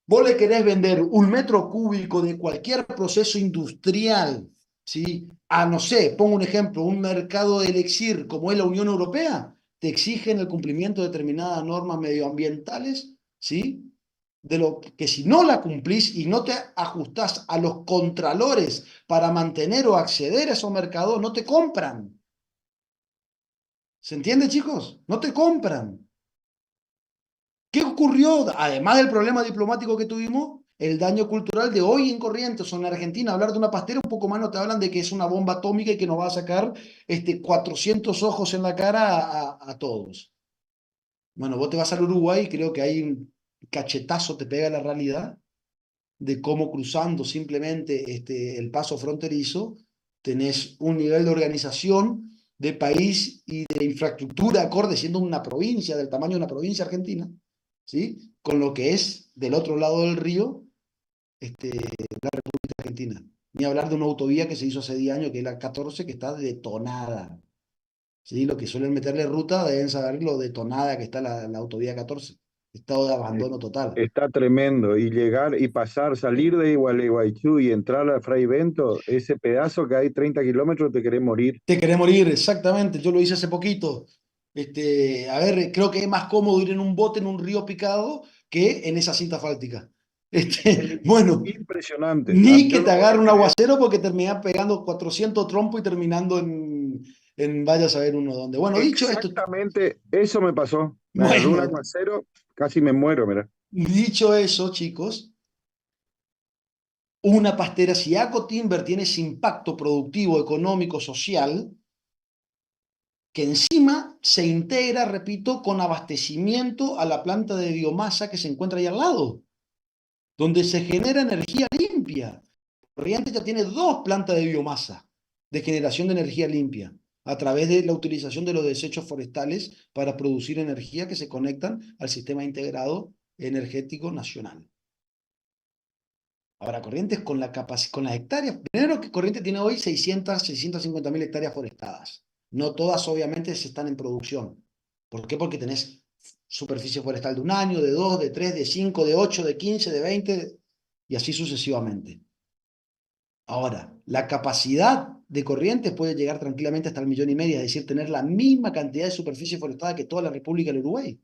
vos le querés vender un metro cúbico de cualquier proceso industrial, ¿sí? A, no sé, pongo un ejemplo, un mercado de elixir como es la Unión Europea, te exigen el cumplimiento de determinadas normas medioambientales, ¿sí? De lo que si no la cumplís y no te ajustás a los contralores para mantener o acceder a esos mercados, no te compran. ¿Se entiende, chicos? No te compran. ¿Qué ocurrió? Además del problema diplomático que tuvimos, el daño cultural de hoy en Corrientes o en Argentina. Hablar de una pastera, un poco más no te hablan de que es una bomba atómica y que nos va a sacar 400 ojos en la cara a todos. Bueno, vos te vas al Uruguay y creo que hay un cachetazo, te pega la realidad de cómo cruzando simplemente el paso fronterizo tenés un nivel de organización de país y de infraestructura acorde, siendo una provincia del tamaño de una provincia argentina, ¿sí? Con lo que es del otro lado del río la República Argentina. Ni hablar de una autovía que se hizo hace 10 años, que es la 14, que está detonada. ¿Sí? Lo que suelen meterle ruta deben saber lo detonada que está la autovía 14. Estado de abandono total. Está tremendo. Y llegar y pasar, salir de Gualeguaychú y entrar a Fraiventos, ese pedazo que hay 30 kilómetros, te querés morir. Te querés morir, exactamente. Yo lo hice hace poquito. A ver, creo que es más cómodo ir en un bote en un río picado que en esa cinta asfáltica. Bueno, Impresionante. ni que Yo te no agarre podía un creer. aguacero porque terminás pegando 400 trompos y terminando en vaya a saber uno dónde. Bueno, dicho esto, Exactamente eso me pasó. Me agarró un bueno, aguacero, casi me muero, mira. dicho eso, chicos, una pastera, si Acotimber tiene ese impacto productivo, económico, social, que encima se integra, repito, con abastecimiento a la planta de biomasa que se encuentra ahí al lado, donde se genera energía limpia. Corrientes ya tiene 2 plantas de biomasa de generación de energía limpia a través de la utilización de los desechos forestales para producir energía que se conectan al sistema integrado energético nacional. Ahora, Corrientes con las hectáreas, primero que Corrientes tiene hoy 650.000 hectáreas forestadas. No todas obviamente están en producción. ¿Por qué? Porque tenés superficie forestal de 1 año, de 2, de 3, de 5, de 8, de 15, de 20 y así sucesivamente. Ahora, la capacidad de Corrientes puede llegar tranquilamente hasta el 1,5 millones, es decir, tener la misma cantidad de superficie forestada que toda la República del Uruguay.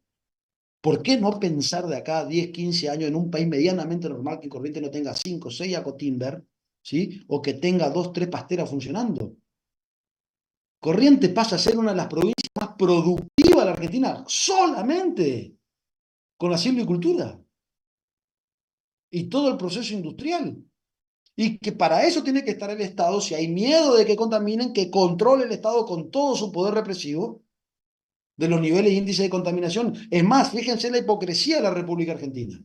¿Por qué no pensar de acá a 10, 15 años en un país medianamente normal que Corrientes no tenga 5, 6 Acotimber, ¿sí? O que tenga 2, 3 pasteras funcionando? Corrientes pasa a ser una de las provincias más productivas de la Argentina solamente con la silvicultura y todo el proceso industrial. Y que para eso tiene que estar el Estado, si hay miedo de que contaminen, que controle el Estado con todo su poder represivo de los niveles de índice de contaminación. Es más, fíjense la hipocresía de la República Argentina,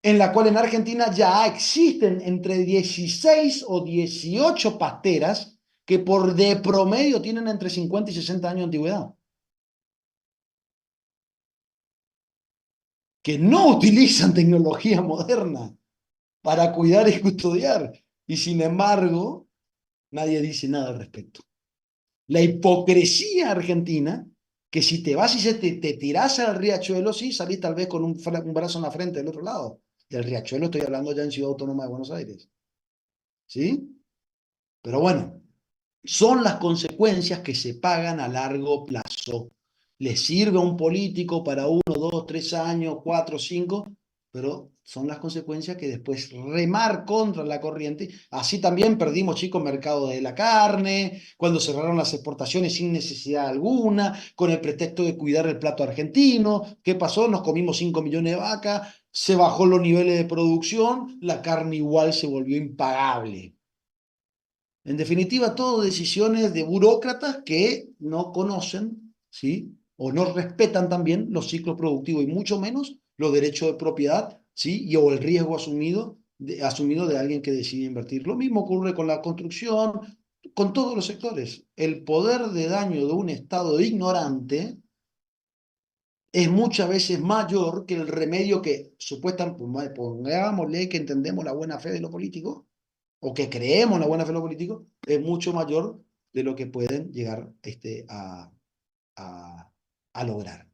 en la cual en Argentina ya existen entre 16 o 18 pasteras que por de promedio tienen entre 50 y 60 años de antigüedad, que no utilizan tecnología moderna para cuidar y custodiar, y sin embargo, nadie dice nada al respecto. La hipocresía argentina, que si te vas y te tirás al riachuelo, sí, salís tal vez con un brazo en la frente del otro lado. Del riachuelo estoy hablando ya en Ciudad Autónoma de Buenos Aires. ¿Sí? Pero bueno, son las consecuencias que se pagan a largo plazo. Le sirve a un político para 1, 2, 3 años, 4, 5, pero son las consecuencias que después remar contra la corriente. Así también perdimos, chicos, mercado de la carne, cuando cerraron las exportaciones sin necesidad alguna, con el pretexto de cuidar el plato argentino. ¿Qué pasó? Nos comimos 5 millones de vacas, se bajó los niveles de producción, la carne igual se volvió impagable. En definitiva, todo decisiones de burócratas que no conocen, ¿sí?, o no respetan también los ciclos productivos y mucho menos los derechos de propiedad, ¿sí? O el riesgo asumido de alguien que decide invertir. Lo mismo ocurre con la construcción, con todos los sectores. El poder de daño de un Estado ignorante es muchas veces mayor que el remedio que supuestamente, pongámosle que entendemos la buena fe de los políticos, o que creemos en la buena fe de los políticos, es mucho mayor de lo que pueden llegar a lograr.